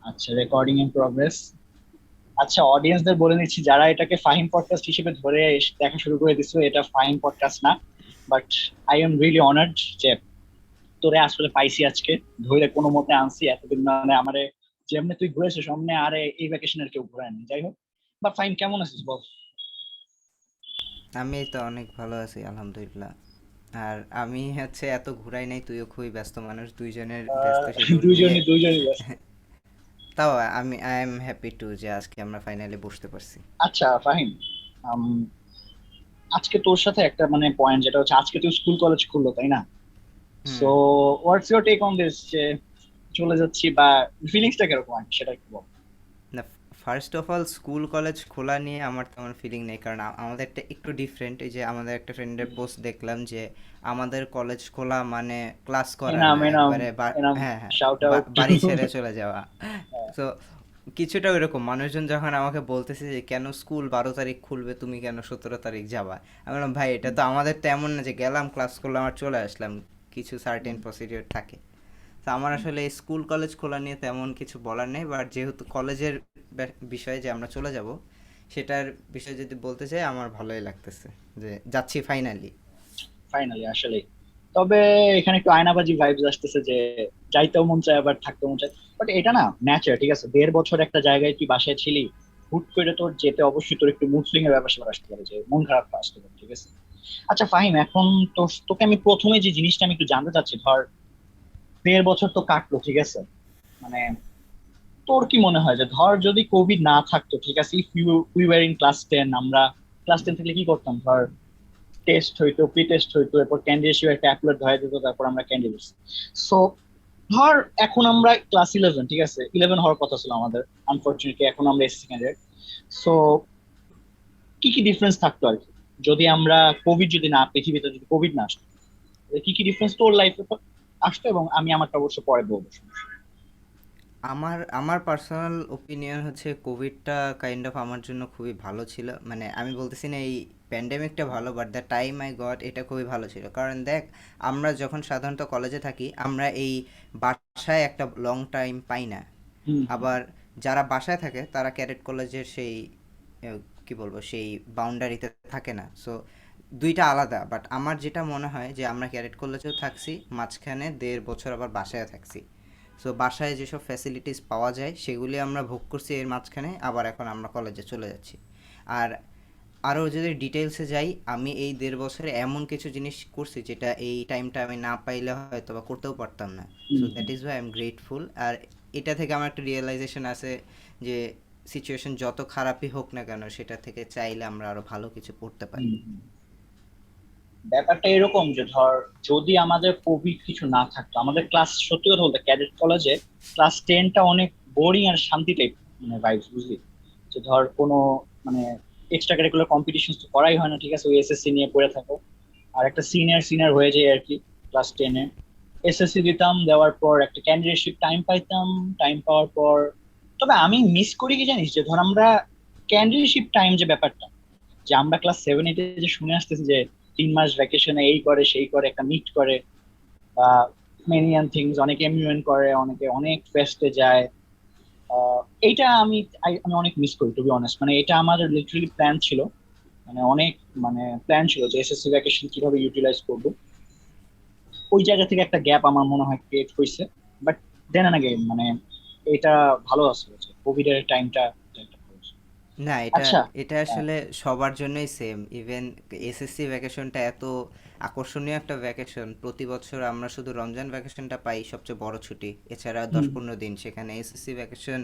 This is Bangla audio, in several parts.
আচ্ছা, রেকর্ডিং ইন প্রগ্রেস। আচ্ছা, অডিয়েন্সদের বলে নিচ্ছি, যারা এটাকে ফাহিম পডকাস্ট হিসেবে ধরে দেখা শুরু করে দিছো, এটা ফাহিম পডকাস্ট না। But I am really honoured যে তোরে আসলে পাইছি আজকে, ধরে কোনো মতে আনছি এতদিন, মানে আমারে যেমনি তুই ঘুরেছিস সামনে, আরে এই ভ্যাকেশনের কেউ ঘুরায়নি। যাই হোক, বা ফাইন, কেমন আছিস বল? আমি তো অনেক ভালো আছি আলহামদুলিল্লাহ। আর আমি হচ্ছে এত ঘুরাই নাই, তুইও খুবই ব্যস্ত মানুষ, দুইজনের ব্যস্ত শিডিউল মিলে। দুইজনই ব্যস্ত। তাও আই এম হ্যাপি টু যে আজকে আমরা ফাইনালি বসতে পারছি। আচ্ছা ফাহিম, আম, আজকে তোর সাথে একটা মানে পয়েন্ট, যেটা হচ্ছে আজকে তুই স্কুল কলেজ খুললো, তাই না? So hmm. What's your take on this, যে চলে যাচ্ছি, বা ফিলিংসটা কিরকম আর কি, সেটা একটু বল। না, first of all school college খোলা নিয়ে আমার তেমন ফিলিং নেই, কারণ আমাদেরটা একটু ডিফারেন্ট। এই যে আমাদের একটা ফ্রেন্ডের পোস্ট দেখলাম যে আমাদের কলেজ খোলা মানে ক্লাস করা এনাম না, এনাম একবারে এনাম, হ্যাঁ হ্যাঁ, শাউট আউট টু। বাড়ি ছেড়ে চলে যাওয়া। তো কিছুটা ওইরকম মানুষজন যখন আমাকে বলতেছে যে কেন স্কুল 12 তারিখ খুলবে, তুমি কেন 17 তারিখ যাবা, আমি বললাম ভাই এটা তো আমাদের তেমন না যে গেলাম ক্লাস করলাম আর চলে আসলাম, কিছু সার্টেন প্রসিডিওর থাকে। তো আমার আসলে স্কুল কলেজ খোলা নিয়ে তেমন কিছু বলার নেই, বাট যেহেতু কলেজের বিষয়ে যে আমরা চলে যাব সেটার বিষয়ে যদি বলতে চাই, আমার ভালোই লাগতেছে যে যাচ্ছি ফাইনালি। ফাইনালি আসলে, তবে এখানে একটু আয়নাবাজি ভাইবস আসতেছে যে যাইতেও মন চায় আবার থাকতেও মন চায়। বাট এটা না ন্যাচার, ঠিক আছে? 1.5 বছর একটা জায়গায় তুই বাসায় ছিলি, হুট করে তোর যেতে অবশ্যই তোর একটু মুড সুইং এর ব্যাপার স্যাপার আসতে পারে, যে মন খারাপ আসতে পারে, ঠিক আছে? আচ্ছা ফাহিম, এখন তোকে আমি প্রথমে যে জিনিসটা আমি একটু জানতে চাচ্ছি, ধর 1.5 বছর তো কাটলো, ঠিক আছে? মানে তোর কি মনে হয় যে ধর যদি কোভিড না থাকতো, ঠিক আছে, if you we were in class 10, আমরা ক্লাস 10 থাকলে কি করতাম? ধর টেস্ট হইতো, প্রি টেস্ট হইতো, এরপর ক্যান্ডিডেট একটা অ্যাকুলেট ধরে দিত, তারপর আমরা ক্যান্ডিডেট। সো ধর এখন আমরা ক্লাস 11, ঠিক আছে, 11 হওয়ার কথা ছিল আমাদের, আনফরচুনেটলি এখন আমরা এসএসসি ক্যান্ডিডেট। সো কি কি ডিফারেন্স থাকতো আর কি, যদি আমরা কোভিড যদি না, পৃথিবীতে যদি কোভিড না আসতো, তাহলে কি কি ডিফারেন্স তোর লাইফে আসতো? এবং আমি আমারটা অবশ্য পরে বলবো। আমার আমার পার্সোনাল ওপিনিয়ন হচ্ছে কোভিডটা কাইন্ড অফ আমার জন্য খুবই ভালো ছিল। মানে আমি বলতেছি না এই প্যান্ডেমিকটা ভালো, but the time I got এটা খুবই ভালো ছিল। কারণ দেখ, আমরা যখন সাধারণত কলেজে থাকি আমরা এই বাসায় একটা লং টাইম পাই না। হুম হুম আবার যারা বাসায় থাকে তারা ক্যাডেট কলেজের সেই কি বলবো সেই বাউন্ডারিতে থাকে না। সো দুইটা আলাদা, বাট আমার যেটা মনে হয় যে আমরা ক্যাডেট কলেজেও থাকছি, মাঝখানে 1.5 বছর আবার বাসায় থাকছি। সো বাসায় যেসব ফ্যাসিলিটিস পাওয়া যায় সেগুলি আমরা ভোগ করছি এর মাঝখানে, আবার এখন আমরা কলেজে চলে যাচ্ছি। আর আরও যদি ডিটেলসে যাই, আমি এই 1.5 বছরে এমন কিছু জিনিস করছি যেটা এই টাইমটা আমি না পাইলে হয়তো বা করতেও পারতাম না। So hmm that hmm is why I am grateful. আর এটা থেকে আমার একটা রিয়েলাইজেশন আছে যে সিচুয়েশন যত খারাপই হোক না কেন, সেটা থেকে চাইলে আমরা আরও ভালো কিছু করতে পারি। হুম হুম। ব্যাপারটা এরকম যে ধর যদি আমাদের কোভিড কিছু না থাকতো, আমাদের ক্লাস, সত্যি কথা বলতে ক্যাডেট কলেজে ক্লাস 10টা অনেক বোরিং আর শান্তি টাইপ, মানে ভাইবস, বুঝলি? যে ধর কোনো মানে এক্সট্রা কারিকুলার কম্পিটিশন তো করাই হয় না, ঠিক আছে, ওই এসএসসি নিয়ে পড়ে থাকো, আর একটা সিনিয়র সিনিয়র হয়ে যায় আর কি। ক্লাস 10-এ এসএসসি দিতাম, দেওয়ার পর একটা ক্যান্ডিডেটশিপ টাইম পাইতাম, টাইম পাওয়ার পর, তবে আমি মিস করি কি জানিস, যে ধর আমরা ক্যান্ডিডেটশিপ টাইম যে ব্যাপারটা, যে আমরা ক্লাস 7-8-এ যে শুনে আসতেছি যে 3 মাস ভ্যাকেশনে এই করে সেই করে, একটা মিট করে, বা মেনিয়ান থিংস, অনেকে এমইউএন করে, অনেকে অনেক ফেস্টে যায়। এইটা আমি অনেক মিস করি, টু বি অনেস্ট। মানে এটা আমাদের লিটারালি প্ল্যান ছিল, মানে অনেক, মানে প্ল্যান ছিল যে এসএসসি ভ্যাকেশন কিভাবে ইউটিলাইজ করবো। ওই জায়গা থেকে একটা গ্যাপ আমার মনে হয় ক্রিয়েট হয়েছে। বাট দেন অ্যাগেইন মানে এটা ভালো আছে, কোভিড এর টাইমটা ভালো ছিল। না, এটা আচ্ছা। এটা হ্যাঁ। আসলে সবার জন্যই সেম। ইভেন এসএসসি ভ্যাকেশনটা এত আকর্ষণীয় একটা ভ্যাকেশন, প্রতি বছর আমরা শুধু রমজান ভ্যাকেশনটা পাই সবচেয়ে বড় ছুটি, এছাড়া দশ হুম। পনেরো দিন সেখানে এসএসসি ভ্যাকেশন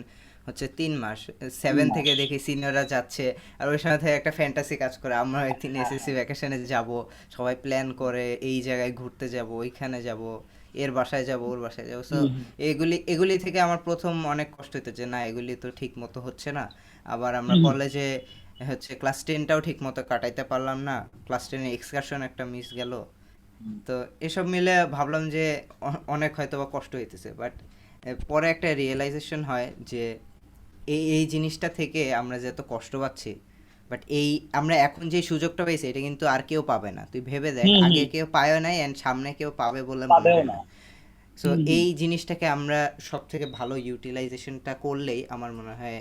হচ্ছে 3 মাস। তিন 7 থেকে মাস দেখি সিনিয়ররা যাচ্ছে, আর ওই সাথে একটা ফ্যান্টাসি কাজ করে আমরা একদিন হ্যাঁ এসএসসি হ্যাঁ। ভ্যাকেশনে যাব। সবাই প্ল্যান করে এই জায়গায় ঘুরতে যাব, ওইখানে যাব, এর বাসায় যাব, ওর বাসায় যাব। সো হুম হুম এগুলি এগুলি থেকে আমার প্রথম অনেক কষ্ট হতো যে না, এগুলি তো ঠিক মতো হচ্ছে না। আবার আমরা হুম কলেজে হচ্ছে ক্লাস 10টাও ঠিক মতো কাটাইতে পারলাম না, ক্লাস 10 এক্সকারশন একটা মিস গেল। হুম তো এসব মিলে ভাবলাম যে অনেক হয়তো বা কষ্ট হইতেছে, বাট পরে একটা রিয়েলাইজেশন হয় যে এই এই জিনিসটা থেকে আমরা যে এত কষ্ট পাচ্ছি, বাট এই আমরা এখন যে সুযোগটা পাইছি এটা কিন্তু আর কেউ পাবে না। তুই ভেবে দেখ, হুম হুম। আগে কেউ পায়ও নাই অ্যান্ড সামনে কেউ পাবে বলে মনে পাবেও হয় না। না। সো হুম হুম। এই জিনিসটাকে আমরা সব থেকে ভালো ইউটিলাইজেশনটা করলেই আমার মনে হয়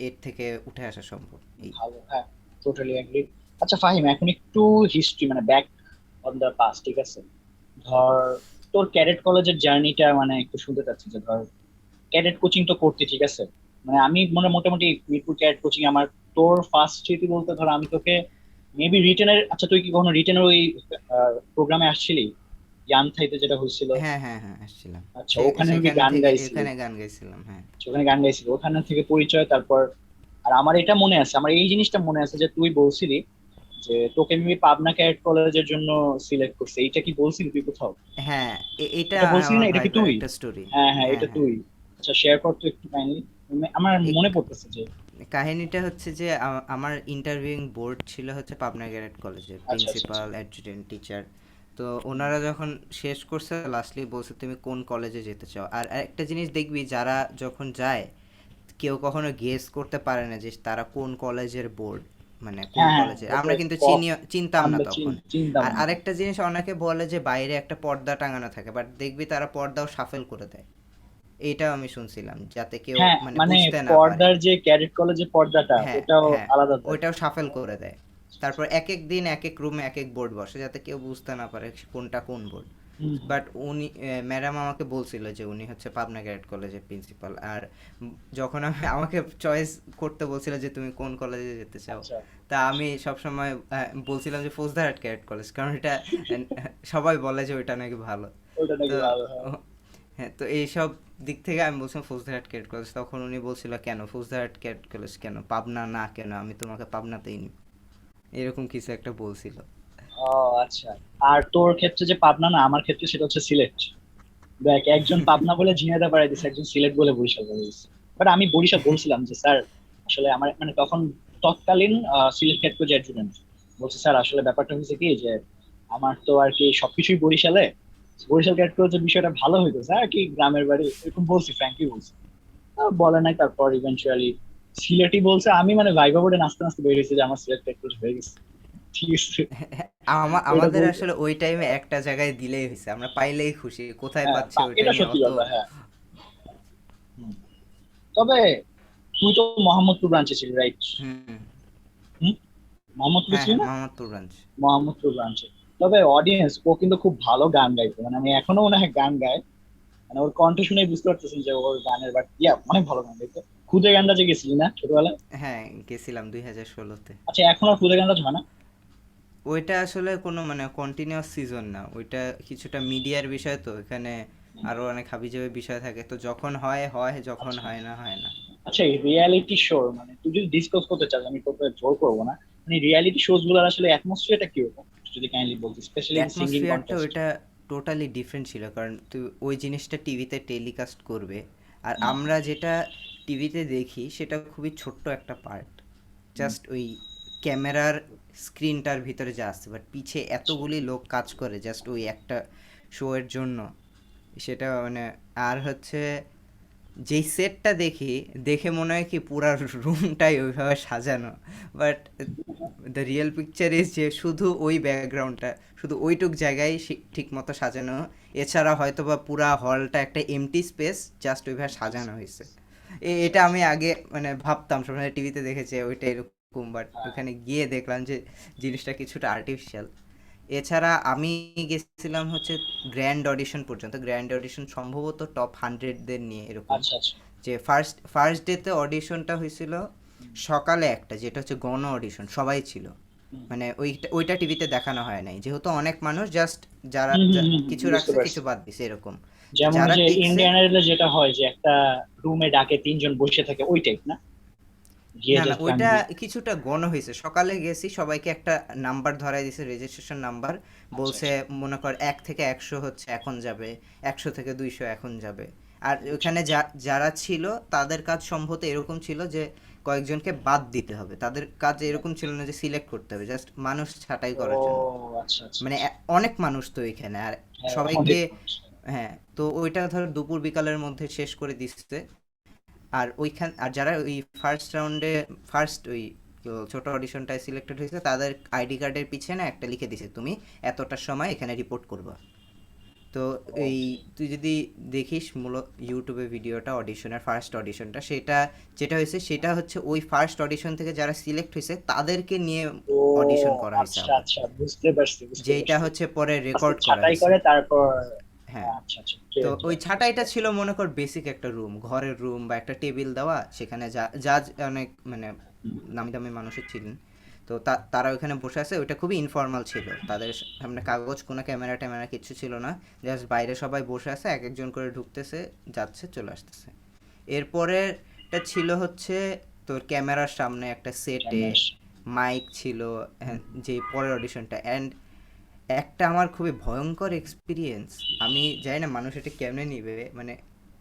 এর থেকে উঠে আসা সম্ভব। এই ভালো, হ্যাঁ, টোটালি এগ্রি। আচ্ছা ফাহিম, এখন একটু হিস্ট্রি মানে ব্যাক অন দ্য পাস্ট, ঠিক আছে? ধর তোর ক্যাডেট কলেজের জার্নিটা মানে একটু শুনতে চাচ্ছি, যে ধর ক্যাডেট কোচিং তো করতে, ঠিক আছে? মানে আমি মনে মোটামুটি মিরপুর ক্যাডেট কোচিং আমার, তোর ফার্স্ট স্মৃতি বলতে ধর আমি তোকে মেবি রিটেনের, আচ্ছা তুই কি কখনো রিটেনের ওই প্রোগ্রামে আসছিলি, ইয়ান থাইতে যেটা হয়েছিল? হ্যাঁ হ্যাঁ হ্যাঁ আসছিলাম। আচ্ছা, ওখানে মেবি সেখান গান থেকে গাইছিলি? এখানে গান গাইছিলাম, হ্যাঁ। আচ্ছা, ওখানে গান গাইছিলি, ওখানে থেকে পরিচয়। তারপর আর আমার এটা মনে আছে, আমার এই জিনিসটা মনে আছে যে তুই বলছিলি যে তোকে মেবি পাবনা ক্যাডেট কলেজের জন্য সিলেক্ট করছে, এইটা কি বলছিলি তুই কোথাও? হ্যাঁ, এটা এটা বলছিলি আমার না, এটা কি ভাইবার তুই? একটা স্টোরি। হ্যাঁ হ্যাঁ, হ্যাঁ এটা হ্যাঁ। তুই। আচ্ছা, শেয়ার কর তো একটু কাইন্ডলি, আমার এই মনে পড়তেছে যে। কাহিনীটা হচ্ছে যে আমার ইন্টারভিউইং বোর্ড ছিল হচ্ছে পাবনা গ্যারেট কলেজের, আচ্ছা আচ্ছা আচ্ছা। Principal, adjutant, teacher. তো ওনারা যখন শেষ করছে লাস্টলি বলছে তুমি কোন কলেজে যেতে চাও। আর একটা জিনিস দেখবি, যারা যখন যায় কেউ কখনো গেস করতে পারে না যে তারা কোন কলেজের বোর্ড, মানে কোন হ্যাঁ হ্যাঁ, কলেজের। আমরা ওদের কিন্তু পথ চিনতাম না আমরা তখন। চিনতাম আর না। আরেকটা জিনিস, অনেকে বলে যে বাইরে একটা পর্দা টাঙানো থাকে, বাট দেখবি তারা পর্দাও শাফেল করে দেয়। এইটাও আমি শুনছিলাম, যাতে কেউ হ্যাঁ, মানে মানে বুঝতে না পারে। পর্দার যে ক্যাডেট কলেজের পর্দাটা, হ্যাঁ ওটাও হ্যাঁ, আলাদা থাকে। ওইটাও শাফেল করে দেয়। তারপর এক এক দিন এক এক রুমে এক এক বোর্ড বসে, যাতে কেউ বুঝতে না পারে কোনটা কোন বোর্ড। Hmm hmm. বাট উনি, ম্যাডাম আমাকে বলছিল যে উনি হচ্ছে পাবনা ক্যাডেট কলেজের প্রিন্সিপাল। আর যখন আমাকে চয়েস করতে বলছিল যে তুমি কোন কলেজে যেতে চাও, আচ্ছা, তা আমি সবসময় বলছিলাম যে ফৌজদারহাট ক্যাডেট কলেজ, কারণ এটা সবাই বলে যে ওইটা নাকি ভালো। ওটা তো নাকি ভালো, হ্যাঁ। হ্যাঁ, তো এইসব দিক থেকে আমি বলছিলাম ফৌজদারহাট ক্যাডেট কলেজ। তখন উনি বলছিল কেন ফৌজদারহাট ক্যাডেট কলেজ, কেন পাবনা না, কেন আমি তোমাকে পাবনাতেই নিই, এরকম কিছু একটা বলছিল। ও আচ্ছা। আর তোর ক্ষেত্রে যে পাবনা না, আমার ক্ষেত্রে সেটা হচ্ছে সিলেট। দেখ, একজন পাবনা বলে ঝিনাইদহ পাড়ায় দিচ্ছে, একজন সিলেট বলে বরিশাল পাড়ায় দিচ্ছে। বাট আমি বরিশাল বলছিলাম যে স্যার, আসলে আমার মানে তখন তৎকালীন সিলেট ক্যাডেট যে অ্যাডজুটেন্ট বলছে, স্যার আসলে ব্যাপারটা হয়েছে কি যে আমার তো আর কি সবকিছুই বরিশালে, বরিশাল ক্যাডেট যে বিষয়টা ভালো হইতো স্যার, কি গ্রামের বাড়ি এরকম বলছি, ফ্র্যাঙ্কলি বলছি। বলে নাই, তারপর ইভেন্চুয়ালি সিলেটি বলছে। আমি মানে ভাইবা বোর্ডে নাচতে নাচতে বের হয়েছে যে আমার সিলেট ক্যাডেট হয়ে গেছে, ঠিক আছে? ওটা আমাদের বলছে। আসলে ওই টাইমে একটা জায়গায় দিলেই হয়েছে, আমরা পাইলেই খুশি, কোথায় হ্যাঁ, পাচ্ছি ওইটা এটা নিয়ে সত্যি অত। কথা, হ্যাঁ। হুম। তবে তুই তো মোহাম্মদপুর ব্রাঞ্চে ছিলি, রাইট? হুম। হুম। মোহাম্মদপুরে হ্যাঁ ছিলি হ্যাঁ, না? মোহাম্মদপুর ব্রাঞ্চ। মোহাম্মদপুর ব্রাঞ্চে। তবে অডিয়েন্স ও কিন্তু খুব ভালো গান গাইতো, মানে আমি এখনো মনে হয় গান গায়, মানে ওর কণ্ঠ শুনে বুঝতে পারতেছেন যে ওর গানের, বাট অনেক ভালো গান গাইতো। খুদে গানটা যে গেছিলি না ছোটবেলায়? হ্যাঁ, গেছিলাম 2016-তে। আচ্ছা, এখন আর খুদে গানটা হয় না? ওইটা আসলে কোনো মানে কন্টিনিউয়াস সিজন না, ওইটা কিছুটা মিডিয়ার বিষয়, তো এখানে আরো অনেক হাবিজাবি বিষয় থাকে, তো যখন হয় হয়, যখন আচ্ছা হয় না হয় না। আচ্ছা, এই রিয়ালিটি শো মানে তুই যদি ডিসকাস করতে চাস, আমি তোকে জোর করবো না। মানে রিয়ালিটি শোজ গুলোর আসলে অ্যাটমসফিয়ারটা কিরকম, একটু যদি কাইন্ডলি বলতিস, স্পেশালি ইন সিঙ্গিং অ্যাটমসফিয়ারটা কন্টেস্ট। ওইটা টোটালি ডিফারেন্ট ছিল, কারণ তুই ওই জিনিসটা টিভিতে টেলিকাস্ট করবে, আর আমরা যেটা টিভিতে দেখি সেটা খুবই ছোট্ট একটা পার্ট, জাস্ট ওই ক্যামেরার স্ক্রিনটার ভিতরে যা আসছে, বাট পিছে এতগুলি লোক কাজ করে জাস্ট ওই একটা শো এর জন্য, সেটা মানে। আর হচ্ছে যেই সেটটা দেখি, দেখে মনে হয় কি পুরা রুমটাই ওইভাবে সাজানো, but the real picture is যে শুধু ওই ব্যাকগ্রাউন্ডটা, শুধু ওইটুক জায়গায় ঠিক মতো সাজানো, এছাড়া হয়তো বা পুরা হলটা একটা এমটি স্পেস, জাস্ট ওইভাবে সাজানো হয়েছে। আচ্ছা এটা আচ্ছা। আমি আগে মানে ভাবতাম সবসময় টিভিতে দেখেছি ওইটা এরকম, বাট হ্যাঁ। ওখানে গিয়ে দেখলাম যে জিনিসটা কিছুটা আর্টিফিশিয়াল। এছাড়া আমি গেছিলাম হচ্ছে গ্র্যান্ড অডিশন পর্যন্ত, গ্র্যান্ড অডিশন সম্ভবত টপ 100দের নিয়ে এরকম। আচ্ছা আচ্ছা। যে ফার্স্ট ফার্স্ট ডেতে অডিশনটা হয়েছিল হুম সকালে একটা, যেটা হচ্ছে গণ অডিশন, সবাই ছিল। হুম মানে ওইটা ওইটা টিভিতে দেখানো হয় নাই, যেহেতু অনেক মানুষ জাস্ট যারা হুম হুম হুম, কিছু বুঝতে রাখছে পারছি। কিছু বাদ দিছে এরকম। তো যেমন ওই যারা যে টিকছে, ইন্ডিয়ান আইডলে যেটা হয় যে একটা রুমে ডাকে তিনজন বসে থাকে, ওই টাইপ না, গিয়ে না না, জাস্ট গান ওইটা দিয়ে। কিছুটা গণ হয়েছে। সকালে গেছি, সবাইকে একটা নাম্বার ধরাই দিছে, রেজিস্ট্রেশন নাম্বার। আচ্ছা বলছে আচ্ছা মনে কর 1 থেকে 100 হচ্ছে এখন যাবে, 100 থেকে 200 এখন যাবে। আর আচ্ছা ওখানে আচ্ছা। যারা ছিল তাদের কাজ সম্ভবত এরকম ছিল যে কয়েকজনকে বাদ দিতে হবে, তাদের কাজ এরকম ছিল না যে সিলেক্ট করতে হবে, জাস্ট মানুষ ছাঁটাই ও করার জন্য। আচ্ছা আচ্ছা মানে আচ্ছা। অনেক মানুষ তো এখানে, আর হ্যাঁ, সবাইকে। অনেক মানুষ। হ্যাঁ, তো ওইটা ধর দুপুর বিকালের মধ্যে শেষ করে দিচ্ছে। আর ওইখান আর যারা ওই ফার্স্ট রাউন্ডে, ফার্স্ট ওই ছোট অডিশনটায় সিলেক্টেড হয়েছে, তাদের আইডি কার্ডের পিছনে একটা লিখে দিছে তুমি এতটার সময় এখানে রিপোর্ট করবা। তো ও, এই তুই যদি দেখিস মূলত ইউটিউবে ভিডিওটা অডিশনের ফার্স্ট অডিশনটা, সেটা যেটা হয়েছে সেটা হচ্ছে ওই ফার্স্ট অডিশন থেকে যারা সিলেক্ট হয়েছে তাদেরকে নিয়ে ও অডিশন করা হয়েছে আচ্ছা আবার, আচ্ছা, বুঝতে পারছি বুঝতে যেইটা পারছি। হচ্ছে পরে আস্তে রেকর্ড করা ছাঁটাই হয়েছে। করে তারপর। হ্যাঁ। আচ্ছা আচ্ছা, তো ঠিক ওই আছে, বুঝতে ছাঁটাইটা পারছি। ছিল মনে কর বেসিক একটা রুম, ঘরের রুম বা একটা টেবিল দেওয়া, সেখানে জাজ অনেক মানে হুম, নামি দামি মানুষের ছিলেন। তো তারা ওইখানে বসে আছে, ওইটা খুবই ইনফর্মাল ছিল, তাদের সামনে কাগজ কোনো ক্যামেরা ট্যামেরা কিছু ছিল না, জাস্ট বাইরে সবাই বসে আছে, এক একজন করে ঢুকতেছে, যাচ্ছে, চলে আসতেছে। এরপরেরটা ছিল হচ্ছে তোর ক্যামেরার সামনে একটা সেটে ক্যামেরার। মাইক ছিল, হ্যাঁ, যে পরের অডিশনটা। অ্যান্ড একটা আমার খুবই ভয়ঙ্কর এক্সপিরিয়েন্স, আমি জানি না মানুষ এটা কেমনে নিবে, মানে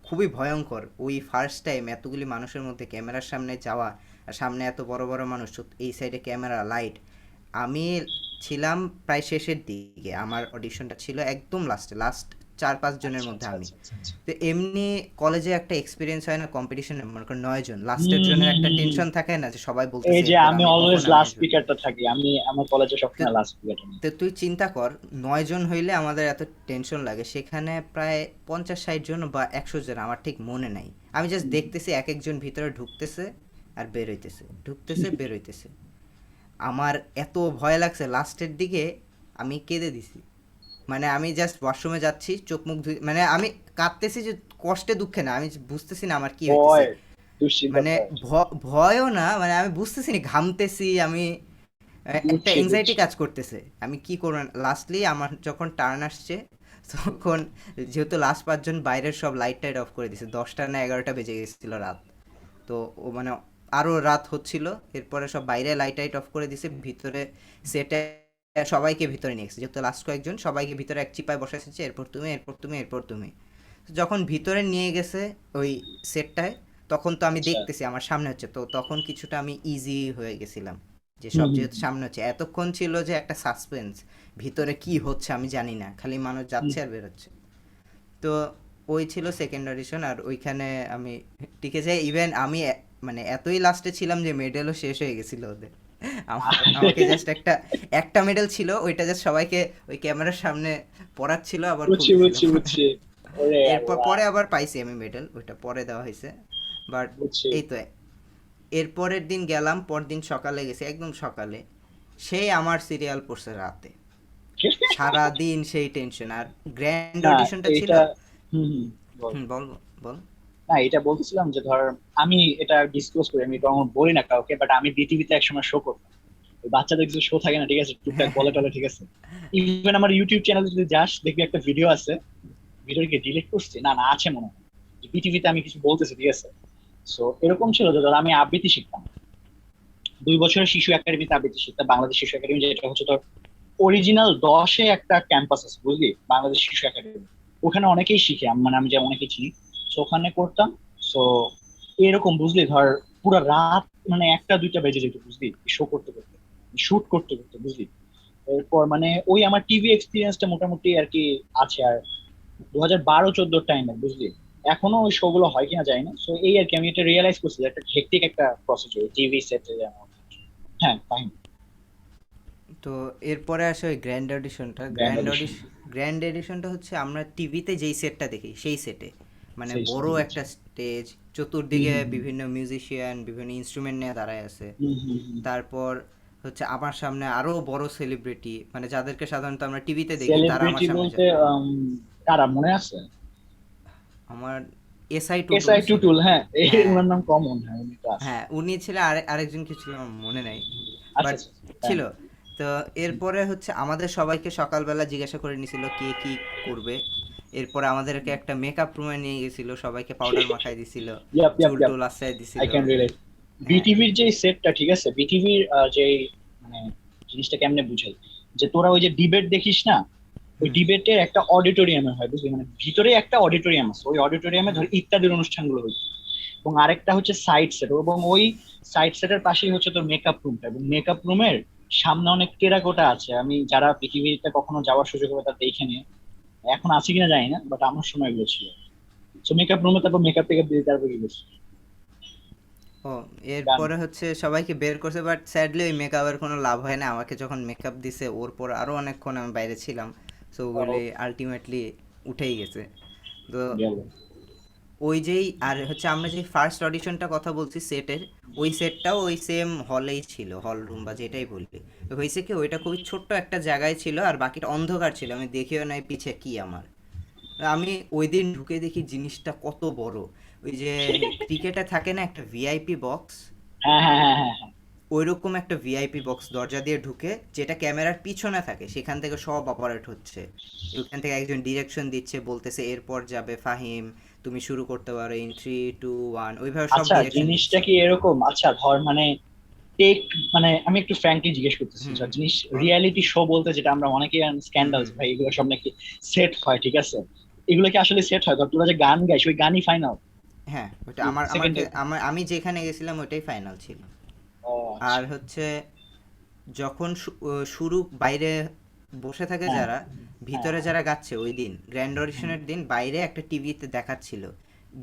খুবই ভয়ঙ্কর ওই ফার্স্ট টাইম এতগুলি মানুষের মধ্যে ক্যামেরার সামনে যাওয়া, আর সামনে এত বড় বড় মানুষ, এই সাইডে ক্যামেরা লাইট। আমি ছিলাম প্রায় শেষের দিকে, আমার অডিশনটা ছিল একদম লাস্টে, লাস্ট 4-5 জনের আচ্ছা মধ্যে আচ্ছা আমি। আচ্ছা আচ্ছা আচ্ছা। তো এমনি কলেজে একটা এক্সপিরিয়েন্স হয় না কম্পিটিশনে, মনে করেন 9 জন, হুম লাস্টের জনের হুম একটা হুম হুম। টেনশন থাকে না যে সবাই এই বলতেছে যে এরপর আমি আমি অলওয়েজ কখন আমি লাস্ট আসবো। স্পিকারটা থাকি, আমি আমার কলেজে তো সবসময় লাস্ট স্পিকারটা নিই। তো তুই চিন্তা কর, 9 জন হইলে আমাদের এত টেনশন লাগে, সেখানে প্রায় 50-60 জন বা 100 জন, আমার ঠিক মনে নাই। আমি জাস্ট হুম, দেখতেছি এক একজন ভিতরে ঢুকতেছে আর বের হইতেছে, ঢুকতেছে বের হইতেছে। আমার এত ভয় লাগছে লাস্টের দিকে, আমি কেঁদে দিছি। মানে আমি জাস্ট ওয়াশরুমে যাচ্ছি, চোখ মুখ ধুই, মানে আমি কাঁদতেছি যে কষ্টে দুঃখে না, আমি বুঝতেছি না আমার কি হইতেছে। ভয়, দুশ্চিন্তা, মানে ভয়। ভয়ও না, মানে আমি বুঝতেছি না, ঘামতেছি আমি, একটা বুঝছি এনজাইটি বুঝছি। কাজ করতেছে আমি কি করব। লাস্টলি আমার যখন টার্ন আসছে, তখন যেহেতু লাস্ট 5 জন বাইরের সব লাইট টাইট অফ করে দিছে, 10টা না 11টা বেজে গেছিল রাত। তো ও মানে আরও রাত হচ্ছিল, এরপরে সব বাইরে লাইট টাইট অফ করে দিছে, ভিতরে সেটে সবাইকে ভিতরে নিয়ে গেছে, যেহেতু লাস্ট কয়েকজন সবাইকে ভিতরে এক চিপায় বসাইছে, এরপর তুমি, এরপর তুমি, এরপর তুমি। তো যখন ভিতরে নিয়ে গেছে ওই সেটটায়, তখন তো আমি আচ্ছা। দেখতেছি আমার সামনে হচ্ছে, তো তখন কিছুটা আমি ইজি হয়ে গেছিলাম, যে হুম সব হুম যেহেতু সামনে হচ্ছে। এতক্ষণ ছিল যে একটা সাসপেন্স, ভিতরে কি হচ্ছে আমি জানি না, খালি মানুষ হুম। যাচ্ছে আর বেরোচ্ছে। তো ওই ছিল সেকেন্ড অডিশন, আর ওইখানে আমি টিকে যাই। ইভেন আমি মানে এতই লাস্টে ছিলাম যে মেডেলও শেষ হয়ে গেছিল ওদের। আমাকে জাস্ট একটা একটা মেডেল ছিল, ওইটা জাস্ট সবাইকে ওই ক্যামেরার সামনে পড়াচ্ছিল, আবার বুঝছি খুলতেছিল। বুঝছি বুঝছি। ওরে এরপর আল্লাহ। পরে আবার পাইছি আমি মেডেল, ওইটা পরে দেওয়া হয়েছে। বাট বুঝছি। এই তো, এরপরের দিন গেলাম, পরদিন সকালে গেছি, একদম সকালে, সেই আমার সিরিয়াল পড়ছে রাতে, সারা দিন সেই টেনশন। আর গ্র্যান্ড না অডিশনটা ছিল। এইটা, হুম হুম, বল। হুম, বল, বল। না এটা বলতেছিলাম যে ধর, আমি এটা ডিসক্লোজ করি, আমি কখনো বলি না কাউকে, বাট আমি বিটিভিতে একসময় শো করতাম। ওই বাচ্চাদের কিছু শো থাকে না, ঠিক আছে, টুকটাক বলে টলে, ঠিক আছে। ইভেন আমার ইউটিউব চ্যানেলে যদি যাস দেখবি একটা ভিডিও আছে, ভিডিওকে ডিলিট করছি না, না আছে মনে হয়, বিটিভিতে আমি কিছু বলতেছি, ঠিক আছে। সো এরকম ছিল যে ধর আমি আবৃত্তি শিখতাম, 2 বছরের শিশু একাডেমিতে আবৃত্তি শিখতাম, বাংলাদেশ শিশু একাডেমি, যেটা হচ্ছে তোর অরিজিনাল 10-এ একটা ক্যাম্পাস আছে, বুঝলি, বাংলাদেশ শিশু একাডেমি। ওখানে অনেকেই শিখে, মানে আমি যে অনেকেই চিনি। তো ওখানে করতাম। তো এরকম বুঝলি ধর, পুরো রাত মানে 1টা 2টা বেজে যেত, বুঝলি, শো করতে করতে, শুট করতে করতে, বুঝলি। এরপর মানে ওই আমার টিভি এক্সপিরিয়েন্সটা মোটামুটি আর কি আছে। আর 2012-14 টাইমে, বুঝলি, এখনো ওই শো গুলো হয় কিনা জানি না। তো এই আর কি, আমি এটা রিয়েলাইজ করছি যে একটা হেক্টিক একটা প্রসিজার টিভি সেটে। হ্যাঁ ফাইন। তো এরপরে আসে ওই গ্র্যান্ড অডিশনটা। Brand audition. গ্র্যান্ড এডিশনটা হচ্ছে আমরা টিভিতে যেই সেটটা দেখি সেই সেটে, মানে সেই বড় সাথে একটা বুঝছি। স্টেজ, হুম চতুর্দিকে হুম হুম বিভিন্ন মিউজিশিয়ান বিভিন্ন ইনস্ট্রুমেন্ট নিয়ে দাঁড়ায় আছে। হুম হুম হুম। তারপর হচ্ছে আমার সামনে আরো বড় সেলিব্রিটি, মানে যাদেরকে সাধারণত আমরা টিভিতে দেখি, তারা আমার সেলিব্রিটি সামনে বলতে কারা মনে আছে? আমার এসআই এস টুটুল আই ছিল। টুটুল, হ্যাঁ, এই হ্যাঁ, ওনার নাম কমন, হ্যাঁ উনি তো আছে। হ্যাঁ, উনি ছিল, আরেকজন কি ছিল আমার মনে নাই, আচ্ছা বাট আচ্ছা আচ্ছা, তাই ছিল। না? তো এরপরে হচ্ছে আমাদের সবাইকে সকালবেলা জিজ্ঞাসা করে নিছিল কে কি করবে। এরপরে আমাদেরকে একটা মেকআপ রুমে নিয়ে গেছিল, সবাইকে পাউডার মাখাই দিছিল, ইয়াপ ইয়াপ চুল ইয়াপ। টুল আশ্রয় আই দিছিল। Can relate. হ্যাঁ। বিটিভির যে সেটটা, ঠিক আছে, বিটিভির যে মানে জিনিসটা কেমনে বুঝাই, যে তোরা ওই যে ডিবেট দেখিস না, ওই হুম ডিবেটের একটা অডিটোরিয়ামে হয়, বুঝলি, মানে ভিতরে একটা অডিটোরিয়াম আছে, ওই অডিটোরিয়ামে হুম। ধর ইত্যাদির অনুষ্ঠানগুলো হচ্ছে। এবং আরেকটা হচ্ছে সাইড সেট, এবং ওই সাইড সেটের পাশেই হচ্ছে তোর মেকআপ রুমটা, এবং মেকআপ রুমের সামনে অনেক টেরাকোটা আছে। আমি যারা পৃথিবীতে কখনো যাওয়ার সুযোগ হবে তার দেখে নিয়ে, এখন আছে কিনা জানি না, বাট আমার সময় এগুলো ছিল। তো মেকআপ রুমে তারপর মেকআপ টেকআপ দিয়ে তারপর কি করছি, ও, গান। এরপরে হচ্ছে সবাইকে বের করছে, বাট স্যাডলি ওই মেকআপের কোনো লাভ হয় না, আমাকে যখন মেকআপ দিছে ওর পর আরও অনেকক্ষণ আমি বাইরে ছিলাম। সো ওগুলি আলটিমেটলি উঠেই গেছে। তো গেল। ওই যেই আর হচ্ছে আমরা যে ফার্স্ট অডিশনটা কথা বলছি সেটের, ওই সেটটাও ওই সেম হলেই ছিল, হল রুম বা যেটাই বললি। তো হয়েছে কি ওইটা খুবই ছোট্ট একটা জায়গায় ছিল আর বাকিটা অন্ধকার ছিল, আমি দেখিও নাই পিছে কি আমার। আমি ওই দিন ঢুকে দেখি জিনিসটা কত বড়। ওই যে ক্রিকেটে থাকে না একটা ভিআইপি বক্স, হ্যাঁ হ্যাঁ হ্যাঁ হ্যাঁ হ্যাঁ। ওইরকম একটা ভিআইপি বক্স দরজা দিয়ে ঢুকে, যেটা ক্যামেরার পিছনে থাকে, সেখান থেকে সব অপারেট হচ্ছে। ওইখান থেকে একজন ডিরেকশন দিচ্ছে, বলতেছে এরপর যাবে ফাহিম, তুমি শুরু করতে পারো ইন 3 2 1, ওইভাবে সব আচ্ছা ডিরেকশন জিনিসটা দিচ্ছে। কি এরকম, আচ্ছা ধর মানে টেক, মানে আমি একটু ফ্র্যাঙ্কলি জিজ্ঞেস করতেছি, হুম, ধর জিনিস বল। রিয়েলিটি শো বলতে যেটা আমরা অনেকেই হুম, স্ক্যান্ডালস হুম। ভাই এগুলো সব নাকি সেট হয়, ঠিক আছে? এগুলো কি আসলে সেট হয়? ধর তোরা যে গান গাইস ওই গানই ফাইনাল হ্যাঁ, ওটা সেকেন্ডে? আমি যেখানে গেছিলাম ওইটাই ফাইনাল ছিল। ও আর আচ্ছা। হচ্ছে যখন শুরু বাইরে বসে থাকে হ্যাঁ যারা, হ্যাঁ ভিতরে হ্যাঁ যারা গাচ্ছে ওই দিন গ্র্যান্ড হ্যাঁ। অডিশনের দিন বাইরে একটা টিভিতে দেখাচ্ছিল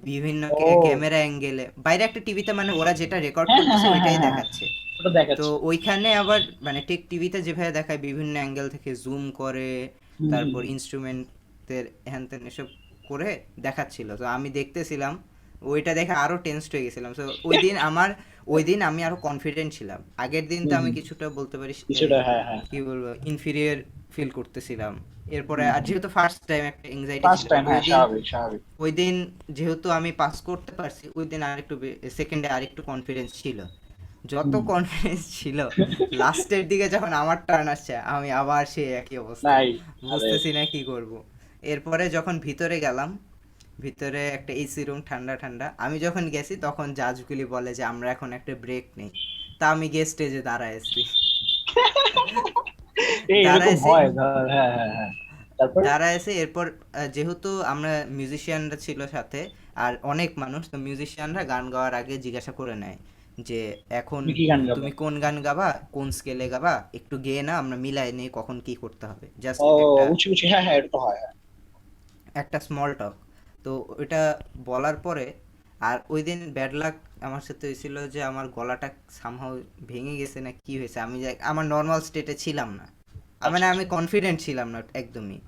বিভিন্ন ও ক্যামেরা অ্যাঙ্গেলে, বাইরে একটা টিভিতে, মানে ওরা যেটা রেকর্ড হ্যাঁ হ্যাঁ করতেছে হ্যাঁ হ্যাঁ ওইটাই হ্যাঁ হ্যাঁ, দেখাচ্ছে। ওটা তো দেখাচ্ছে। ওইখানে আবার মানে টেক টিভিতে যেভাবে দেখায় বিভিন্ন অ্যাঙ্গেল থেকে জুম করে, হুম হুম তারপর হুম। ইনস্ট্রুমেন্টের হ্যান ত্যান এসব করে দেখাচ্ছিল, তো আমি দেখতেছিলাম। ওইটা দেখে আরো টেনসড হয়ে গেছিলাম। তো ওই দিন আমি আরো কনফিডেন্ট ছিলাম। আগের দিন তো হুম আমি হুম। কিছুটা বলতে পারি কিছুটা হ্যাঁ হ্যাঁ কি হ্যাঁ। বলবো ইনফিরিয়ার ফিল করতেছিলাম। এরপরে হুম আর হুম। যেহেতু ফার্স্ট টাইম একটা এংজাইটি ফার্স্ট ছিল, টাইম, বাট হ্যাঁ স্বাভাবিক স্বাভাবিক। ওই দিন যেহেতু আমি পাস করতে পারছি, ওই দিন আরেকটু সেকেন্ডে আরেকটু কনফিডেন্স ছিল। যত হুম। কনফিডেন্স ছিল, লাস্টের দিকে যখন আমার টার্ন আসছে আমি আবার সেই একই অবস্থা, নাই। আরে বুঝতেছি না কি করব। এরপরে যখন ভিতরে গেলাম, ভিতরে একটা এসি রুম, ঠান্ডা ঠান্ডা। আমি যখন গেছি তখন জাজগুলি বলে যে আমরা এখন একটা ব্রেক নেই। তা আমি গিয়ে স্টেজে দাঁড়াইছি। এই এরকম দাঁড়াইছি হয় ধর, হ্যাঁ হ্যাঁ হ্যাঁ। তারপরে দাঁড়াইছে এরপর যেহেতু আমরা মিউজিশিয়ানরা ছিল সাথে আর অনেক মানুষ, তো মিউজিশিয়ানরা গান গাওয়ার আগে জিজ্ঞাসা করে নেয় যে এখন তুমি কি গান গাবে? তুমি কোন গান গাবা, কোন স্কেলে গাবা, একটু গেয়ে না, আমরা মিলাই নেই কখন কি করতে হবে, জাস্ট ও একটা উঁচু উঁচু, হ্যাঁ হ্যাঁ এটা তো হয় হ্যাঁ। একটা স্মল টক। তো ওইটা বলার পরে, আর ওই দিন ব্যাড লাক আমার সাথে হয়েছিল যে আমার গলাটা সামহাও ভেঙে গেছে না কি হয়েছে, আমি আমার নর্মাল স্টেটে ছিলাম না। আচ্ছা মানে আচ্ছা। আমি কনফিডেন্ট ছিলাম না একদমই।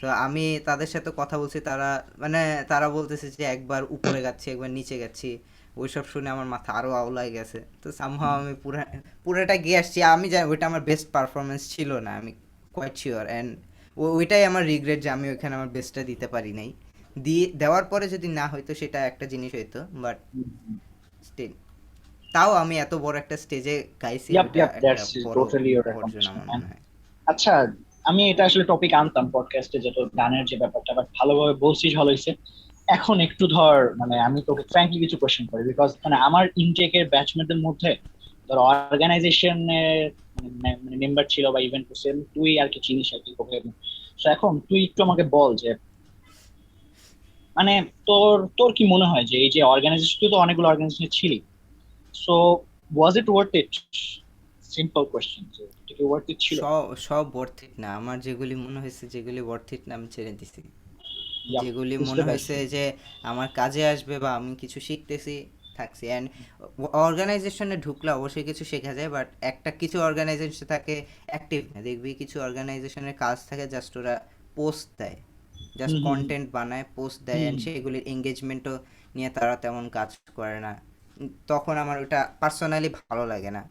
তো আমি তাদের সাথে কথা বলছি, তারা মানে তারা বলতেছে যে একবার উপরে যাচ্ছি একবার নিচে যাচ্ছি। ওইসব শুনে আমার মাথা আরো আউলাই গেছে। তো সামহাও আমি পুরাটা গিয়ে আসছি। আমি জানি ওইটা আমার বেস্ট পারফরমেন্স ছিল না, আমি কোয়াইট শিওর। অ্যান্ড ওইটাই আমার রিগ্রেট যে আমি ওইখানে আমার বেস্টটা দিতে পারি নাই। দেওয়ার পরে যদি না হইতো সেটা একটা জিনিস হইতো, বাট স্টিল তাও আমি এত বড় একটা স্টেজে গাইছি, ইয়াপ ওইটা ইয়াপ, একটা দ্যাটস বড় টোটালি ইওর অর্জন আমার অ্যাকমপ্লিশমেন্ট। মনে হয়। আচ্ছা, আমি এটা আসলে টপিক আনতাম পডকাস্টে, যেটা গানের যে ব্যাপারটা, বাট ভালোভাবে বলছিস, ভালো হয়েছে। এখন একটু ধর মানে আমি তোকে ফ্র্যাঙ্কলি কিছু কোশ্চেন করি, বিকজ মানে আমার ইনটেকের ব্যাচমেটদের মধ্যে ধর অর্গানাইজেশনের মানে মেম্বার ছিল বা ইভেন্ট করছে, তুই আর কি চিনিস আর কি ওকে। তো এখন তুই একটু আমাকে বল যে মানে তোর তোর কি মনে হয় যে এই যে অর্গানাইজেশন, তুই তো অনেকগুলো অর্গানাইজেশনে ছিলি, so was it worth it? Simple question, যে এটা কি ওয়ার্থ ইট ছিল? সব সব ওয়ার্থ ইট না। আমার যেগুলি মনে হয়েছে যেগুলি ওয়ার্থ ইট না আমি ছেড়ে দিছি। ইয়াপ, যেগুলি বুঝতে মনে হয়েছে পারছি। যে আমার কাজে আসবে বা আমি কিছু শিখতেছি, থাকছি। অ্যান্ড অর্গানাইজেশনে ঢুকলে অবশ্যই কিছু শেখা যায়, বাট একটা কিছু অর্গানাইজেশন থাকে অ্যাক্টিভ না, দেখবি কিছু অর্গানাইজেশনের কাজ থাকে জাস্ট ওরা পোস্ট দেয়, জাস্ট হুম হুম কন্টেন্ট বানায় পোস্ট দেয়, হুম অ্যান্ড সেগুলির এঙ্গেজমেন্টও নিয়ে তারা তেমন কাজ করে না। তখন আমার ওটা পার্সোনালি ভালো লাগে না।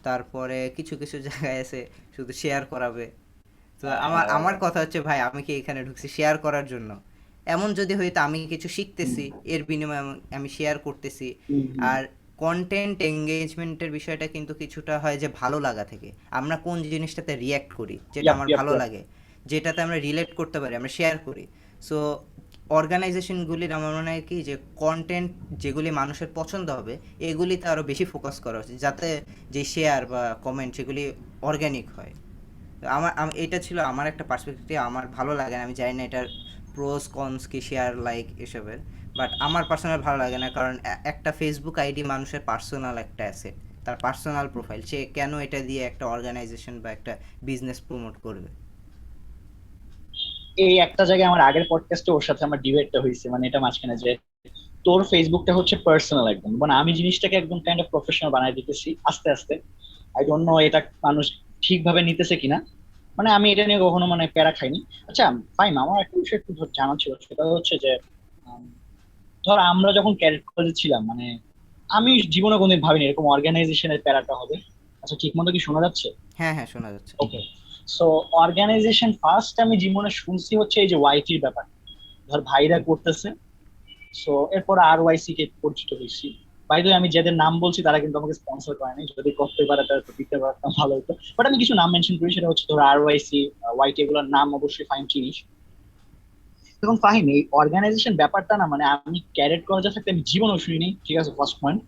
তারপরে কিছু কিছু জায়গায় এসে শুধু শেয়ার করাবে। তো আমার আমার কথা হচ্ছে ভাই আমি কি এখানে ঢুকছি শেয়ার করার জন্য? এমন যদি হইতো আমি কিছু শিখতেছি, এর বিনিময়ে আমি শেয়ার করতেছি। হুম হুম। আর কন্টেন্ট এঙ্গেজমেন্টের বিষয়টা কিন্তু কিছুটা হয় যে ভালো লাগা থেকে, আমরা কোন জিনিসটাতে রিয়্যাক্ট করি, যেটা ইয়াপ আমার ইয়াপ ভালো ইয়াপ। লাগে, যেটাতে আমরা রিলেট করতে পারি, আমরা শেয়ার করি। সো অর্গানাইজেশনগুলির আমার মনে হয় কি যে কন্টেন্ট যেগুলি মানুষের পছন্দ হবে এগুলিতে আরও বেশি ফোকাস করা উচিত, যাতে যে শেয়ার বা কমেন্ট সেগুলি অর্গ্যানিক হয়। তো এটা ছিল আমার একটা পার্সপেক্টিভ, আমার ভালো লাগে না। আমি জানি না এটার প্রোস কনস কি শেয়ার লাইক এসবের, বাট আমার পার্সোনাল ভালো লাগে না, কারণ একটা ফেসবুক আইডি মানুষের পার্সোনাল একটা অ্যাসেট, তার পার্সোনাল প্রোফাইল, সে কেন এটা দিয়ে একটা অর্গানাইজেশন বা একটা বিজনেস প্রমোট করবে? এই একটা জায়গায় আমার আগের পডকাস্টে ওর সাথে আমার ডিবেটটা হয়েছে, মানে এটা মাঝখানে যে তোর ফেসবুকটা হচ্ছে পার্সোনাল একদম, মানে আমি জিনিসটাকে একদম কাইন্ড অফ প্রফেশনাল বানাই দিতেছি আস্তে আস্তে। আই ডোন্ট নো এটা মানুষ ঠিকভাবে নিতেছে কিনা, মানে আমি এটা নিয়ে কখনো মানে প্যারা খাইনি। আচ্ছা ফাইন, আমার একটা বিষয় একটু জানা ছিল, সেটা হচ্ছে যে আম, ধর আমরা যখন ক্যাডেট কলেজে ছিলাম, মানে আমি জীবনে কোনোদিন ভাবিনি এরকম অর্গানাইজেশনের প্যারাটা হবে। আচ্ছা ঠিক মতো কি শোনা যাচ্ছে? হ্যাঁ হ্যাঁ, শোনা যাচ্ছে। ওকে। সো অর্গানাইজেশন ফার্স্ট আমি জীবনে শুনছি হচ্ছে এই যে ওয়াইটির ব্যাপার, ধর ভাইরা করতেছে। সো এরপর আর ওয়াইসি কে পরিচিত হয়েছি। বাই দ্য আমি যাদের নাম বলছি তারা কিন্তু আমাকে স্পন্সর করে নাই, যদি করতে পারে তারা তো দিতে পারতাম, ভালো হতো। বাট আমি কিছু নাম মেনশন করি, সেটা হচ্ছে ধর আর ওয়াইসি, ওয়াইটি, এগুলোর নাম অবশ্যই ফাইন চিনিস। এখন ফাহিম, এই অর্গানাইজেশন ব্যাপারটা না, মানে আমি ক্যাডেট কলেজে থাকতে আমি জীবনেও শুনিনি, ঠিক আছে, ফার্স্ট পয়েন্ট।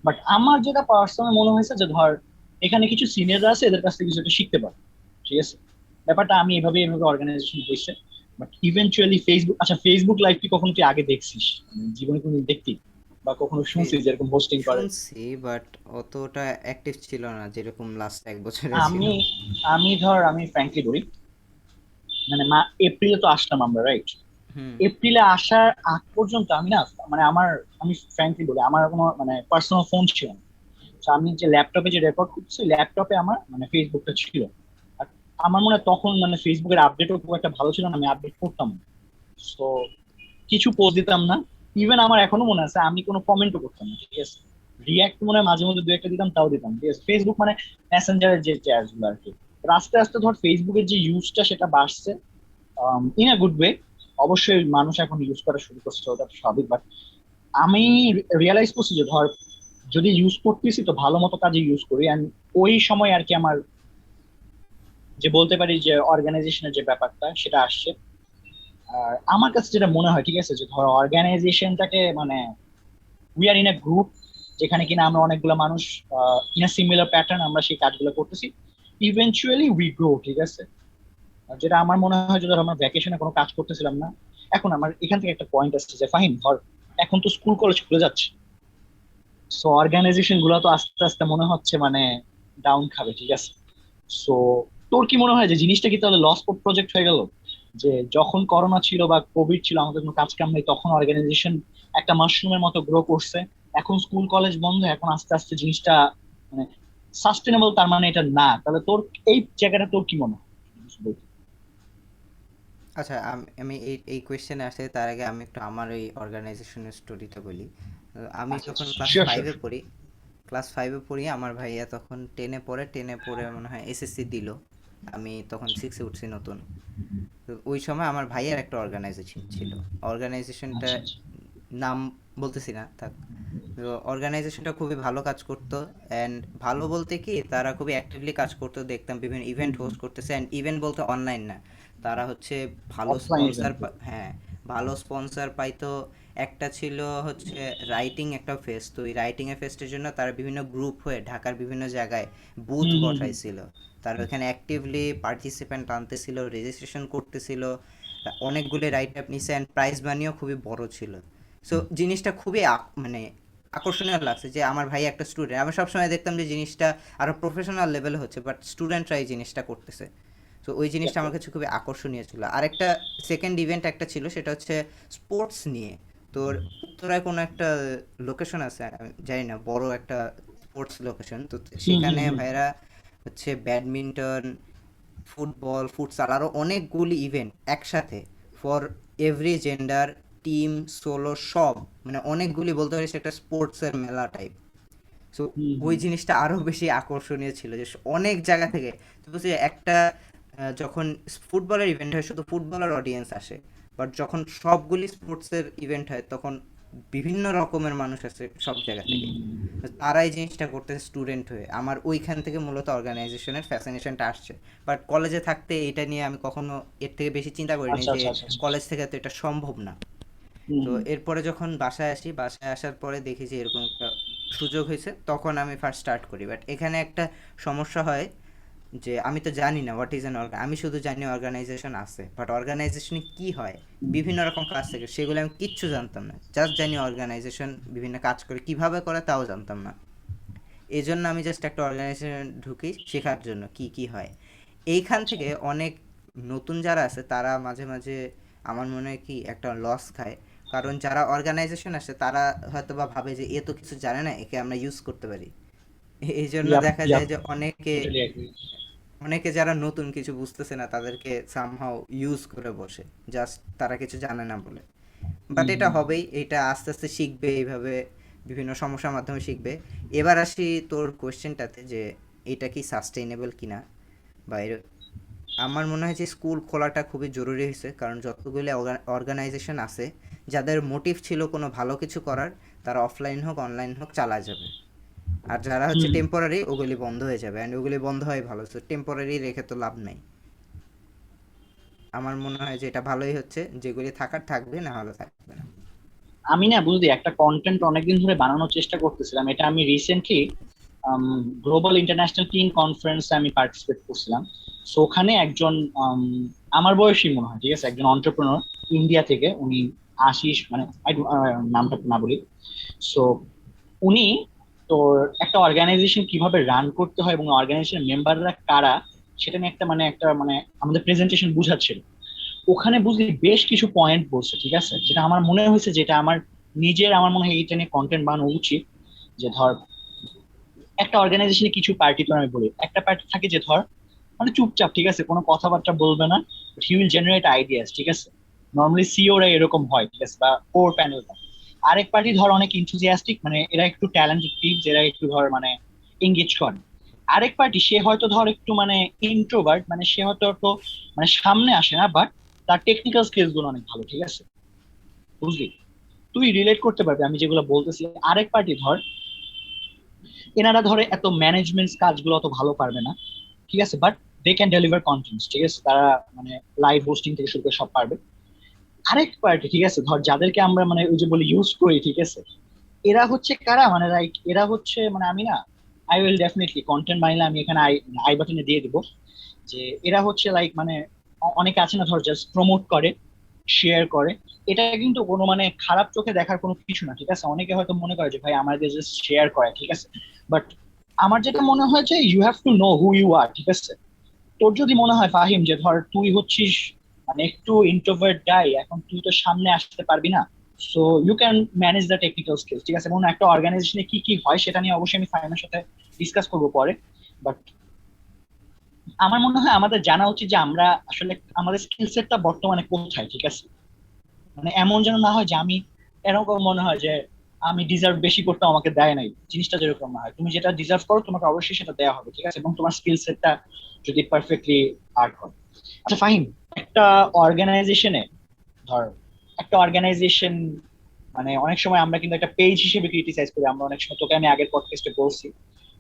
বাট আমার যেটা পার্সোনাল মনে হয়েছে যে ধর এখানে কিছু সিনিয়ররা আছে, এদের কাছ থেকে কিছু একটা শিখতে পারো, ঠিক আছে। ব্যাপারটা আমি এভাবে এভাবে অর্গানাইজেশন হয়েছে। বাট ইভেনচুয়ালি ফেসবুক, আচ্ছা ফেসবুক লাইভ কি কখনো তুই আগে দেখছিস, মানে জীবনে কোনদিন দেখতি বা কখনো শুনছিস ফে- যেরকম হোস্টিং করে? শুনছি, বাট অতটা অ্যাক্টিভ ছিল না যেরকম লাস্ট এক বছরে ছিল। আমি আমি ধর আমি ফ্র্যাঙ্কলি বলি, মানে এপ্রিলে তো আসলাম আমরা, রাইট? হুম। এপ্রিলে আসার আগ পর্যন্ত আমি না, মানে আমি ফ্র্যাঙ্কলি বলি আমার কোনো মানে পার্সোনাল ফোন ছিল না। তো আমি যে ল্যাপটপে যে রেকর্ড করছি, ল্যাপটপে আমার মানে ফেসবুকটা ছিল। আর আমার মনে হয় তখন মানে ফেসবুকের আপডেটও খুব একটা ভালো ছিল না, আমি আপডেট করতাম না। তো কিছু পোস্ট দিতাম না। ইভেন আমার এখনো মনে আছে আমি কোনো কমেন্টও করতাম না, ঠিক আছে। রিয়াক্ট মনে হয় মাঝে মধ্যে দু একটা দিতাম, তাও দিতাম, ঠিক আছে। ফেসবুক মানে মেসেঞ্জারের যে চ্যাট গুলো আর কি। তো আস্তে আস্তে ধর ফেসবুকের যে ইউজটা সেটা বাড়ছে, ইন আ গুড ওয়ে। অবশ্যই মানুষ এখন ইউজ করা শুরু করছে, ওটা তো স্বাভাবিক। বাট আমি রিয়েলাইজ করছি যে ধর যদি ইউজ করতেছি তো ভালো মতো কাজে ইউজ করি। অ্যান্ড ওই সময় আর কি আমার যে বলতে পারি যে অর্গানাইজেশনের যে ব্যাপারটা সেটা আসছে। আর আমার কাছে যেটা মনে হয়, ঠিক আছে, যে ধর অর্গানাইজেশনটাকে মানে we are in a group, যেখানে কিনা আমরা অনেকগুলো মানুষ ইন এ সিমিলার প্যাটার্ন আমরা সেই কাজগুলো করতেছি, ইভেনচুয়ালি উই গ্রো, ঠিক আছে। আর যেটা আমার মনে হয় যে ধর আমরা ভ্যাকেশনে কোনো কাজ করতেছিলাম না, এখন আমার এখান থেকে একটা পয়েন্ট আসছে যে ফাহিম ধর এখন তো স্কুল কলেজ খুলে যাচ্ছে। সো অর্গানাইজেশন গুলো তো আস্তে আস্তে মনে হচ্ছে মানে ডাউন খাবে, ঠিক আছে। সো তোর কি মনে হয় যে জিনিসটা কি তাহলে লস প্রজেক্ট হয়ে গেল? যে যখন করোনা ছিল বা কোভিড ছিল, আমাদের কোনো কাজ কাম নেই, তখন অর্গানাইজেশন একটা মাশরুমের মতো গ্রো করছে। এখন স্কুল কলেজ বন্ধ, এখন আস্তে আস্তে জিনিসটা মানে সাস্টেনেবল, তার মানে এটা না, তাহলে তোর এই জায়গাটা তোর কি মনে হয়? আচ্ছা, আমি এই এই কোয়েশ্চেনে আসে তার আগে আমি একটু আমার এই অর্গানাইজেশনের স্টোরিটা বলি। আমি আচ্ছা যখন আচ্ছা, ক্লাস শিওর শিওর। ফাইভে পড়ি, আমার ভাইয়া তখন টেনে পড়ে মনে হয় এসএসসি দিল। আমি তখন সিক্সে উঠছি নতুন। তো ওই সময় আমার ভাইয়ের একটা অর্গানাইজেশন ছিল। অর্গানাইজেশনটা আচ্ছা আচ্ছা। নাম বলতেছি না, থাক। তো অর্গানাইজেশনটা খুবই ভালো কাজ করতো, অ্যান্ড ভালো বলতে কি তারা খুবই অ্যাক্টিভলি কাজ করতো, দেখতাম বিভিন্ন হুম ইভেন্ট হুম। হোস্ট করতেছে, অ্যান্ড ইভেন্ট বলতে অনলাইন না। তারা হচ্ছে ভালো অফলাইন স্পন্সর, ইভেন্ট। হ্যাঁ, ভালো স্পন্সর পাইতো। একটা ছিল হচ্ছে রাইটিং একটা ফেস্ট, তো এই রাইটিং এর ফেস্টের জন্য তারা বিভিন্ন গ্রুপ হয়ে ঢাকার বিভিন্ন জায়গায় বুথ হুম হুম হুম। বসাইছিল। তারা ওখানে অ্যাক্টিভলি পার্টিসিপেন্ট আনতেছিল, রেজিস্ট্রেশন করতেছিল, অনেকগুলো রাইট আপ নিছে, অ্যান্ড প্রাইজ মানিও খুবই বড় ছিল। সো জিনিসটা খুবই মানে আকর্ষণীয় লাগছে যে আমার ভাই একটা স্টুডেন্ট। আমি সবসময় দেখতাম যে জিনিসটা আরও প্রফেশনাল লেভেলে হচ্ছে, বাট স্টুডেন্টরা এই জিনিসটা করতেছে। তো ওই জিনিসটা আমার কাছে খুবই আকর্ষণীয় ছিল। আরেকটা সেকেন্ড ইভেন্ট একটা ছিল, সেটা হচ্ছে স্পোর্টস নিয়ে। তোর উত্তরায় কোনো একটা লোকেশন আছে, আমি জানি না, বড় একটা স্পোর্টস লোকেশন। তো হুম হুম সেখানে হুম। ভাইরা হচ্ছে ব্যাডমিন্টন, ফুটবল, ফুটসাল, আরও অনেকগুলি ইভেন্ট একসাথে, for every gender, team, solo, সব, মানে অনেকগুলি, বলতে পারিস একটা স্পোর্টসের মেলা টাইপ। সো হুম ওই হুম। জিনিসটা আরও বেশি আকর্ষণীয় ছিল যে অনেক জায়গা থেকে, তো বলছি একটা যখন ফুটবলের ইভেন্ট হয় শুধু ফুটবলের অডিয়েন্স আসে, বাট যখন সবগুলি স্পোর্টসের ইভেন্ট হয় তখন বিভিন্ন রকমের মানুষ আসে সব জায়গা থেকে। তো তারা এই জিনিসটা করতেছে স্টুডেন্ট হয়ে। আমার ওইখান থেকে মূলত অর্গানাইজেশনের ফ্যাসিনেশনটা আসছে। বাট কলেজে থাকতে এটা নিয়ে আমি কখনো এর থেকে বেশি চিন্তা করিনি আচ্ছা যে আচ্ছা আচ্ছা আচ্ছা। কলেজ থেকে তো এটা সম্ভব না। হুম তো হুম। এরপরে যখন বাসায় আসি, বাসায় আসার পরে দেখি যে এরকম একটা সুযোগ হয়েছে, তখন আমি ফার্স্ট স্টার্ট করি। বাট এখানে একটা সমস্যা হয় যে আমি তো জানি না হোয়াট ইজ অ্যান আমি শুধু জানি অর্গানাইজেশন আছে, বাট অর্গানাইজেশনে কি হয়, বিভিন্ন রকম কাজ থাকে, সেগুলো আমি কিচ্ছু জানতাম না। জাস্ট জানি অর্গানাইজেশন বিভিন্ন কাজ করে, কিভাবে করে তাও জানতাম না। এই জন্য আমি জাস্ট একটা অর্গানাইজেশন ঢুকি শেখার জন্য কি কি হয়। এইখান আচ্ছা। থেকে অনেক নতুন যারা আছে তারা মাঝে মাঝে আমার মনে হয় কি একটা লস খায়। কারণ যারা অর্গানাইজেশন আসে তারা হয়তো বা ভাবে যে এ তো কিছু জানে না, একে আমরা ইউজ করতে পারি। এই জন্য ইয়াপ দেখা ইয়াপ। যায় যে অনেকে টোটালি এগ্রি। অনেকে যারা নতুন কিছু বুঝতেছে না তাদেরকে সামহাও ইউজ করে বসে, জাস্ট তারা কিছু জানে না বলে। বাট হুম এটা হুম হবেই, এটা আস্তে আস্তে শিখবে, এইভাবে বিভিন্ন সমস্যার মাধ্যমে শিখবে। এবার আসি তোর কোয়েশ্চেনটাতে যে এটা কি সাস্টেইনেবল কিনা বা আমার মনে হয় যে স্কুল খোলাটা খুবই জরুরি হয়েছে, কারণ যতগুলো অর্গানাইজেশন আছে যাদের মোটিভ ছিল কোনো ভালো কিছু করার, তারা অফলাইন হোক অনলাইন হোক চালা যাবে। আর যারা হচ্ছে হুম। টেম্পোরারি, ওগুলি বন্ধ হয়ে যাবে, অ্যান্ড ওগুলি বন্ধ হয় ভালো, তো টেম্পোরারি রেখে তো লাভ নাই। আমার মনে হয় যে এটা ভালোই হচ্ছে, যেগুলি থাকার থাকবে, না হলে থাকবে না। আমি না বুঝলি একটা কন্টেন্ট অনেকদিন ধরে বানানোর চেষ্টা করতেছিলাম। এটা আমি রিসেন্টলি গ্লোবাল ইন্টারন্যাশনাল টিম কনফারেন্সে আমি পার্টিসিপেট করছিলাম। সো ওখানে একজন আম, আমার বয়সী মনে হয়, ঠিক আছে, একজন অন্টারপ্রেনর ইন্ডিয়া থেকে, উনি আশিস মানে নামটা না বলি। সো উনি তোর একটা অর্গানাইজেশন কিভাবে রান করতে হয় এবং অর্গানাইজেশন মেম্বাররা কারা সেটা নিয়ে একটা মানে আমাদের প্রেজেন্টেশন বুঝাচ্ছিল। ওখানে বুঝলি বেশ কিছু পয়েন্ট বলছে, ঠিক আছে, যেটা আমার মনে হয়েছে, যেটা আমার মনে হয় এইটা নিয়ে কন্টেন্ট বানানো উচিত। যে ধর একটা অর্গানাইজেশনে কিছু পার্টি, তো আমি বলি একটা পার্টি থাকে যে ধর মানে চুপচাপ, ঠিক আছে, কোনো কথাবার্তা বলবে না, হি উইল জেনারেট আইডিয়াস, ঠিক আছে। নর্মালি সিওরা এরকম হয়, ঠিক আছে, বা কোর প্যানেলটা। আরেক পার্টি ধর অনেক ইনথুজিয়াস্টিক, মানে এরা একটু ট্যালেন্টেড টিম, এরা একটু ধর মানে এঙ্গেজ করে। আরেক পার্টি সে হয়তো ধর একটু মানে ইন্ট্রোভার্ট, মানে সে হয়তো অত মানে সামনে আসে না, বাট তার টেকনিক্যাল স্কিলস গুলো অনেক ভালো, ঠিক আছে, বুঝলি? তুই রিলেট করতে পারবি আমি যেগুলো বলতেছি। আরেক পার্টি ধর এনারা ধরে এত ম্যানেজমেন্ট কাজগুলো অত ভালো পারবে না, ঠিক আছে, but they can deliver content, ঠিক আছে, তারা মানে লাইভ হোস্টিং থেকে শুরু করে সব পারবে। আরেক পার্টি, ঠিক আছে, ধর যাদেরকে আমরা মানে ওই যে বলি ইউজ করি, ঠিক আছে, এরা হচ্ছে কারা, মানে লাইক এরা হচ্ছে মানে আমি না, আই উইল ডেফিনেটলি কন্টেন্ট বানাইলে আমি এখানে আই আই বাটনে দিয়ে দিব যে এরা হচ্ছে লাইক মানে অনেকে আছে না ধর জাস্ট প্রমোট করে, শেয়ার করে। এটা কিন্তু কোনো মানে খারাপ চোখে দেখার কোনো কিছু না, ঠিক আছে। অনেকে হয়তো মনে করে যে ভাই আমাদের জাস্ট শেয়ার করে, ঠিক আছে, বাট আমার যেটা মনে হয় যে you have to know who you are, ঠিক আছে। তোর যদি মনে হয় ফাহিম যে ধর তুই হচ্ছিস মানে একটু ইন্ট্রোভার্ট গাই, এখন তুই তো সামনে আসতে পারবি না, so you can manage the technical skills, ঠিক আছে। এবং একটা অর্গানাইজেশনে কি কি হয় সেটা নিয়ে অবশ্যই আমি ফাহিমের সাথে ডিসকাস করবো পরে। বাট আমার মনে হয় আমাদের জানা উচিত যে আমরা আসলে আমাদের স্কিল সেটটা বর্তমানে কোথায়, ঠিক আছে। মানে এমন যেন না হয় যে আমি এরকম মনে হয় যে আমি ডিজার্ভ বেশি করতে আমাকে দেয় নাই, জিনিসটা যেরকম না হয়, তুমি যেটা ডিজার্ভ করো তোমাকে অবশ্যই সেটা দেওয়া হবে, ঠিক আছে, এবং তোমার স্কিল সেটটা যদি পারফেক্টলি আর্ট হয়। আচ্ছা ফাহিম, একটা অর্গানাইজেশনে ধর একটা অর্গানাইজেশন মানে অনেক সময় আমরা কিন্তু একটা পেজ হিসেবে ক্রিটিসাইজ করি, আমরা অনেক সময়, তোকে আমি আগের পডকাস্টে বলছি।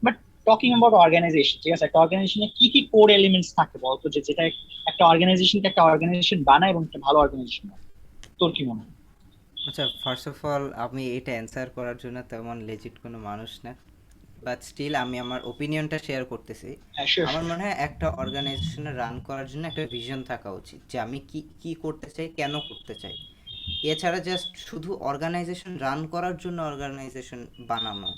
বাট টকিং অ্যাবাউট অর্গানাইজেশন, ঠিক আছে, একটা অর্গানাইজেশনে কি কি কোর এলিমেন্টস থাকে বলতো, যে যেটা একটা অর্গানাইজেশনকে একটা অর্গানাইজেশন বানায় এবং একটা ভালো অর্গানাইজেশন বানায়? তোর কি মনে হয়? আচ্ছা, ফার্স্ট অফ অল আমি এটা অ্যান্সার করার জন্য তেমন লেজিট কোনো মানুষ না, বাট স্টিল আমি আমার ওপিনিয়নটা শেয়ার করতেছি। হ্যাঁ শিওর আমার শিওর। মনে হয় একটা অর্গানাইজেশনে রান করার জন্য একটা ভিশন থাকা উচিত, যে আমি কি কি করতে চাই, কেন করতে চাই। এছাড়া জাস্ট শুধু অর্গানাইজেশন রান করার জন্য অর্গানাইজেশন বানানো,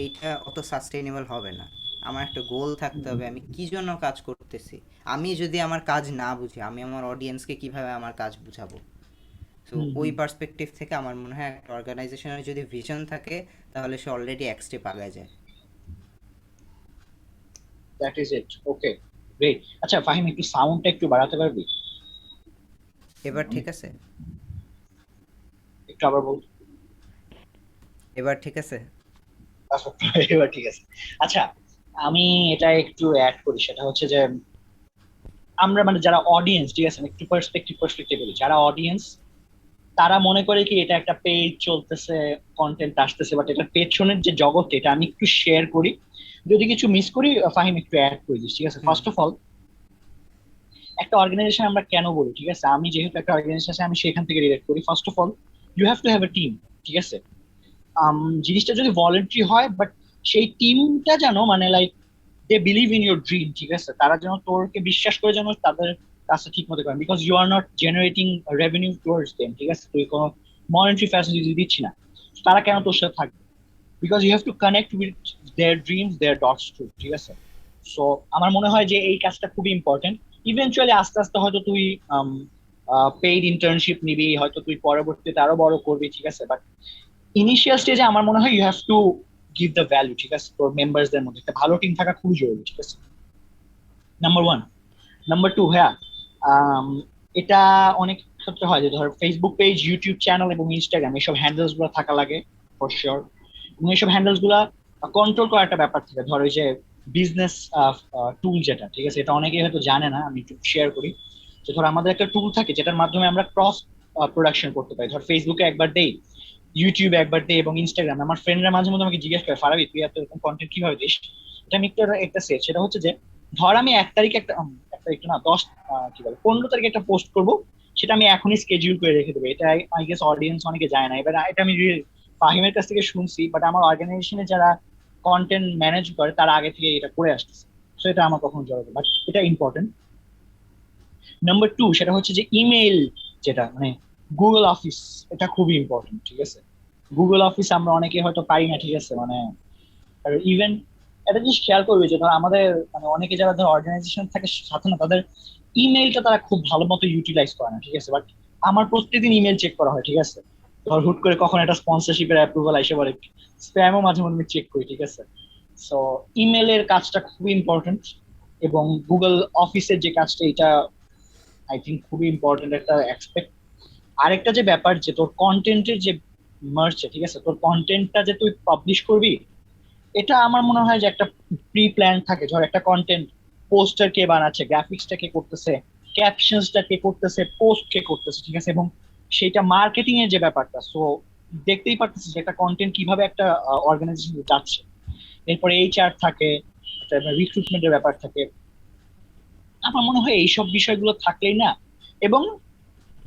এইটা অত সাস্টেইনেবল হবে না। আমার একটা গোল থাকতে হবে, আমি কি জন্য কাজ করতেছি। আমি যদি আমার কাজ না বুঝি, আমি আমার অডিয়েন্সকে কিভাবে আমার কাজ বুঝাবো। সো হুম ওই হুম। পার্সপেক্টিভ থেকে আমার মনে হয় একটা অর্গানাইজেশনের যদি ভিশন থাকে, তাহলে সে অলরেডি এক স্টেপ আগায় যায়। That is it, okay, great. আচ্ছা ফাহিম, একটু সাউন্ডটা একটু বাড়াতে পারবি? এবার ঠিক আছে? একটু আবার বল। এবার ঠিক আছে? আচ্ছা, এবার ঠিক আছে। আচ্ছা, আমি এটা একটু অ্যাড করি, সেটা হচ্ছে যে আমরা মানে যারা অডিয়েন্স, ঠিক আছে, আমি একটু পার্সপেক্টিভ বলি, যারা অডিয়েন্স তারা মনে করে কি এটা একটা পেজ চলতেছে, কন্টেন্ট আসতেছে, বাট এটা পেছনের যে জগৎ এটা আমি একটু শেয়ার করি। যদি কিছু মিস করি ফাহিম একটু অ্যাড করে দিস, ঠিক আছে। হুম ফার্স্ট অফ অল, একটা অর্গানাইজেশন আমরা কেন বলি, ঠিক আছে, আমি যেহেতু একটা অর্গানাইজেশন আছে আমি সেখান থেকে রিলেট করি। First of all, you have to have a team, ঠিক আছে। জিনিসটা যদি ভলেন্টারি হয়, বাট সেই টিমটা যেন মানে like they believe in your dream, ঠিক আছে, তারা যেন তোরকে বিশ্বাস করে যেন তাদের কাজটা ঠিক মতো করেন, because you are not generating revenue towards them, ঠিক আছে, তুই কোনো মনিটারি ফ্যাসিলিটি দিচ্ছি না, তারা কেন তোর সাথে থাকবে? Because you have to connect with their dreams, their dots too, ঠিক আছে। সো আমার মনে হয় যে এই কাজটা খুবই ইম্পর্টেন্ট। ইভেনচুয়ালি আস্তে আস্তে হয়তো তুই পেইড ইন্টার্নশিপ নিবি, হয়তো তুই পরবর্তীতে আরো বড় করবি, ঠিক আছে, বাট ইনিশিয়াল স্টেজে আমার মনে হয় you have to give the value, ঠিক আছে, তোর মেম্বারসদের মধ্যে একটা ভালো টিম থাকা খুবই জরুরি, ঠিক আছে। Number one. নাম্বার টু, হ্যাঁ, আম, এটা অনেক ক্ষেত্রে হয় যে ধর ফেসবুক পেজ, ইউটিউব চ্যানেল এবং ইনস্টাগ্রাম এসব হ্যান্ডেলস গুলো থাকা লাগে ফর শিওর। এবং এইসব হ্যান্ডেলস গুলা কন্ট্রোল করার একটা ব্যাপার থাকে। ধর ওই যে বিজনেস টুল যেটা, ঠিক আছে, এটা অনেকেই হয়তো জানে না, আমি একটু শেয়ার করি। যে ধর আমাদের একটা টুল থাকে যেটার মাধ্যমে আমরা ক্রস প্রোডাকশন করতে পারি। ধর ফেসবুকে একবার দেই, ইউটিউবে একবার দেই এবং ইনস্টাগ্রামে। আমার ফ্রেন্ডরা মাঝে মধ্যে আমাকে জিজ্ঞেস করে, ফারাবি তুই এত এরকম কন্টেন্ট কিভাবে দিস? এটা আমি একটা একটা সেট, সেটা হচ্ছে যে ধর আমি 1 তারিখে একটা এক তারিখ না 10 কি বলে 15 তারিখে একটা পোস্ট করব, সেটা আমি এখনই স্কেডিউল করে রেখে দেবো। এটা আই গেস অডিয়েন্স অনেকে যায় না। এবার এটা আমি ফাহিমের কাছ থেকে শুনছি, বাট আমার অর্গানাইজেশনে যারা কন্টেন্ট ম্যানেজ করে তারা আগে থেকে এটা করে আসতেছে। সো এটা আমার কখনো জড়াবে, বাট এটা ইম্পর্টেন্ট। নাম্বার টু, সেটা হচ্ছে যে ইমেইল, যেটা মানে গুগল অফিস, এটা খুবই ইম্পর্টেন্ট, ঠিক আছে। গুগল অফিস আমরা অনেকে হয়তো পারি না, ঠিক আছে, মানে ইভেন একটা জিনিস খেয়াল করবে যে ধর আমাদের মানে অনেকে যারা ধর অর্গানাইজেশন থাকে সাথে না, তাদের ইমেইলটা তারা খুব ভালো মতো ইউটিলাইজ করে না, ঠিক আছে। বাট আমার প্রত্যেকদিন ইমেল চেক করা হয়, ঠিক আছে। ধর হুট করে কখন একটা স্পন্সরশিপের অ্যাপ্রুভাল এসে পড়ে, স্প্যামও মাঝে মধ্যে চেক করি, ঠিক আছে। সো ইমেলের কাজটা খুবই ইম্পর্টেন্ট। এবং গুগল অফিসের যে কাজটা, এটা আই থিঙ্ক খুবই ইম্পর্টেন্ট একটা অ্যাসপেক্ট। আরেকটা যে ব্যাপার, যে তোর কন্টেন্টের যে মার্চ, ঠিক আছে, তোর কন্টেন্টটা যে তুই পাবলিশ করবি, এটা আমার মনে হয় যে একটা প্রি প্ল্যান থাকে। ধর একটা কন্টেন্ট, পোস্টার কে বানাচ্ছে, গ্রাফিক্সটা কে করতেছে, ক্যাপশনসটা কে করতেছে, পোস্ট কে করতেছে, ঠিক আছে, এবং সেইটা মার্কেটিং এর যে ব্যাপারটা। সো দেখতেই পারতেছিস যে একটা কন্টেন্ট কিভাবে একটা অর্গানাইজেশন যাচ্ছে। এরপরে এইচআর থাকে, রিক্রুটমেন্টের ব্যাপার থাকে। আমার মনে হয় এইসব বিষয়গুলো থাকলেই না। এবং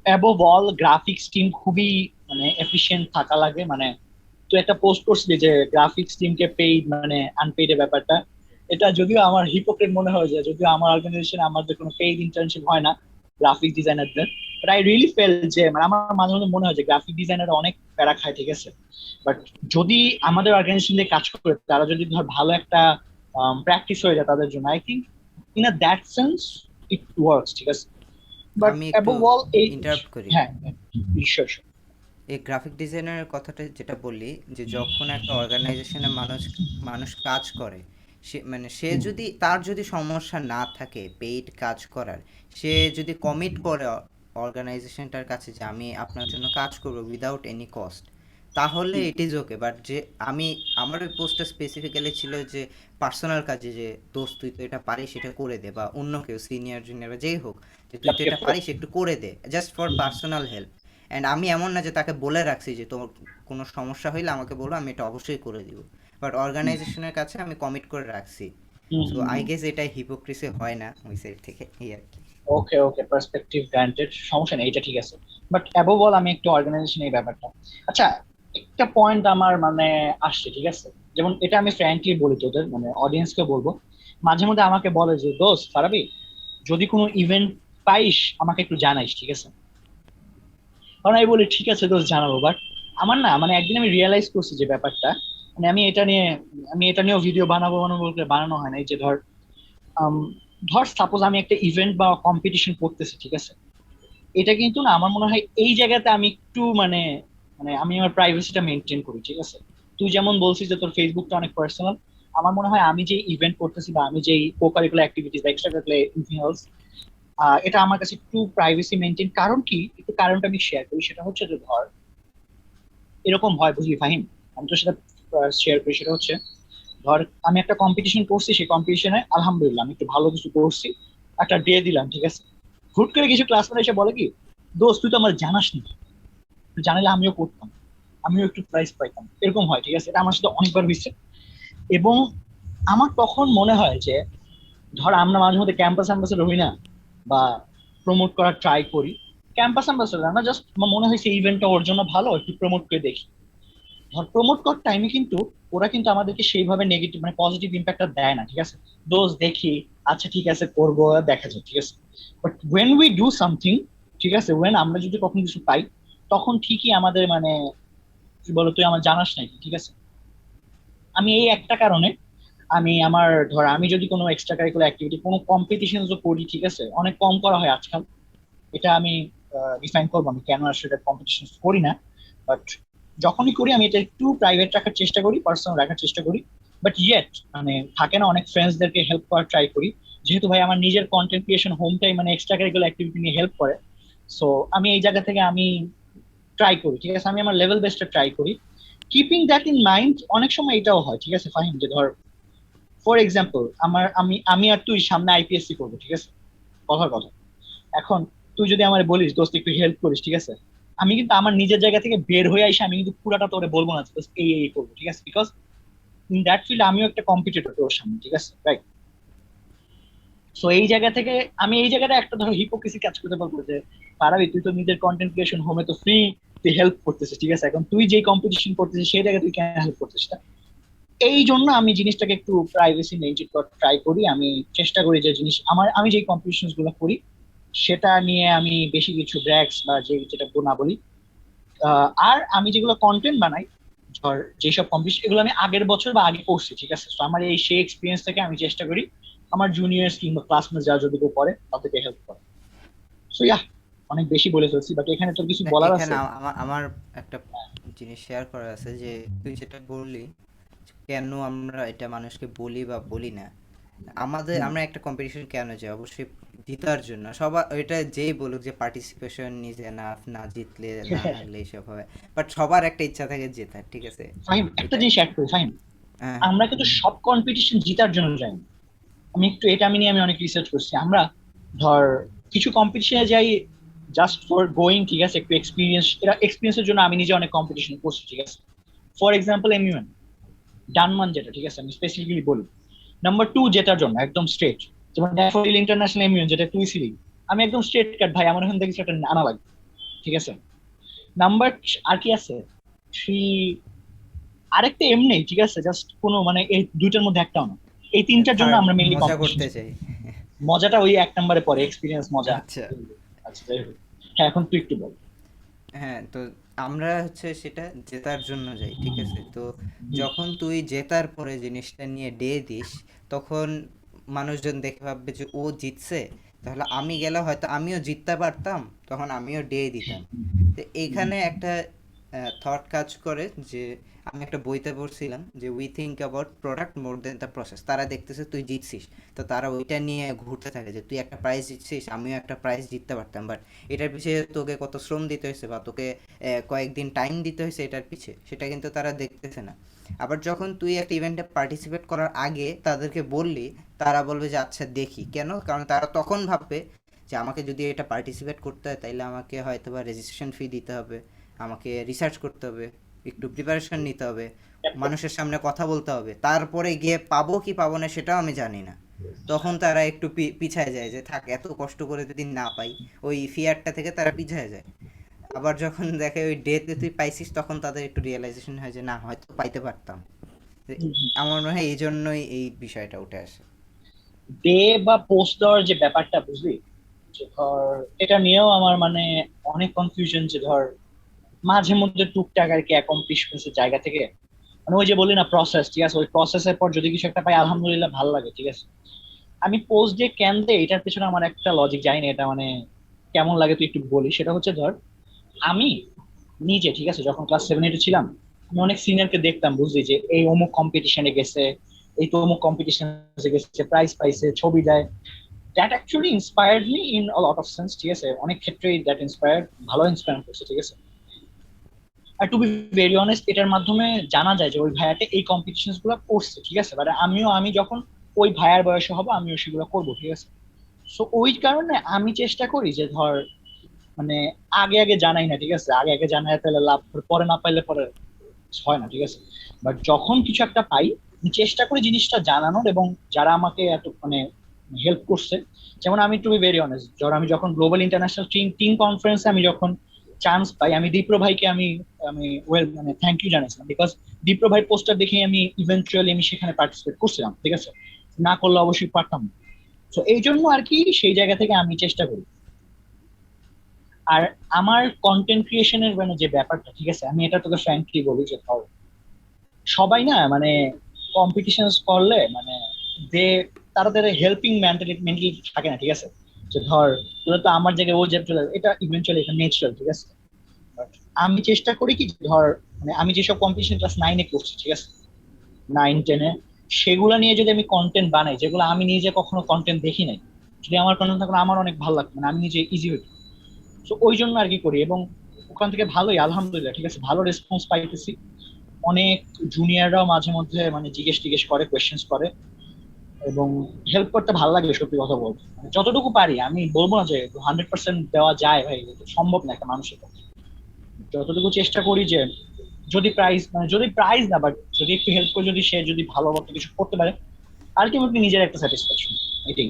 অ্যাবভ অল গ্রাফিক্স টিম খুবই মানে এফিশিয়েন্ট থাকা লাগে। মানে তুই একটা পোস্ট করছিলি যে গ্রাফিক্স টিমকে পেইড মানে আনপেইড এর ব্যাপারটা, এটা যদিও আমার হিপোক্রেট মনে হয়, যে যদিও আমার অর্গানাইজেশনে আমাদের কোনো পেইড ইন্টার্নশিপ হয় না গ্রাফিক ডিজাইনারদের, বাট আই রিয়েলি ফেল যে মানে আমার মাঝে মধ্যে মনে হয় যে গ্রাফিক ডিজাইনার অনেক প্যারা খায়, ঠিক আছে। বাট যদি আমাদের অর্গানাইজেশন দিয়ে কাজ করে, তারা যদি ধর ভালো একটা প্র্যাকটিস হয়ে যায় তাদের জন্য, I think in a that sense it works, ঠিক আছে। বাট আমি একটু অ্যাবভ অল এই, ইন্টারাপ্ট করি। হ্যাঁ, ঈশ্বর। এই গ্রাফিক ডিজাইনারের কথাটা যেটা বললি, যে যখন একটা অর্গানাইজেশনে মানুষ মানুষ কাজ করে, সে মানে সে যদি তার যদি সমস্যা না থাকে পেইড কাজ করার, সে যদি কমিট করে অর্গানাইজেশনটার কাছে যে আমি আপনার জন্য কাজ করব উইদাউট এনি কস্ট, তাহলে ইট ইজ ওকে। বাট যে আমি আমার ওই পোস্টটা স্পেসিফিক্যালি ছিল যে পার্সোনাল কাজে, যে দোস্ত তুই তো এটা পারিস এটা করে দে, বা অন্য কেউ সিনিয়র জুনিয়র বা যেই হোক, যে তুই তো এটা পারিস একটু করে দে, just for personal help. And আমি এমন না যে তাকে বলে রাখছি যে তোমার কোনো সমস্যা হইলে আমাকে বলো, আমি এটা অবশ্যই করে দিব। বাট অর্গানাইজেশনের কাছে আমি কমিট করে রাখছি। সো আই গেস এটা হিপোক্রিসি হয় না ওই সাইড থেকে, এই আর কি। ওকে ওকে, পার্সপেক্টিভ গ্রান্টেড, সমস্যা নেই, এটা ঠিক আছে। বাট অ্যাবভ অল আমি একটু অর্গানাইজেশন এই ব্যাপারটা, আচ্ছা, একটা পয়েন্ট আমার মানে আসছে, ঠিক আছে। যেমন এটা আমি ফ্র্যাঙ্কলি বলি তোদের মানে অডিয়েন্সকে বলবো, মাঝে মধ্যে আমাকে বলে যে দোস্ত ফারাবি, যদি কোনো ইভেন্ট পাইস আমাকে একটু জানাইস, ঠিক আছে। কারণ আমি বলি ঠিক আছে দোস্ত, জানাবো। বাট আমার না মানে একদিন আমি রিয়েলাইজ করছি যে ব্যাপারটা, মানে আমি এটা নিয়েও ভিডিও বানাবো বানাবো বলতে বানানো হয় না। এই যে ধর আম, ধর সাপোজ আমি একটা ইভেন্ট বা কম্পিটিশন করতেছি, ঠিক আছে। এটা কিন্তু না আমার মনে হয় এই জায়গাতে আমি একটু মানে মানে আমি আমার প্রাইভেসিটা মেনটেন করি, ঠিক আছে। তুই যেমন বলছিস যে তোর ফেসবুকটা অনেক পার্সোনাল, আমার মনে হয় আমি যে ইভেন্ট করতেছি বা আমি যে কো কারিকুলার অ্যাক্টিভিটিস বা এক্সট্রা কারিকুলার এনিথিং এলস, এটা আমার কাছে একটু প্রাইভেসি মেনটেন। কারণ কি, একটু কারণটা আমি শেয়ার করি। সেটা হচ্ছে যে ধর এরকম হয়, বুঝলি ফাহিম, আমি তো সেটা শেয়ার করি। সেটা হচ্ছে ধর আমি একটা কম্পিটিশন করছি, সেই কম্পিটিশনে আলহামদুলিল্লাহ আমি একটু ভালো কিছু করছি, একটা ডে দিলাম, ঠিক আছে। হুট করে কিছু ক্লাসমেট এসে বলে কি, দোস্ত তুই তো আমার জানাস নি, তুই জানালে আমিও করতাম, আমিও একটু প্রাইজ পাইতাম। এরকম হয়, ঠিক আছে, এটা আমার সাথে অনেকবার হয়েছে। এবং আমার তখন মনে হয় যে ধর আমরা মাঝে মধ্যে ক্যাম্পাস অ্যাম্বাসেডর হই না, বা প্রমোট করার ট্রাই করি। ক্যাম্পাস অ্যাম্বাসেডর না, জাস্ট আমার মনে হয় সেই ইভেন্টটা ওর জন্য ভালো, একটু প্রমোট করে দেখি। ধর প্রমোট করার টাইমে কিন্তু ওরা কিন্তু আমাদেরকে সেইভাবে নেগেটিভ মানে পজিটিভ ইম্প্যাক্টটা দেয় না, ঠিক আছে। দোষ দেখি, আচ্ছা ঠিক আছে করবো, দেখা যায়, ঠিক আছে। But when we do something, ঠিক আছে, ওয়েন আমরা যদি কখন কিছু পাই, তখন ঠিকই আমাদের মানে কি বলো, তুই আমার জানাস নাই, ঠিক আছে। আমি এই একটা কারণে আমি আমার ধর আমি যদি কোনো এক্সট্রা কারিকুলার অ্যাক্টিভিটি কোনো কম্পিটিশন করি, ঠিক আছে, অনেক কম করা হয় আজকাল। এটা আমি ডিফাইন করবো আমি কেন আসলে কম্পিটিশন করি না। বাট যখনই করি আমি এটা একটু প্রাইভেট রাখার চেষ্টা করি, পার্সোনাল রাখার চেষ্টা করি। বাট ইয়েট মানে থাকে না, অনেক ফ্রেন্ডসদেরকে হেল্প করার ট্রাই করি। যেহেতু ভাই আমার নিজের কন্টেন্ট ক্রিয়েশন হোমটাই মানে এক্সট্রা কারিকুলার অ্যাক্টিভিটি নিয়ে হেল্প করে, সো আমি এই জায়গা থেকে আমি ট্রাই করি, ঠিক আছে, আমি আমার লেভেল বেস্টে ট্রাই করি। কিপিং দ্যাট ইন মাইন্ড, অনেক সময় এটাও হয়, ঠিক আছে ফাহিম, যে ধর ফর এক্সাম্পল আমি আমি আর তুই সামনে আইপিএসসি করবো, ঠিক আছে, কথার কথা। এখন তুই যদি আমার বলিস দোস্ত একটু হেল্প করিস, ঠিক আছে, আমি কিন্তু আমার নিজের জায়গা থেকে বের হয়ে আইসা আমি কিন্তু পুরাটা তোরে বলবো না যে দোস্ত এই করবো, ঠিক আছে, বিকজ ইন দ্যাট ফিল্ড আমিও একটা কম্পিটিটর তোর সামনে, ঠিক আছে, রাইট? সো এই জায়গা থেকে আমি এই জায়গাটা একটা ধরো হিপোক্রেসি কাজ করতে পারবো যে পারাবি তুই তো নিজের কন্টেন্ট ক্রিয়েশন হোমে তো ফ্রি, তুই হেল্প করতেছিস, ঠিক আছে, এখন তুই যেই কম্পিটিশন করতেছিস সেই জায়গায় তুই কেন হেল্প করতেছিস না? এই জন্য আমি জিনিসটাকে একটু প্রাইভেসি মেনটেন করার ট্রাই করি। আমি চেষ্টা করি যে জিনিস আমি যে কম্পিটিশন গুলো করি সেটা নিয়ে আমি বেশি কিছু ব্র্যাগস বা যেটা না বলি। আর আমি যেগুলো কন্টেন্ট বানাই, ধর যেসব কম্পিটিশন এগুলো আমি আগের বছর বা আগে করছি, ঠিক আছে, তো আমার এই সেই এক্সপিরিয়েন্স থেকে আমি চেষ্টা করি আমার জুনিয়র্স কিংবা ক্লাসমেট যারা যদি কেউ পড়ে তাদেরকে হেল্প করে। সো ইয়া, অনেক বেশি বলে ফেলছি, বাট এখানে তোর কিছু না, বলার এখানে আছে? আমার আমার একটা জিনিস শেয়ার করার আছে যে তুই যেটা বললি কেন আমরা এটা মানুষকে বলি বা বলি না। হুম। আমরা একটা কম্পিটিশন কেন যাই, অবশ্যই জেতার জন্য। সবার এটা যেই বলুক যে পার্টিসিপেশন নিজে না, না জিতলে না হারলে এইসব হবে, বাট সবার একটা ইচ্ছা থাকে জেতার, ঠিক আছে। ফাহিম, একটা এটা জিনিস অ্যাড করি ফাহিম, হ্যাঁ, আমরা কিন্তু সব কম্পিটিশন জিতার জন্য যাই না। আমি নিয়ে আমি অনেক রিসার্চ করছি। আমরা ধর কিছু কম্পিটিশনে যাই জাস্ট ফর গোয়িং, ঠিক আছে, একটু এক্সপিরিয়েন্স, এটা এক্সপিরিয়েন্সের জন্য আমি নিজে অনেক কম্পিটিশন করছি, ঠিক আছে। ফর এক্সাম্পল এমইউএন ডানমান যেটা, ঠিক আছে, আমি স্পেসিফিকলি বলি নাম্বার 2 জেতার জন্য একদম স্ট্রেট, যেমন ড্যাফোডিল ইন্টারন্যাশনাল এমইউএন যেটা তুই ছিলি, আমি একদম স্ট্রেট কাট ভাই, আমার এখান থেকে সেটা আনা লাগবে, ঠিক আছে। নাম্বার আর কি আছে, 3, আরেকটা এমনি, ঠিক আছে, জাস্ট কোনো মানে এই দুইটার মধ্যে একটাও না। এই তিনটার জন্য থার্ড আমরা মেইনলি মজা কম্পিটিশন। করতে চাই। মজাটা ওই 1 নম্বরে পরে, এক্সপিরিয়েন্স মজা। আচ্ছা, আচ্ছা যাই হোক। হ্যাঁ, এখন তুই একটু বল। হ্যাঁ, তো আমরা হচ্ছে সেটা জেতার জন্য যাই, ঠিক আছে। তো হুম। যখন তুই জেতার পরে জিনিসটা নিয়ে ডে দিস, তখন মানুষজন দেখে ভাববে যে ও জিতছে, তাহলে আমি গেলে হয়তো আমিও জিততে পারতাম, তখন আমিও ডে দিতাম। তো এইখানে একটা থট কাজ করে যে আমি একটা বইতে পড়ছিলাম যে we think about product more than the process. তারা দেখতেছে তুই জিতছিস, তো তারা ওইটা নিয়ে ঘুরতে থাকে যে তুই একটা প্রাইজ জিতছিস, আমিও একটা প্রাইজ জিততে পারতাম, বাট এটার পিছিয়ে তোকে কত শ্রম দিতে হয়েছে বা তোকে কয়েকদিন টাইম দিতে হয়েছে এটার পিছে, সেটা কিন্তু তারা দেখতেছে না। আবার যখন তুই একটা ইভেন্টে পার্টিসিপেট করার আগে তাদেরকে বললি, তারা বলবে যে আচ্ছা দেখি কেন, কারণ তারা তখন ভাববে যে আমাকে যদি এটা পার্টিসিপেট করতে হয় তাইলে আমাকে হয়তো বা রেজিস্ট্রেশন ফি দিতে হবে, আমাকে রিসার্চ করতে হবে, একটু প্রিপারেশন নিতে হবে, মানুষের সামনে কথা বলতে হবে, তারপরে গিয়ে পাবো কি পাবো না সেটাও আমি জানি না। তখন তারা একটু পিছায় যায় যে থাক, এত কষ্ট করে যদি না পাই, ওই ফিয়ারটা থেকে তারা পিছায় যায়। আবার যখন দেখে ওই ডেতে তুই পাইছিস, তখন তাদের একটু রিয়েলাইজেশন হয় যে না, হয়তো পাইতে পারতাম। তো আমার মনে হয় এই জন্যই এই বিষয়টা উঠে আসে। ডে বা পোস্ট দেওয়ার যে ব্যাপারটা বুঝলি, যে ধর এটা নিয়েও আমার মানে অনেক কনফিউশন, যে ধর মাঝে মধ্যে টুকটাক আর কি অ্যাকমপ্লিশমেন্টের জায়গা থেকে, মানে ওই যে বলি না প্রসেস, ঠিক আছে, ওই প্রসেসের পর যদি কিছু একটা পাই আলহামদুলিল্লাহ ভালো লাগে, ঠিক আছে। আমি পোস্ট দিয়ে কেন দেই এটার পেছনে আমার একটা লজিক, জানি না এটা মানে কেমন লাগে তুই একটু বলি। সেটা হচ্ছে ধর আমি নিজে, ঠিক আছে, যখন ক্লাস 7-8 ছিলাম, আমি অনেক সিনিয়রকে দেখতাম বুঝলি, যে এই অমুক কম্পিটিশনে গেছে, এই তো অমুক কম্পিটিশনে গেছে, প্রাইজ পাইছে, ছবি দেয়। That actually inspired me in a lot of sense, ঠিক আছে, অনেক ক্ষেত্রেই দ্যাট ইন্সপায়ার্ড, ভালো ইন্সপায়ার করছে, ঠিক আছে। আর টু বি ভেরি অনেস্ট, এটার মাধ্যমে জানা যায় যে ওই ভাইয়াটা এই কম্পিটিশন গুলো করছে, ঠিক আছে, বাট আমি যখন ওই ভাইয়ার বয়সে হবো আমিও সেগুলো করবো, ঠিক আছে। সো ওই কারণে আমি চেষ্টা করি যে ধর মানে আগে আগে জানাই না, ঠিক আছে, আগে আগে জানাই তাহলে লাভ, পরে না পাইলে পরে হয় না, ঠিক আছে। বাট যখন কিছু একটা পাই আমি চেষ্টা করি জিনিসটা জানানোর, এবং যারা আমাকে এত মানে হেল্প করছে, যেমন আমি টু বি ভেরি অনেস্ট, ধর আমি যখন গ্লোবাল ইন্টারন্যাশনাল টিম টিম কনফারেন্সে আমি যখন চান্স পাই, আমি দীপ্র ভাইকে আমি আমি ওয়েল মানে থ্যাংক ইউ জানাইছিলাম, বিকজ দীপ্র ভাই পোস্টার দেখে আমি ইভেন্চুয়ালি আমি সেখানে পার্টিসিপেট করছিলাম, ঠিক আছে, না করলে অবশ্যই পারতাম না। তো এই জন্য আর কি সেই জায়গা থেকে আমি চেষ্টা করি। আর আমার কন্টেন্ট ক্রিয়েশনের মানে যে ব্যাপারটা, ঠিক আছে, আমি এটা তোকে ফ্র্যাঙ্কলি বলি যে ধর সবাই না মানে কম্পিটিশন করলে মানে যে তাদের হেল্পিং মেন্টালিটি থাকে না, ঠিক আছে, যে ধর তোরা তো আমার জায়গায় ও যে চলে যাবে, এটা ইভেন্চুয়ালি এটা ন্যাচারাল, ঠিক আছে। But আমি চেষ্টা করি কি যে ধর মানে আমি যেসব কম্পিটিশন ক্লাস 9-এ করছি, ঠিক আছে, 9-10-এ, সেগুলো নিয়ে যদি আমি কন্টেন্ট বানাই, যেগুলো আমি নিজে কখনো কন্টেন্ট দেখি নাই, যদি আমার কন্টেন্ট থাকলে আমার অনেক ভালো লাগবে, মানে আমি নিজে ইজি হইতো। তো ওই জন্য আর কি করি, এবং ওখান থেকে ভালোই আলহামদুলিল্লাহ ঠিক আছে ভালো রেসপন্স পাইতেছি। অনেক জুনিয়ররাও মাঝে মধ্যে মানে জিজ্ঞেস টিজ্ঞেস করে, কোয়েশ্চেন্স করে, এবং হেল্প করতে ভালো লাগে সত্যি কথা বলতে। মানে যতটুকু পারি, আমি বলবো না যে 100% দেওয়া যায় ভাই, এটা সম্ভব না একটা মানুষের পক্ষে। যতটুকু চেষ্টা করি যে যদি প্রাইজ, মানে যদি প্রাইজ না, বাট যদি একটু হেল্প করে, যদি সে যদি ভালো মতো কিছু করতে পারে, আলটিমেটলি নিজের একটা স্যাটিসফ্যাকশন, এটাই।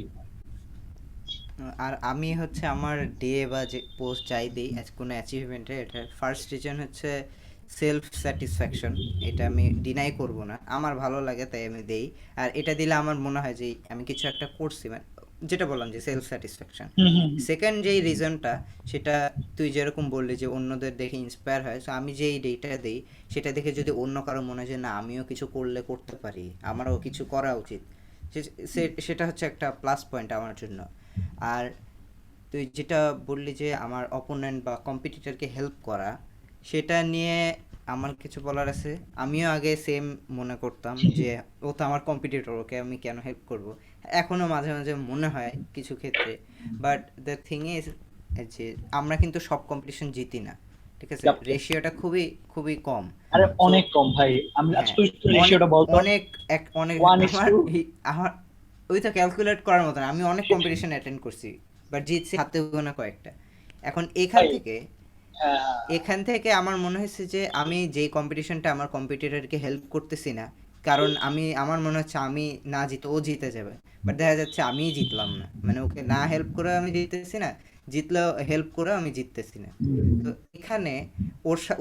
আর আমি হচ্ছে আমার ডে বা যে পোস্ট যাই দিই কোনো অ্যাচিভমেন্টে, এটার ফার্স্ট রিজন হচ্ছে সেলফ স্যাটিসফ্যাকশন। এটা আমি ডিনাই করব না, আমার ভালো লাগে তাই আমি দেই। আর এটা দিলে আমার মনে হয় যে আমি কিছু একটা করছি, মানে যেটা বললাম যে সেলফ স্যাটিসফ্যাকশন। হম হম হম। সেকেন্ড যেই রিজনটা, সেটা তুই যেরকম বললি যে অন্যদের দেখে ইন্সপায়ার হয়, সো আমি যেই ডেটা দিই সেটা দেখে যদি অন্য কারো মনে হয় যে না আমিও কিছু করলে করতে পারি, আমারও কিছু করা উচিত, সেটা হচ্ছে একটা প্লাস পয়েন্ট আমার জন্য। আর তুই যেটা বললি যে আমার অপোনেন্ট বা কম্পিটিটরকে হেল্প করা, সেটা নিয়ে আমার কিছু বলার আছে। আমিও আগে সেম মনে করতাম যে ও তো আমার কম্পিটিটর, ওকে আমি কেন হেল্প করব। এখনও মাঝে মাঝে মনে হয় কিছু ক্ষেত্রে, বাট দ্য থিং ইজ যে আমরা কিন্তু সব কম্পিটিশন জিতি না, ঠিক আছে? Yup. রেশিওটা খুবই খুবই কম। আরে সো অনেক কম ভাই, আমি আচ্ছা হ্যাঁ, তুই অনেক রেশিওটা বলতো। অনেক অনেক 1:2। আমার ওই তো ক্যালকুলেট করার মতো না। আমি অনেক কম্পিটিশন অ্যাটেন্ড করছি, বাট জিতছি হাতে গোনা কয়েকটা। এখন এখান ভাই থেকে হ্যাঁ, আমার মনে হয়েছে যে আমি যেই কম্পিটিশনটা আমার কম্পিটিটরকে হেল্প করতেছি না, কারণ আমার মনে হচ্ছে আমি না জিতে ও জিতে যাবে, বাট দেখা যাচ্ছে আমিই জিতলাম না, মানে ওকে না হেল্প করে আমি জিততেছি না, জিতলেও হেল্প করে আমি জিততেছি না। তো এখানে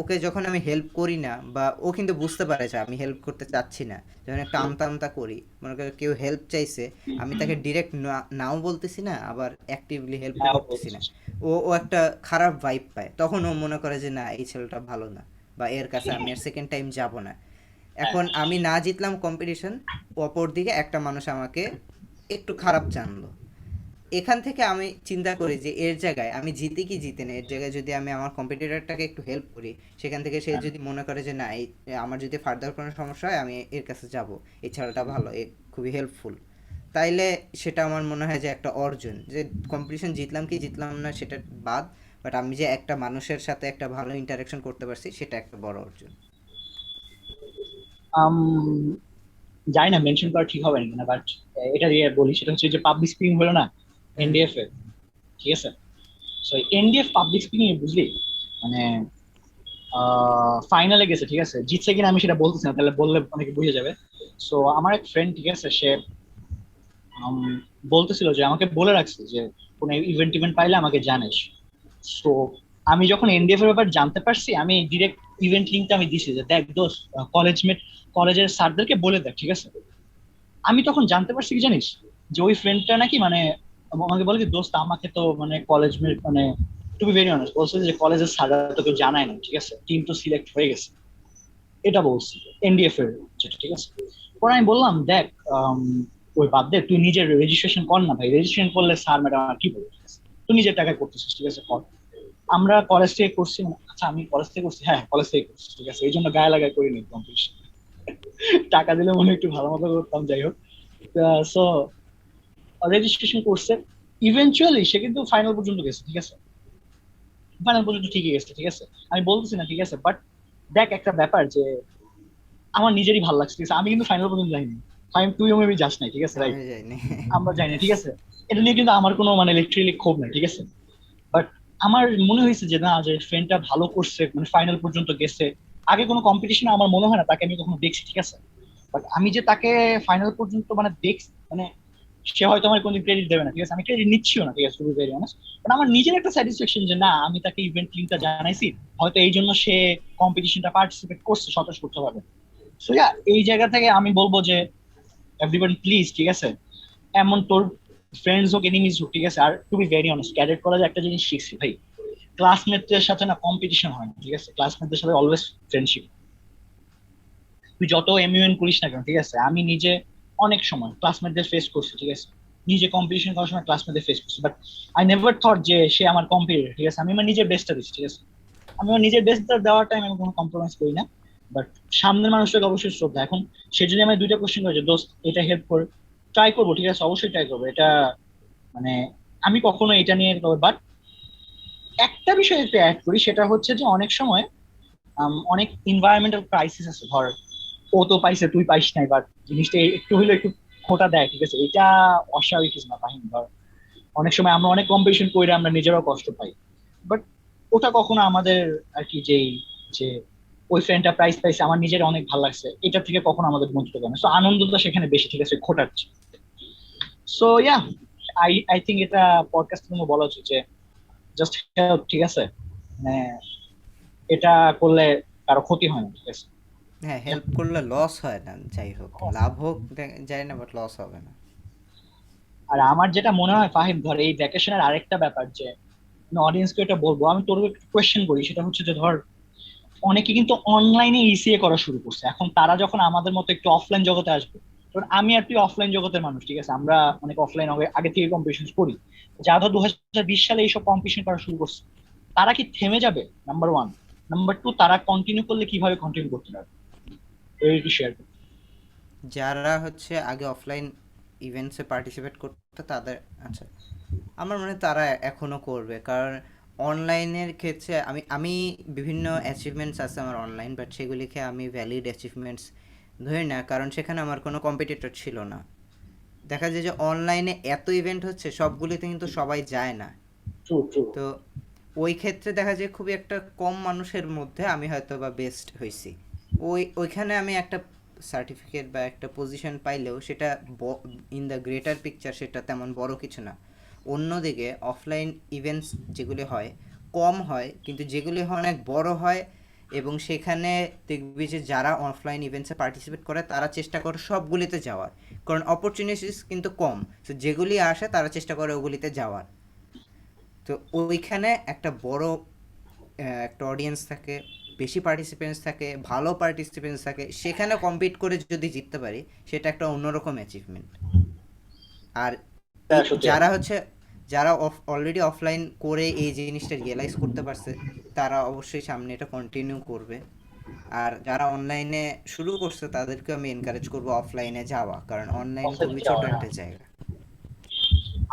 ওকে যখন আমি হেল্প করি না, বা ও কিন্তু বুঝতে পারে যে আমি হেল্প করতে চাচ্ছি না, যখন একটা আমতা আমতা করি, মনে করে কেউ হেল্প চাইছে, আমি তাকে ডিরেক্ট নাও বলতেছি না, আবার অ্যাক্টিভলি হেল্পও হ্যাঁ করতেছি না, বলছিস। ও একটা খারাপ ভাইব পায়, তখন ও মনে করে যে না এই ছেলেটা ভালো না, বা এর কাছে আমি আর সেকেন্ড টাইম যাব না। হ্যাঁ, এখন আমি না জিতলাম কম্পিটিশন, অপর দিকে একটা মানুষ আমাকে একটু খারাপ জানলো। এখান থেকে আমি চিন্তা করি যে এর জায়গায় আমি জিতি কি জিতে না, এর জায়গায় যদি আমি আমার কম্পিটিটরটাকে একটু হেল্প করি, সেখান থেকে সে হ্যাঁ। যদি মনে করে যে না আমার যদি ফার্দার কোনো সমস্যা হয় আমি এর কাছে যাব, এই ছেলেটা ভালো, এ খুবই হেল্পফুল, তাইলে সেটা আমার মনে হয় যে একটা অর্জন। যে কম্পিটিশন জিতলাম কি জিতলাম না সেটা বাদ, বাট আমি যে একটা মানুষের সাথে একটা ভালো ইন্টারাকশন করতে পারছি, সেটা একটা বড় অর্জন। আম, জানি না মেনশন করা ঠিক হবে না, বাট এটা দিয়ে বলি, সেটা হচ্ছে যে পাবলিক স্পিকিং হলো না হুম হুম। এনডিএফ এ, ঠিক আছে? সো এনডিএফ পাবলিক স্পিকিং বুঝলি, মানে ফাইনালে গেছে, ঠিক আছে? জিতছে কিনা আমি সেটা বলতেছি না, তাহলে বললে অনেকে বুঝে যাবে। সো আমার এক ফ্রেন্ড, ঠিক আছে, সে উম, বলতেছিল যে আমাকে বলে রাখছে যে কোনো ইভেন্ট টিভেন্ট পাইলে আমাকে জানিস। সো আমি যখন এনডিএফ এর ব্যাপার জানতে পারছি, আমি ডিরেক্ট ইভেন্ট লিঙ্কটা আমি দিছি যে দেখ দোস্ত, কলেজের স্যারদেরকে বলে দেখ, ঠিক আছে? আমি তখন জানতে পারছি কি জানিস, যে ওই ফ্রেন্ডটা নাকি মানে আমাকে বলে কি দোস্ত, আমাকে তো মানে কলেজ মানে টু বি ভেরি অনেস্ট বলছে যে কলেজের স্যাররা তো কেউ জানায় না, ঠিক আছে, টিম তো সিলেক্ট হয়ে গেছে, এটা বলছি এনডিএফ এর যেটা, ঠিক আছে? পরে আমি বললাম দেখ, আম, ওই বাদ দে, তুই নিজের রেজিস্ট্রেশন কর না ভাই, রেজিস্ট্রেশন করলে স্যার ম্যাডাম আর কি বলবে, ঠিক আছে? তুই নিজের টাকায় করতেছিস, ঠিক আছে, কর। আমরা কলেজ থেকে করছি, আচ্ছা আমি কলেজ থেকে করছি, হ্যাঁ কলেজ থেকে করছি, ঠিক আছে, এই জন্য গায়ে লাগায় করিনি কম্পিটিশন। টাকা দিলে মনে হয় একটু ভালো মতো করতাম, যাই হোক। সো রেজিস্ট্রেশন করছে, ইভেনচুয়ালি সে কিন্তু ফাইনাল পর্যন্ত গেছে, ঠিক আছে, ফাইনাল পর্যন্ত ঠিকই গেছে, ঠিক আছে, আমি বলতেছি না, ঠিক আছে, বাট দেখ একটা ব্যাপার যে আমার নিজেরই ভালো লাগছে, ঠিক আছে, আমি কিন্তু ফাইনাল পর্যন্ত যাইনি, ফাইন তুইও মেবি যাস নাই, ঠিক আছে, আমি রাইট? যাইনি। আমরা যাই না, ঠিক আছে। এটা নিয়ে কিন্তু আমার কোনো মানে লিটারেলি ক্ষোভ নাই, ঠিক আছে, বাট আমার মনে হয়েছে যে না, যে ফ্রেন্ডটা ভালো করছে, মানে ফাইনাল পর্যন্ত গেছে। আগে কোনো কম্পিটিশনে আমার মনে হয় না তাকে আমি কখনো দেখছি, ঠিক আছে, বাট আমি যে তাকে ফাইনাল পর্যন্ত মানে দেখছি, মানে সে হয়তো আমার কোনো ক্রেডিট দেবে না, ঠিক আছে, আমি ক্রেডিট নিচ্ছিও না, ঠিক আছে, টু বি ভেরি অনেস্ট। বাট আমার নিজের একটা স্যাটিসফ্যাকশন যে না, আমি তাকে ইভেন্ট লিঙ্কটা জানাইছি, হয়তো এই জন্য সে কম্পিটিশনটা পার্টিসিপেট করছে স্বতঃস্ফূর্তভাবে। সো ইয়া, এই জায়গা থেকে আমি বলবো যে এভরিবডি প্লিজ, ঠিক আছে, এমন তোর ফ্রেন্ডস হোক এনিমিজ হোক, ঠিক আছে, আর to be very honest cadet কলেজে একটা জিনিস শিখছি ভাই, ক্লাসমেটদের সাথে না কম্পিটিশন হয় না, ঠিক আছে, ক্লাসমেটদের সাথে অলওয়েজ ফ্রেন্ডশিপ। তুই যত এমইউএন করিস না কেন, ঠিক আছে, আমি নিজে অনেক সময় ক্লাসমেটদের ফেস করছি, ঠিক আছে, নিজে কম্পিটিশন করার সময় ক্লাসমেটদের ফেস করছি, বাট আই নেভার থট যে সে আমার কম্পিটিটর, ঠিক আছে, আমি আমার নিজের বেস্টটা দিচ্ছি, ঠিক আছে, আমি আমার নিজের বেস্টটা দেওয়ার টাইম আমি কোনো কম্প্রোমাইজ করি না। বাট সামনের মানুষটাকে অবশ্যই শ্রদ্ধা। এখন সে যদি আমি দুইটা কোশ্চেন করে যে দোস্ত এটা হেল্প করে, ট্রাই করবো, ঠিক আছে, অবশ্যই ট্রাই করবো এটা। মানে আমি কখনো এটা নিয়ে, বাট একটা বিষয় একটু অ্যাড করি, সেটা হচ্ছে যে অনেক সময় অনেক এনভায়রনমেন্টাল ক্রাইসিস আছে। ধর ও তো পাইছে তুই পাইস নাই, বাট জিনিসটা একটু হইলে একটু খোটা দেয়, ঠিক আছে, এটা অস্বাভাবিক কিছু না ফাহিম। ধর অনেক সময় আমরা অনেক কম্পিটিশন করে আমরা নিজেরাও কষ্ট পাই, বাট ওটা কখনো আমাদের আর কি যেই যে ওই ফ্রেন্ডটা প্রাইজ পাইছে আমার নিজের অনেক ভালো লাগছে, এটা থেকে কখনো আমাদের বঞ্চিত করে না। সো আনন্দটা সেখানে বেশি, ঠিক আছে, খোটার। সো ইয়া, আই থিঙ্ক এটা পডকাস্ট তুমি বলা উচিত যে জাস্ট হেল্প, ঠিক আছে, মানে এটা করলে কারো ক্ষতি হয় না, ঠিক আছে। হ্যাঁ, Yeah. হেল্প করলে লস হয় না, যাই হোক লাভ হোক যায় না, বাট লস হবে না। আর আমার যেটা মনে হয় ফাহিম, ধর এই ভ্যাকেশনের আরেকটা ব্যাপার যে অডিয়েন্সকে এটা বলবো, আমি তোর একটু কোয়েশ্চেন করি, সেটা হচ্ছে যে ধর অনেকে কিন্তু অনলাইনে ইসিএ করা শুরু করছে। এখন তারা যখন আমাদের মতো একটু অফলাইন জগতে আসবে, কারণ আমি আর তুই অফলাইন জগতের মানুষ, ঠিক আছে, আমরা অনেক অফলাইন আগে থেকে কম্পিটিশন করি, যা ধর 2020 সালে এইসব কম্পিটিশন করা শুরু করছে, তারা কি থেমে যাবে? Number one. নাম্বার টু, তারা কন্টিনিউ করলে কিভাবে কন্টিনিউ করতে পারবে, এই একটু শেয়ার করতে। যারা হচ্ছে আগে অফলাইন ইভেন্টসে পার্টিসিপেট করতো তাদের, আচ্ছা, আমার মনে হয় তারা এখনও করবে, কারণ অনলাইনের ক্ষেত্রে আমি বিভিন্ন অ্যাচিভমেন্টস আছে আমার অনলাইন, বাট সেগুলিকে আমি ভ্যালিড অ্যাচিভমেন্টস ধরি না, কারণ সেখানে আমার কোনো কম্পিটিটর ছিল না। দেখা যায় যে অনলাইনে এত ইভেন্ট হচ্ছে, সবগুলিতে কিন্তু সবাই যায় না। True true. তো ওই ক্ষেত্রে দেখা যায় খুবই একটা কম মানুষের মধ্যে আমি হয়তো বা বেস্ট হয়েছি। ওইখানে আমি একটা সার্টিফিকেট বা একটা পজিশন পাইলেও সেটা ইন দ্য গ্রেটার পিকচার সেটা তেমন বড় কিছু না। অন্যদিকে অফলাইন ইভেন্টস যেগুলি হয় কম হয়, কিন্তু যেগুলি হয় অনেক বড় হয়, এবং সেখানে দেখবি যে যারা অফলাইন ইভেন্টসে পার্টিসিপেট করে তারা চেষ্টা করে সবগুলিতে যাওয়ার, কারণ অপরচুনিটিস কিন্তু কম। তো যেগুলি আসে তারা চেষ্টা করে ওগুলিতে যাওয়ার। তো ওইখানে একটা বড় একটা অডিয়েন্স থাকে, বেশি পার্টিসিপেন্টস থাকে, ভালো পার্টিসিপেন্টস থাকে, সেখানে কম্পিট করে যদি জিততে পারি সেটা একটা অন্যরকম অ্যাচিভমেন্ট। আর এই সত্যি যারা কথা। হচ্ছে যারা অলরেডি অফলাইন করে এই জিনিসটা রিয়েলাইজ করতে পারছে, তারা অবশ্যই সামনে এটা কন্টিনিউ করবে। আর যারা অনলাইনে শুরু করছে তাদেরকে আমি এনকারেজ করবো অফলাইনে যাওয়া, কারণ অনলাইন অফলাইনে খুবই ছোট যাওয়া, হ্যাঁ। একটা জায়গা।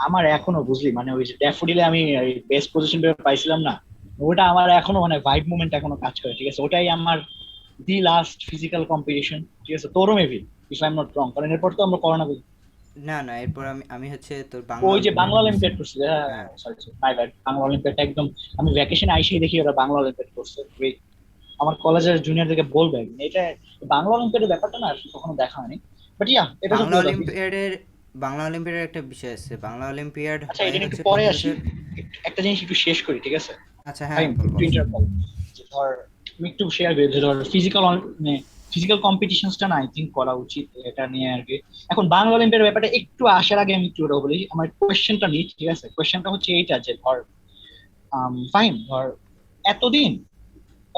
আমার এখনো বুঝলি মানে ওই যে ড্যাফোডিলে আমি বেস্ট পজিশন পাইছিলাম না, ওটা আমার এখনো মানে ভাইব মুভমেন্ট এখনো কাজ করে, ঠিক আছে, ওটাই আমার দি লাস্ট ফিজিক্যাল কম্পিটিশন, ঠিক আছে, তোরও maybe, if I am not রং, কারণ এরপর তো আমরা করোনা। না না, এরপর আমি আমি হচ্ছে তোর বাংলা ওই যে অলিম্পিয়াড বাংলা করছি। অলিম্পিয়াড করছিল, হ্যাঁ, হ্যাঁ। Sorry sorry, my bad, Bangla অলিম্পিয়াডটা একদম আমি ভ্যাকেশনে আইসেই দেখি ওরা বাংলা অলিম্পিয়াড করছে। Wait, আমার কলেজের জুনিয়রদেরকে বলবে একদিন। এটা বাংলা অলিম্পিয়াডের ব্যাপারটা না আসলে কখনো দেখা হয়নি, বাট ইয়া, এটা সত্যি বাংলা কথা। অলিম্পিয়াডের বাংলা অলিম্পিয়াডের একটা বিষয় আছে, বাংলা অলিম্পিয়াড আচ্ছা, হয় এটা নিয়ে একটু হচ্ছে পরে প্রতি আসি, বছর। একটা জিনিস একটু শেষ করি, ঠিক আছে আচ্ছা, ভাই, হ্যাঁ, বল একটু বল। ইন্টারাপ্ট করবো। যে ধর তুমি একটু শেয়ার করি যে ধর ফিজিক্যাল, মানে ফিজিক্যাল কম্পিটিশনসটা না আই থিঙ্ক করা উচিত, এটা নিয়ে আর কি। এখন বাংলা অলিম্পিয়াডের ব্যাপারটা একটু আসার আগে আমি একটু ওটা বলি, আমার কোয়েশ্চেনটা নিই, ঠিক আছে, কোয়েশ্চেনটা হচ্ছে এইটা যে ধর ফাইন, ধর এতদিন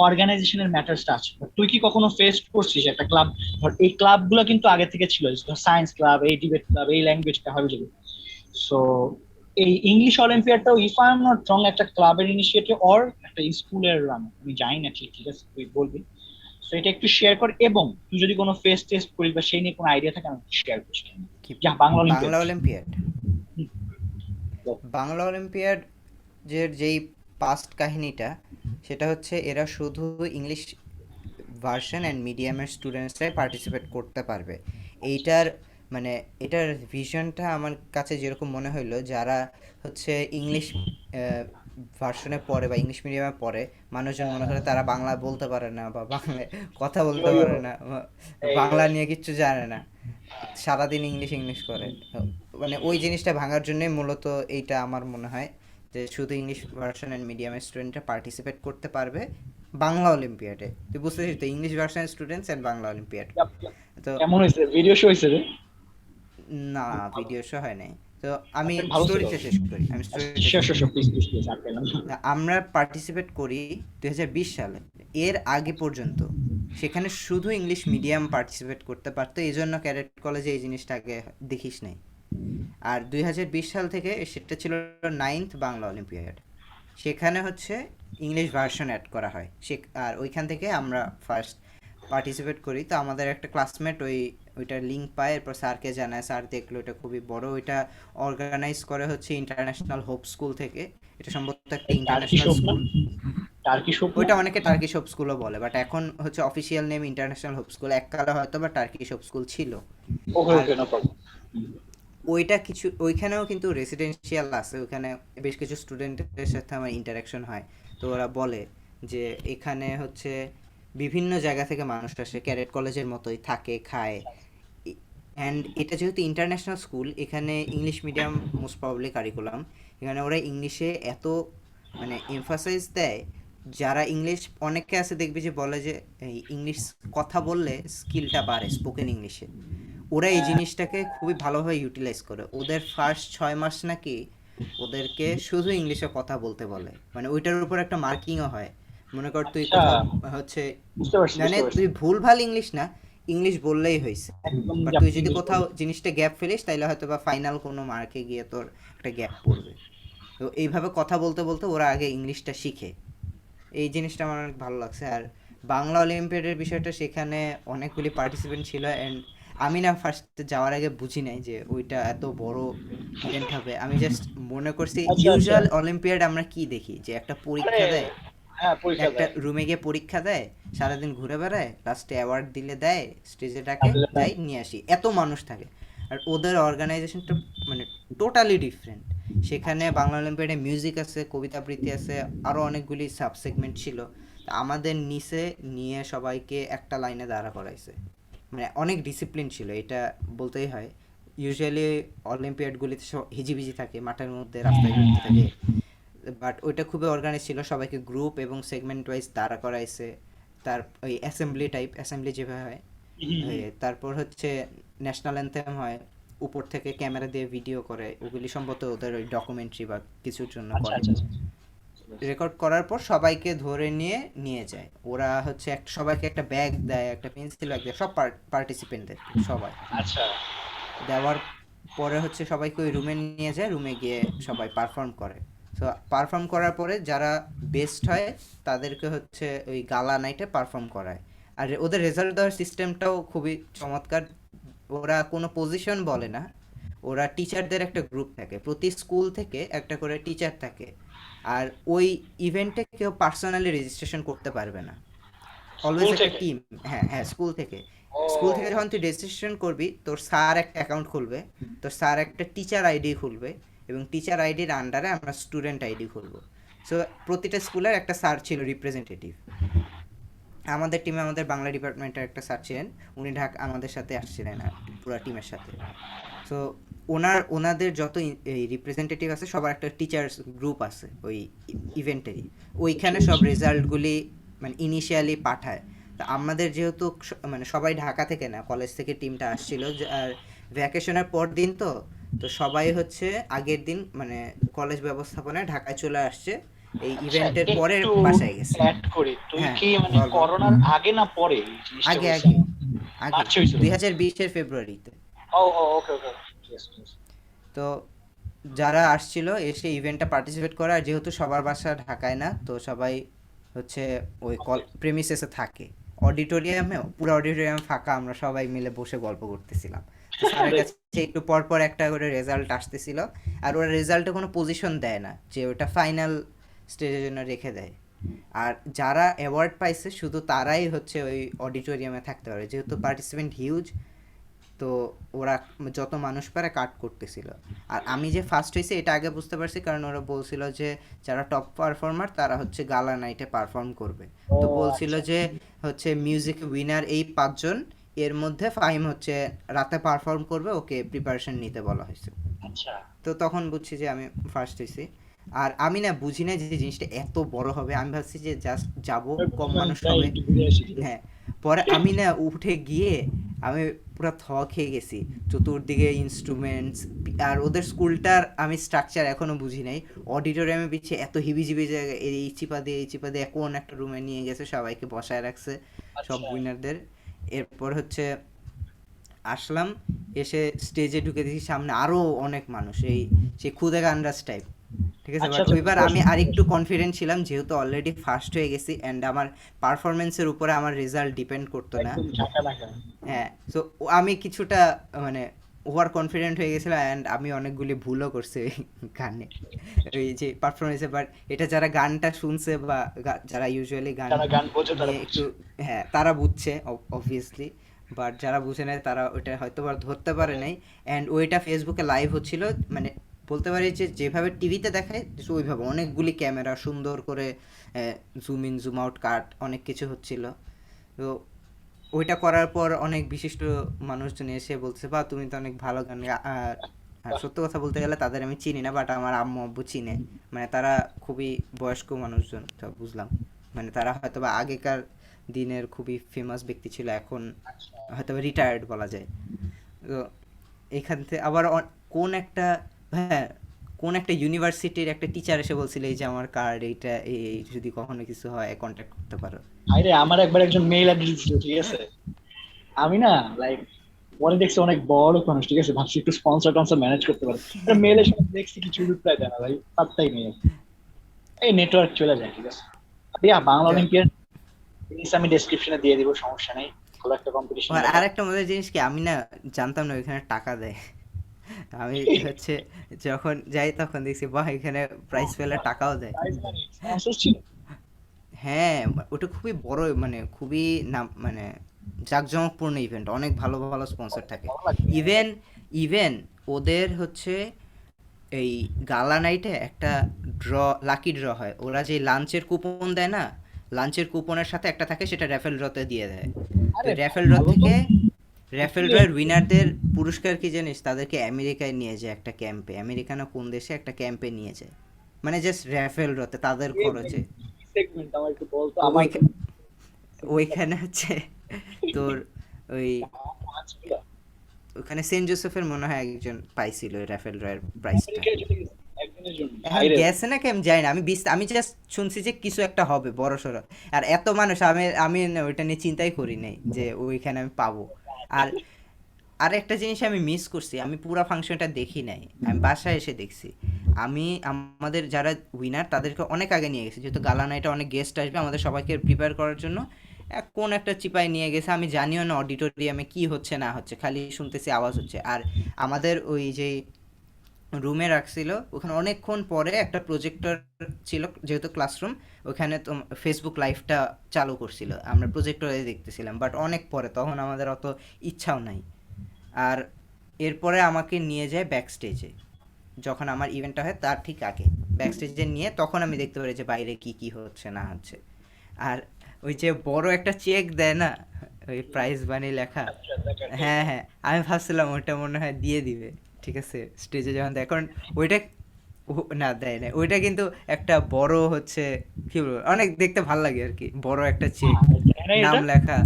অর্গানাইজেশনের ম্যাটারসটা আছে, but তুই কি কখনো ফেস করছিস একটা ক্লাব, ধর এই ক্লাব গুলো কিন্তু আগে থেকে ছিল, ধর সায়েন্স ক্লাব, এই ডিবেট ক্লাব, এই ল্যাঙ্গুয়েজ ক্লাব, যেগুলো। সো এই ইংলিশ অলিম্পিয়াডটাও if I am not wrong একটা ক্লাবের ইনিশিয়েটিভ অর একটা স্কুলের রান, আমি জানি না ঠিক, ঠিক আছে, তুই বলবি। তো এটা একটু শেয়ার কর, এবং তুই যদি কোনো ফেস টেস্ট করিস বা সেই নিয়ে কোনো আইডিয়া থাকে আমি শেয়ার করছি। কি? যা Bangla olympiad. Bangla olympiad Bangla olympiad যেই পাস্ট কাহিনীটা, সেটা হচ্ছে এরা শুধু ইংলিশ ভার্সন অ্যান্ড মিডিয়ামের স্টুডেন্টসরাই পার্টিসিপেট করতে পারবে। এইটার মানে এটার ভিশনটা আমার কাছে যেরকম মনে হইলো, যারা হচ্ছে ইংলিশ ভার্সনে পড়ে বা ইংলিশ মিডিয়ামে পড়ে, মানুষজন মনে করে তারা বাংলা বলতে পারে না বা বাংলায় কথা বলতে পারে না বা বাংলা নিয়ে কিচ্ছু জানে না, সারাদিন ইংলিশ ইংলিশ করে। মানে ওই জিনিসটা ভাঙার জন্যই মূলত এইটা আমার মনে হয়, যে শুধু ইংলিশ ভার্সন অ্যান্ড মিডিয়ামের স্টুডেন্টরা পার্টিসিপেট করতে পারবে বাংলা অলিম্পিয়াডে। তুই বুঝতেছিস তো, ইংলিশ ভার্সনের স্টুডেন্টস অ্যান্ড বাংলা অলিম্পিয়াড। তো কেমন হয়েছে, ভিডিও শো হয়েছে রে? না, ভিডিও শো হয় নাই। তো আমি ভালো ছিল। স্টোরিতে শেষ করি, sure sure sure, please please please, আটকে গেলাম। আমরা পার্টিসিপেট করি 2020 সালে। এর আগে পর্যন্ত সেখানে শুধু ইংলিশ মিডিয়াম পার্টিসিপেট করতে পারতো, এই জন্য ক্যাডেট কলেজে এই জিনিসটা আগে দেখিস নাই। আর 2020 সাল থেকে সেটা ছিল 9th বাংলা অলিম্পিয়াড, সেখানে হচ্ছে ইংলিশ ভার্সন অ্যাড করা হয়। আর ওইখান থেকে আমরা ফার্স্ট পার্টিসিপেট করি, তো আমাদের একটা ক্লাসমেট ওইটার লিঙ্ক পায়, এরপর স্যারকে জানায়, স্যার দেখলো এটা খুবই বড়, ওইটা অর্গানাইজ করে হচ্ছে ইন্টারন্যাশনাল হোপ স্কুল থেকে। এটা সম্ভবত একটা টার্কিশ ইন্টারন্যাশনাল হোপ না? স্কুল। টার্কিশ হোপ না? ওইটা অনেকে টার্কিশ হোপ স্কুলও বলে, বাট এখন হচ্ছে official name international hope school, এককালে হয়তো বা টার্কিশ হোপ স্কুল ছিল। ওকে আর ওকে, নো প্রবলেম। ওইটা কিছু ওইখানেও কিন্তু রেসিডেন্সিয়াল আছে, ওইখানে বেশ কিছু স্টুডেন্টের সাথে আমার ইন্টারাকশন হয়। তো ওরা বলে যে এখানে হচ্ছে বিভিন্ন জায়গা থেকে মানুষ আসে, ক্যাডেট কলেজের মতোই থাকে, খায়। অ্যান্ড এটা যেহেতু ইন্টারন্যাশনাল স্কুল, এখানে English medium most probably curriculum, এখানে ওরা ইংলিশে এত মানে এমফাসাইজ দেয়। যারা ইংলিশ, অনেকে আছে দেখবি যে বলে যে এই ইংলিশ কথা বললে স্কিলটা বাড়ে স্পোকেন ইংলিশে, ওরা এই জিনিসটাকে খুবই ভালোভাবে ইউটিলাইজ করে। ওদের ফার্স্ট 6 মাস নাকি ওদেরকে শুধু ইংলিশে কথা বলতে বলে, মানে ওইটার উপর একটা মার্কিংও হয়। মনে কর তুই আচ্ছা, কোথাও হচ্ছে, বুঝতে পারছি মানে বুঝতে পারছি। তুই ভুলভাল ইংলিশ না, ইংলিশ বললেই হয়েছে, একদম বাট তুই জাপানি যদি ইংলিশ কোথাও বলে। জিনিসটা গ্যাপ ফেলিস তাইলে হয়তো বা ফাইনাল কোনো মার্কে গিয়ে তোর একটা গ্যাপ পড়বে। তো এইভাবে কথা বলতে বলতে ওরা আগে ইংলিশটা শিখে। এই জিনিসটা আমার অনেক ভালো লাগছে। আর বাংলা অলিম্পিয়াডের বিষয়টা, সেখানে অনেকগুলি পার্টিসিপেন্ট ছিল, অ্যান্ড আমি না ফার্স্ট যাওয়ার আগে বুঝি নাই যে ওইটা এত বড় ইভেন্ট হবে। আমি জাস্ট মনে করছি আচ্ছা আচ্ছা। ইউজুয়াল অলিম্পিয়াড আমরা কি দেখি, যে একটা আরে পরীক্ষা দেয়, হ্যাঁ, পরীক্ষা একটা দেয়। রুমে গিয়ে পরীক্ষা দেয়, সারাদিন ঘুরে বেড়ায়, লাস্টে অ্যাওয়ার্ড দিলে দেয়, স্টেজে ডাকে, আসলে যাই নিয়ে আসি, এত মানুষ থাকে। আর ওদের অর্গানাইজেশনটা মানে টোটালি ডিফারেন্ট। সেখানে আচ্ছা। বাংলা অলিম্পিয়াডে মিউজিক আছে, কবিতা আবৃত্তি আছে, আরও অনেকগুলি সাব সেগমেন্ট ছিল। তা আমাদের নিচে নিয়ে সবাইকে একটা লাইনে দাঁড়া করাইছে, মানে অনেক ডিসিপ্লিন ছিল, এটা বলতেই হয়। ইউজুয়ালি অলিম্পিয়াডগুলিতে সব হিজিবিজি থাকে, মাঠের মধ্যে রাস্তায় ঘুরতে থাকে, বাট ওইটা খুবই অর্গানাইজ ছিল, সবাইকে গ্রুপ এবং সেগমেন্ট ওয়াইজ দাঁড়া করাইছে। তার ওই অ্যাসেম্বলি যেভাবে হয়, তারপর হচ্ছে ন্যাশনাল অ্যান্থেম হয়, উপর থেকে ক্যামেরা দিয়ে ভিডিও করে, ওগুলি সম্ভবত ওদের ওই ডকুমেন্টারি বা কিছুর জন্য আচ্ছা করে। আচ্ছা আচ্ছা, বুঝতে পারছি। রেকর্ড করার পর সবাইকে ধরে নিয়ে নিয়ে যায় ওরা, হচ্ছে একটা সবাইকে একটা ব্যাগ দেয়, একটা পেন্সিল ব্যাগ দেয়, সব পার্টিসিপেন্টদের সবাই আচ্ছা দেওয়ার পরে হচ্ছে সবাইকে ওই রুমে নিয়ে যায়, রুমে গিয়ে সবাই পারফর্ম করে। সো পারফর্ম করার পরে যারা বেস্ট হয় তাদেরকে হচ্ছে ওই গালা নাইটে পারফর্ম করায়। আর ওদের রেজাল্ট দেওয়ার সিস্টেমটাও খুবই চমৎকার। ওরা কোনো পজিশন বলে না, ওরা টিচারদের একটা গ্রুপ থাকে, প্রতি স্কুল থেকে একটা করে টিচার থাকে। আর ওই ইভেন্টে কেউ পার্সোনালি রেজিস্ট্রেশন করতে পারবে না, অলওয়েজ স্কুল একটা থেকে? টিম। হ্যাঁ হ্যাঁ, স্কুল থেকে। স্কুল থেকে ও যখন তুই রেজিস্ট্রেশন করবি, তোর স্যার একটা অ্যাকাউন্ট খুলবে, তোর স্যার একটা টিচার আইডি খুলবে, এবং টিচার আইডির আন্ডারে আমরা স্টুডেন্ট আইডি খুলবো। সো প্রতিটা স্কুলের একটা স্যার ছিল রিপ্রেজেন্টেটিভ। আমাদের টিমে আমাদের বাংলা ডিপার্টমেন্টের একটা স্যার ছিলেন, উনি ঢাকা আমাদের সাথে আসছিলেন আর পুরো টিমের সাথে। সো ওনাদের যত এই রিপ্রেজেন্টেটিভ আছে সবার একটা টিচার্স গ্রুপ আছে ওই ইভেন্টেরই, ওইখানে সব রেজাল্টগুলি মানে ইনিশিয়ালি পাঠায়। তা আমাদের যেহেতু মানে সবাই ঢাকা থেকে না, কলেজ থেকে টিমটা আসছিল, আর ভ্যাকেশনের পর দিন, তো তো সবাই হচ্ছে আগের দিন মানে কলেজ ব্যবস্থাপনায় ঢাকায় চলে আসছে, এই আচ্ছা, ইভেন্টের পরে একটু বাসায় গেছে। অ্যাড করি, তুই হ্যাঁ, কি মানে বল বল। করোনার আগে না পরে এই জিনিসটা আগে হয়েছে? আগে আগে মার্চে হয়েছিল? 2020-এর ফেব্রুয়ারিতে। ও ও, ওকে ওকে, ঠিক আছে ঠিক আছে। তো যারা আসছিল এসে ইভেন্টটা পার্টিসিপেট করা, আর যেহেতু সবার বাসা ঢাকায় না, তো সবাই হচ্ছে ওই প্রেমিসেসে থাকে, অডিটোরিয়ামে, পুরো অডিটোরিয়াম ফাঁকা, আমরা সবাই মিলে বসে গল্প করতেছিলাম। তো স্যারের আরে, কাছে একটু পর পর একটা করে রেজাল্ট আসতেছিল, আর ওরা রেজাল্টে কোনো পজিশন দেয় না, যে ওটা ফাইনাল স্টেজের জন্য রেখে দেয়। আর যারা অ্যাওয়ার্ড পাইছে শুধু তারাই হচ্ছে ওই অডিটোরিয়ামে থাকতে পারে, যেহেতু পার্টিসিপেন্ট হিউজ। তো ওরা যত মানুষ পারে কাট করতেছিল। আর আমি যে ফার্স্ট হয়েছি এটা আগে বুঝতে পারছি, কারণ ওরা বলছিল যে যারা টপ পারফর্মার তারা হচ্ছে গালা নাইটে পারফর্ম করবে। ও তো বলছিল আচ্ছা যে হচ্ছে মিউজিক উইনার এই 5 জন, এর মধ্যে ফাহিম হচ্ছে রাতে পারফর্ম করবে, ওকে প্রিপারেশন নিতে বলা হয়েছে। আচ্ছা। তো তখন বুঝছি যে আমি ফার্স্ট হয়েছি। আর আমি না বুঝি না যে জিনিসটা এত বড় হবে, আমি ভাবছি যে জাস্ট যাব, কম মানুষ তাই হবে। একটু ঘুরে আসি, ঠিক আছে। হ্যাঁ, পরে আমি না উঠে গিয়ে আমি পুরো খেয়ে গেছি, চতুর্দিকে ইনস্ট্রুমেন্টস। আর ওদের স্কুলটার আমি স্ট্রাকচার এখনো বুঝি নাই, অডিটোরিয়ামে পিছিয়ে এত হিবিজিবি জায়গায়, এই চিপা দিয়ে কোন একটা রুমে নিয়ে গেছে, সবাইকে বসায় রাখছে, সব আচ্ছা উইনারদের। এরপর হচ্ছে আসলাম, এসে স্টেজে ঢুকে দেখি সামনে আরো অনেক মানুষ, সেই সেই খুদে গান্ডাস টাইপ ঠিক আছে, আচ্ছা বাট আচ্ছা, ওইবার বুঝতে আমি পারছি, আর বুঝতে একটু পারছি। কনফিডেন্ট ছিলাম যেহেতু অলরেডি ফার্স্ট হয়ে গেছি, অ্যান্ড আমার পারফরমেন্সের উপরে আমার রেজাল্ট ডিপেন্ড করতো না। একদম ঝাঁকা নাকা। হ্যাঁ, সো আমি কিছুটা মানে ওভার কনফিডেন্ট হয়ে গেছিলাম, অ্যান্ড আমি অনেকগুলি ভুলও করছি ওই গানে, ওই যে পারফরমেন্সে। বাট এটা যারা গানটা শুনছে বা যারা ইউজুয়ালি গান যারা গান বোঝে তারা নিয়ে একটু, বুঝছে। হ্যাঁ তারা বুঝছে অবভিয়াসলি। বাট যারা বুঝে নাই তারা ওইটা হয়তো বা ধরতে পারে নাই। অ্যান্ড ওইটা ফেসবুকে লাইভ হচ্ছিল, মানে বলতে পারি যে যেভাবে টিভিতে দেখায় just ওইভাবে অনেকগুলি ক্যামেরা সুন্দর করে জুম ইন জুম আউট কাট অনেক কিছু হচ্ছিল। তো ওইটা করার পর অনেক বিশিষ্ট মানুষজন এসে বলছে, বা তুমি তো অনেক ভালো গান আর আর বাহ, সত্য কথা বলতে গেলে তাদের আমি চিনি না, বাট আমার আম্মু আব্বু চিনে। মানে তারা খুবই বয়স্ক মানুষজন, তা বুঝলাম। মানে তারা হয়তো বা আগেকার দিনের খুবই ফেমাস ব্যক্তি ছিল, এখন আচ্ছা। হয়তো রিটায়ার্ড বলা যায়। তো এখান থেকে আবার কোন একটা, হ্যাঁ, কোন একটা ইউনিভার্সিটির একটা টিচার এসে বলছিল এই যে আমার কার্ড এইটা, এই যদি কখনো কিছু হয় কন্ট্যাক্ট করতে পারো। আরে আমার একবার একজন মেইল অ্যাড্রেস ছিল, ঠিক আছে? আমি না লাইক পরে দেখছি অনেক বড় মানুষ, ঠিক আছে, ভাবছি একটু স্পন্সর টন্সর ম্যানেজ করতে পারে। মেলের সময় দেখছি কিছু রিপ্লাই দেয় না ভাই, পাত্তাই নেই। এই নেটওয়ার্ক চলে যায়, ঠিক আছে। দিয়া বাংলা তো অলিম্পিয়াড লিংক আমি ডেসক্রিপশনে দিয়ে দিব, সমস্যা নেই। ভালো একটা কম্পিটিশন আর এটা। আরেকটা মজার জিনিস কি, আমি না জানতাম না ওইখানে টাকা দেয়। আমি হচ্ছে যখন যাই তখন দেখছি বাহ এখানে প্রাইজ পেলে টাকাও দেয়। প্রাইজ মানি স্পন্সর ছিল। হ্যাঁ, ওটা খুবই বড়, মানে খুবই নাম, মানে জাঁকজমকপূর্ণ ইভেন্ট, অনেক ভালো ভালো স্পন্সর থাকে। ভালো লাগবে। ইভেন ইভেন ওদের হচ্ছে এই গালা নাইটে একটা ড্র, লাকি ড্র হয়। ওরা যে লাঞ্চের কুপন দেয় না, লাঞ্চের কুপনের সাথে একটা থাকে, সেটা র্যাফেল ড্রতে দিয়ে দেয়। তো আরে ভাই র্যাফেল ড্র ভালো তো। থেকে, র্যাফেল ড্রয়ের উইনারদের পুরস্কার কি জানিস, তাদেরকে আমেরিকায় নিয়ে যায় একটা ক্যাম্পে, আমেরিকা না কোন দেশে একটা ক্যাম্পে নিয়ে যায়, মানে জাস্ট র্যাফেল ড্রতে তাদের খরচে। সেগমেন্ট আমার একটু বলতো ও- আমার ওইখা- ওইখানে হচ্ছে তোর ওই কাজগুলো। ওখানে সেন্ট জোসেফের মনে হয় একজন পাইছিল ওই র্যাফেল ড্রয়ের প্রাইসটা। আমেরিকায় চলে গেছে একদিনের জন্য, এখন ভাইরে ভাই। গেছে না কেমন যাই না, আমি জাস্ট শুনছি যে কিছু একটা হবে বড় সড়ো। আর এত মানুষ, আমি আমি না ওইটা নিয়ে চিন্তাই করি নাই যে ওইখানে আমি পাবো। আর আর একটা জিনিস আমি মিস করছি, আমি পুরো ফাংশনটা দেখি নাই, আমি বাসায় এসে দেখছি। আমি আমাদের যারা উইনার তাদেরকে অনেক আগে নিয়ে গেছি, যেহেতু গালা নাইটে অনেক গেস্ট আসবে আমাদের সবাইকে প্রিপেয়ার করার জন্য। কোন একটা চিপায় নিয়ে গেছে, আমি জানিও না অডিটোরিয়ামে কি হচ্ছে না হচ্ছে, খালি শুনতেছি আওয়াজ হচ্ছে। আর আমাদের ওই যে রুমে রাখছিল, ওখানে অনেকক্ষণ পরে একটা প্রজেক্টর ছিল, যেহেতু ক্লাসরুম, ওখানে তো ফেসবুক লাইভটা চালু করছিল, আমরা প্রজেক্টরে দেখতেছিলাম, বাট অনেক পরে, তখন আমাদের অত ইচ্ছাও নাই। আর এরপরে আমাকে নিয়ে যায় ব্যাক স্টেজে, যখন আমার ইভেন্টটা হয় তার ঠিক আগে ব্যাক স্টেজে নিয়ে, তখন আমি দেখতে পারি যে বাইরে কি কি হচ্ছে না হচ্ছে। আর ওই যে বড় একটা চেক দেয় না, ওই প্রাইজ বানি লেখা, হ্যাঁ হ্যাঁ, আমি ভাবছিলাম ওইটা মনে হয় দিয়ে দিবে, ঠিক আছে, স্টেজে যখন দেয়, কারণ ওইটা না দেয় না, ওইটা কিন্তু একটা বড় হচ্ছে, কি বলবো, অনেক দেখতে ভাল লাগে আর কি, বড় একটা চেক, নাম এটা লেখা।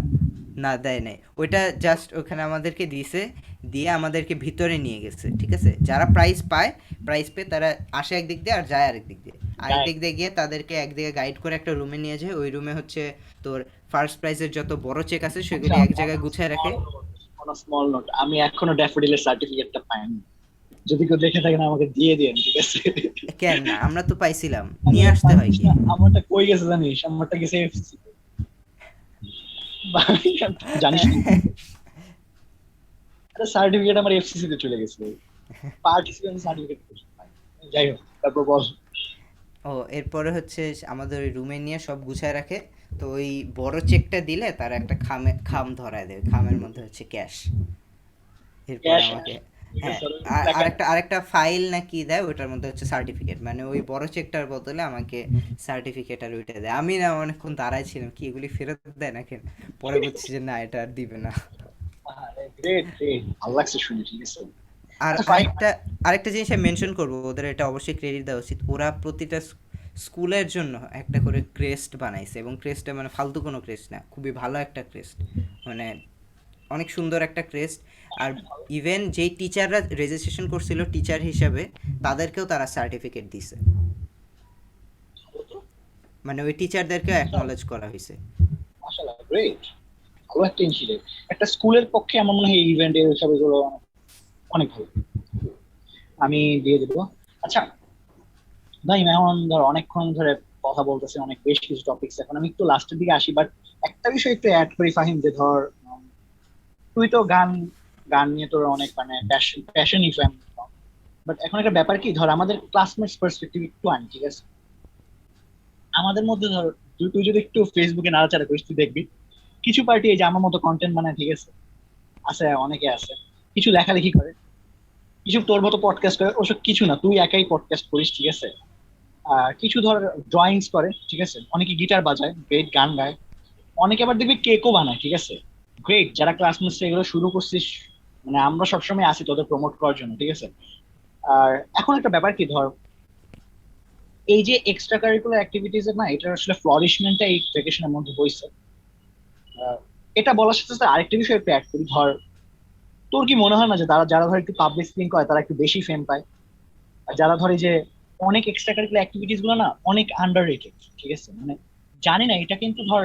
না দেয় নাই, ওইটা জাস্ট ওখানে আমাদেরকে দিয়েছে, দিয়ে আমাদেরকে ভিতরে নিয়ে গেছে, ঠিক আছে, যারা প্রাইজ পায়, প্রাইজ পেয়ে তারা আসে একদিক দিয়ে আর যায় আরেক দিক দিয়ে, আরেক দিক দিয়ে গিয়ে তাদেরকে একদিকে গাইড করে একটা রুমে নিয়ে যায়, ওই রুমে হচ্ছে তোর ফার্স্ট প্রাইজের যত বড় চেক আছে আচ্ছা, সেগুলি এক জায়গায় গুছিয়ে রাখে। স্মল নোট, আমি এখনো ড্যাফোডিলের সার্টিফিকেটটা পাইনি। যদি কেউ দেখে থাকেন আমাকে দিয়ে দিন, ঠিক আছে? কেন না, আমরা তো পাইছিলাম, আমি নিয়ে আসতে হয় পাইছিস না, গিয়ে। আমারটা কই গেছে জানিস? আমারটা গেছে এফসি। জানিস না? আরে সার্টিফিকেট আমার এফসিসি তে চলে গেছে, পার্টিসিপেন্ট সার্টিফিকেট। যাই হোক, তারপর বল। ও এরপরে হচ্ছে আমাদের ওই রুমে নিয়ে সব গুছায় রাখে। তো ওই বড় চেকটা দিলে তারা একটা খাম ধরায় দেবে, খামের মধ্যে হচ্ছে ক্যাশ। এরপরে ক্যাশ। আমাকে, হ্যাঁ, আরেকটা আরেকটা ফাইল না কি দেয়, ওটার মধ্যে হচ্ছে সার্টিফিকেট, মানে ওই বড় চেকটার বদলে আমাকে সার্টিফিকেট আর ওইটা দেয়। আমি না অনেকক্ষণ দাঁড়াই ছিলাম, কি এগুলি ফেরত দেয় না কেন, পরে বুঝছি যে না, এটা আর দিবে না। গ্রেট গ্রেট, ভালো লাগছে শুনে, ঠিক আছে। আর আচ্ছা ফাইন। আরেকটা আরেকটা জিনিস আমি মেনশন করবো, ওদের এটা অবশ্যই ক্রেডিট দেওয়া উচিত, ওরা প্রতিটা স্কুলের জন্য একটা করে ক্রেস্ট বানাইছে, এবং ক্রেস্টটা মানে ফালতু কোনো ক্রেস্ট না, খুবই ভালো একটা ক্রেস্ট, মানে অনেক সুন্দর একটা ক্রেস্ট। আর ইভেন যেই টিচাররা রেজিস্ট্রেশন করছিল টিচার হিসাবে, তাদেরকেও তারা সার্টিফিকেট দিছে, মানে ওই টিচারদেরকেও অ্যাকনলেজ করা হয়েছে। মাশাআল্লাহ, গ্রেট। ভালো একটা ইনসিডেন্ট একটা স্কুলের পক্ষে, আমার মনে হয় এই ইভেন্ট এসব এগুলো অনেক ভালো। আমি দিয়ে দেবো। আচ্ছা, না এখন ধর অনেকক্ষণ ধরে কথা বলতেছে, অনেক বেশ কিছু টপিকস, এখন আমি একটু লাস্টের দিকে আসি। বাট একটা বিষয় একটু অ্যাড করি ফাহিম, যে ধর তুই তো গান গান নিয়ে তোর অনেক মানে প্যাশনই ফ্যান। বাট এখন একটা ব্যাপার কি, ধর আমাদের ক্লাসমেটস পার্সপেক্টিভ একটু আনি, ঠিক আছে? আমাদের মধ্যে ধর তুই যদি একটু ফেসবুকে নাড়াচাড়া করিস, তুই দেখবি কিছু পার্টি এই যে আমার মতো কন্টেন্ট বানায়, ঠিক আছে, আছে অনেকে আছে, কিছু লেখালেখি করে, কিছু তোর মতো পডকাস্ট করে, ওসব কিছু না, তুই একাই পডকাস্ট করিস, ঠিক আছে। কিছু ধর ড্রয়িংস করে, ঠিক আছে, অনেকে গিটার বাজায়, গ্রেট গান গায়, অনেকে আবার দেখবি কেকও বানায়, ঠিক আছে। গ্রেট, যারা ক্লাসমেটস এগুলো শুরু করছিস, মানে আমরা সবসময় আসি তোদের প্রমোট করার জন্য, ঠিক আছে। আর এখন একটা ব্যাপার কি, ধর এই যে এক্সট্রা কারিকুলার অ্যাক্টিভিটিস এর না, এটা আসলে ফ্লরিশমেন্টটা এই ভ্যাকেশনের মধ্যে হয়েছে। আহ, এটা বলার সাথে সাথে আরেকটা বিষয় একটু অ্যাড করি, ধর তোর কি মনে হয় না যে যারা যারা ধর একটু পাবলিক স্পিকিং করে তারা একটু বেশি ফেম পায়? আর যারা ধরে যে অনেক এক্সট্রা কারিকুলার অ্যাক্টিভিটিস গুলো না অনেক আন্ডার রেটেড, ঠিক আছে, মানে জানি না এটা কিন্তু ধর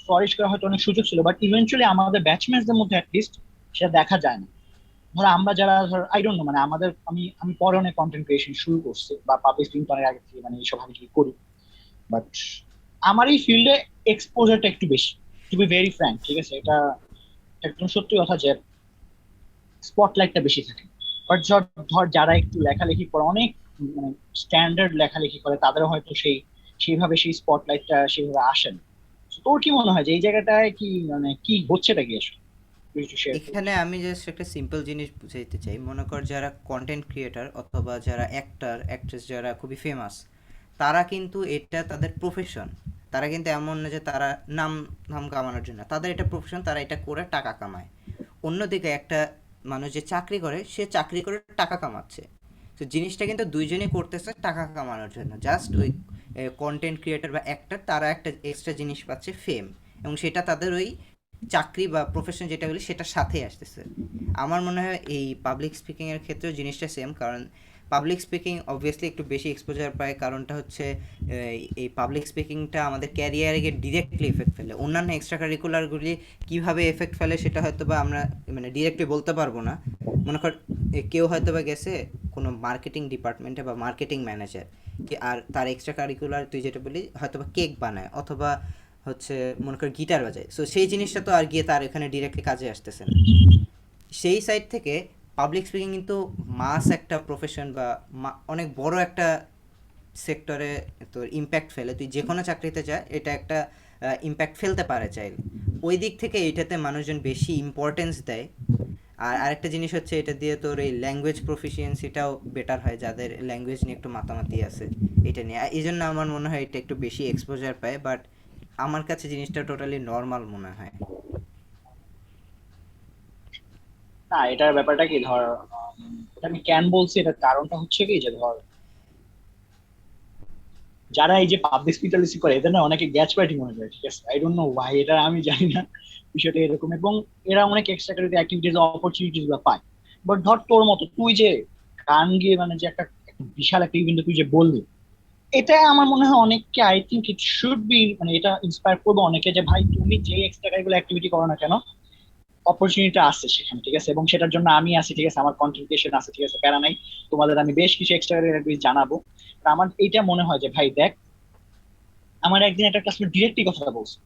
ফ্লরিশ করা হয়তো অনেক সুযোগ ছিল, বাট ইভেনচুয়ালি আমাদের ব্যাচমেটসদের মধ্যে অ্যাটলিস্ট সেটা দেখা যায় না। ধর আমরা যারা ধর আই ডোন্ট নো, মানে আমাদের আমি আমি পরে অনেক কন্টেন্ট ক্রিয়েশন শুরু করছি বা পাবলিক স্পিকিং অনেক আগে থেকে মানে এইসব আমি কি করি, বাট আমার এই ফিল্ডে এক্সপোজারটা একটু বেশি, টু বি ভেরি ফ্র্যাঙ্ক, ঠিক আছে, এটা একদম সত্যি কথা যে স্পটলাইটটা বেশি থাকে। বাট ধর ধর যারা একটু লেখালেখি করে, অনেক মানে স্ট্যান্ডার্ড লেখালেখি করে, তাদের হয়তো সেইভাবে সেই স্পটলাইটটা সেইভাবে আসে না। So, তোর কি মনে হয় যে এই জায়গাটায় কি মানে কি হচ্ছেটা কি আসলে, তুই একটু শেয়ার করিস। এখানে আমি জাস্ট একটা সিম্পল জিনিস বুঝাইতে চাই। মনে কর যারা কন্টেন্ট ক্রিয়েটার অথবা যারা অ্যাক্টর অ্যাক্ট্রেস যারা খুবই ফেমাস, তারা কিন্তু এটা তাদের প্রফেশন। তারা কিন্তু এমন না যে তারা নাম নাম কামানোর জন্য, তাদের এটা প্রফেশন, তারা এটা করে টাকা কামায়। অন্যদিকে একটা মানুষ যে চাকরি করে, সে চাকরি করে টাকা কামাচ্ছে। তো জিনিসটা কিন্তু দুইজনই করতেছে টাকা কামানোর জন্য। জাস্ট ওই কন্টেন্ট ক্রিয়েটার বা অ্যাক্টর তারা একটা এক্সট্রা জিনিস পাচ্ছে, ফেম, এবং সেটা তাদের ওই চাকরি বা প্রফেশন যেটা বলি সেটার সাথেই আসতেছে। আমার মনে হয় এই পাবলিক স্পিকিংয়ের ক্ষেত্রেও জিনিসটা সেম। কারণ পাবলিক স্পিকিং অবভিয়াসলি একটু বেশি এক্সপোজার পায়, কারণটা হচ্ছে এই পাবলিক স্পিকিংটা আমাদের ক্যারিয়ারে গিয়ে ডিরেক্টলি এফেক্ট ফেলে। অন্যান্য এক্সট্রা কারিকুলারগুলি কীভাবে এফেক্ট ফেলে সেটা হয়তো বা আমরা মানে ডিরেক্টলি বলতে পারবো না। মনে কর কেউ হয়তো বা গেছে কোনো মার্কেটিং ডিপার্টমেন্টে বা মার্কেটিং ম্যানেজার, কি আর তার এক্সট্রা কারিকুলার তুই যেটা বলি হয়তো বা কেক বানায় অথবা হচ্ছে মনে কর গিটার বাজায়, সো সেই জিনিসটা তো আর গিয়ে তার এখানে ডিরেক্টলি কাজে আসতেছে না। সেই সাইড থেকে পাবলিক স্পিকিং কিন্তু মাস একটা প্রফেশন বা অনেক বড় একটা সেক্টরে তোর ইম্প্যাক্ট ফেলে। তুই যে কোনো চাকরিতে যা, এটা একটা ইম্প্যাক্ট ফেলতে পারে চাইলে। ওই দিক থেকে এটাতে মানুষজন বেশি ইম্পর্টেন্স দেয়। আর আরেকটা জিনিস হচ্ছে এটা দিয়ে তোর এই ল্যাঙ্গুয়েজ প্রফিসিয়েন্সিটাও বেটার হয়, যাদের ল্যাঙ্গুয়েজ নিয়ে একটু মাতামাতি আছে এটা নিয়ে। এই জন্য আমার মনে হয় এটা একটু বেশি এক্সপোজার পায়, বাট আমার কাছে জিনিসটা টোটালি নর্মাল মনে হয়। না, এটার ব্যাপারটা কি, ধর এটা আমি কেন বলছি, এটার কারণটা হচ্ছে কি যে ধর যারা এই যে পাবলিক স্পিকারসি করে এদের না অনেকে গ্যাচ পার্টি মনে করে, ঠিক আছে, আই ডোন্ট নো ভাই, এটা আমি জানি না বিষয়টা এরকম, এবং এরা অনেক এক্সট্রা কারিকুলার অ্যাক্টিভিটিজ অপরচুনিটিস গুলো পায়। বাট ধর তোর মতো তুই যে গান গিয়ে মানে যে একটা বিশাল একটা ইভেন্টে তুই যে বললি, এটা আমার মনে হয় অনেককে, I think it should be, মানে এটা ইন্সপায়ার করবে অনেকে যে ভাই তুমি যে এক্সট্রা কারিকুলার অ্যাক্টিভিটি করো না কেন, অপরচুনিটি আছে সেখানে, ঠিক আছে, এবং সেটার জন্য আমি আছি, ঠিক আছে, আমার কন্ট্রিবিউশন আছে, ঠিক আছে, প্যারা নাই। তোমাদের আমি বেশ কিছু এক্সট্রা কারিকুলার অ্যাক্টিভিটি জানাবো। আর আমার এইটা মনে হয় যে ভাই দেখ, আমার একদিন একটা ক্লাসমেট ডিরেক্টলি কথাটা বলছে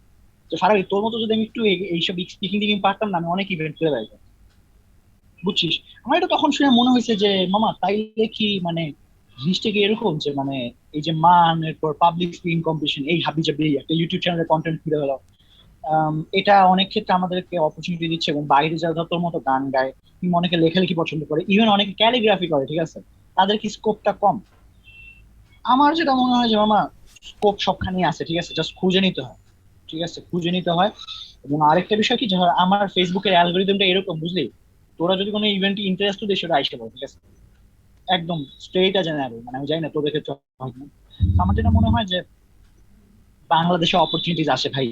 যে ফারাবি, তোর মতো যদি আমি একটু এইসব স্পিকিং টিকিং পারতাম না, আমি অনেক ইভেন্ট করে বেড়াইতাম, বুঝছিস। আমার এটা তখন শুনে মনে হয়েছে যে মামা তাইলে কি মানে জিনিসটা কি এরকম যে মানে এই যে মান, এরপর পাবলিক স্পিকিং কম্পিটিশন, এই হাবি জাবি একটা ইউটিউব চ্যানেলে কন্টেন্ট খুলে গেল, এটা অনেক ক্ষেত্রে আমাদেরকে অপরচুনিটি দিচ্ছে। এবং বাইরে যারা ধর তোর মতো গান গায় কিংবা অনেকে লেখালেখি পছন্দ করে, ইভেন অনেকে ক্যালিগ্রাফি করে, ঠিক আছে, তাদের কি স্কোপটা কম? আমার যেটা মনে হয় যে মামা স্কোপ সবখানে আছে, ঠিক আছে, জাস্ট খুঁজে নিতে হয়, ঠিক আছে, খুঁজে নিতে হয়। এবং আরেকটা বিষয় কি, যে ধর আমার ফেসবুকের অ্যালগোরিদমটা এরকম, বুঝলি, তোরা যদি কোনো ইভেন্টে ইন্টারেস্ট দেয় সেটা আইসা পাবো, ঠিক আছে, একদম স্ট্রেট আছে না, মানে আমি জানি না তোদের ক্ষেত্রে হয় কিনা। তো আমার যেটা মনে হয় যে বাংলাদেশে অপরচুনিটিজ আসে ভাই,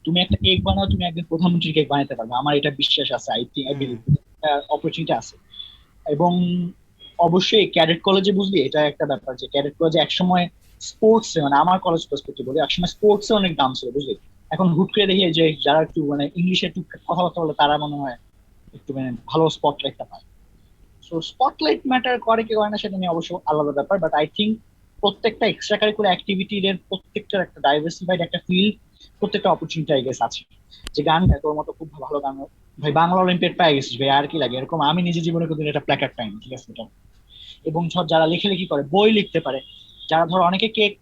তুমি একটা কেক বানাও, তুমি একদিন প্রধানমন্ত্রীর কেক বানাতে পারবে, আমার এটা বিশ্বাস আছে, I think I hmm. Believe opportunity আছে। এবং অবশ্যই ক্যাডেট কলেজে, বুঝলি, এটা একটা ব্যাপার যে ক্যাডেট কলেজে একসময় স্পোর্টস, মানে আমার কলেজ পার্সপেক্টিভ বলি, একসময় স্পোর্টস এ অনেক দাম ছিল, বুঝলি। এখন হুট করে দেখি যে যারা একটু মানে ইংলিশে একটু কথাবার্তা বলে তারা মনে হয় একটু মানে ভালো স্পটলাইটটা পায়। সো স্পটলাইট ম্যাটার করে কি করে না সেটা নিয়ে অবশ্য আলাদা ব্যাপার, বাট আই থিঙ্ক প্রত্যেকটা এক্সট্রা কারিকুলার অ্যাক্টিভিটির প্রত্যেকটার একটা ডাইভার্সিফাইড একটা ফিল্ড, প্রত্যেকটা অপরচুনিটি আই গেস আছে। যে গান গায় তোর মতো খুব ভালো গান, ভাই বাংলা অলিম্পিয়াড পেয়ে গেছিস ভাই, আর কি লাগে? এরকম আমি নিজে জীবনে কোনদিন একটা প্ল্যাকার্ড পাইনি, ঠিক আছে এটা। এবং ধর যারা লেখালেখি করে, বই লিখতে পারে, যারা ধর অনেকে কেক,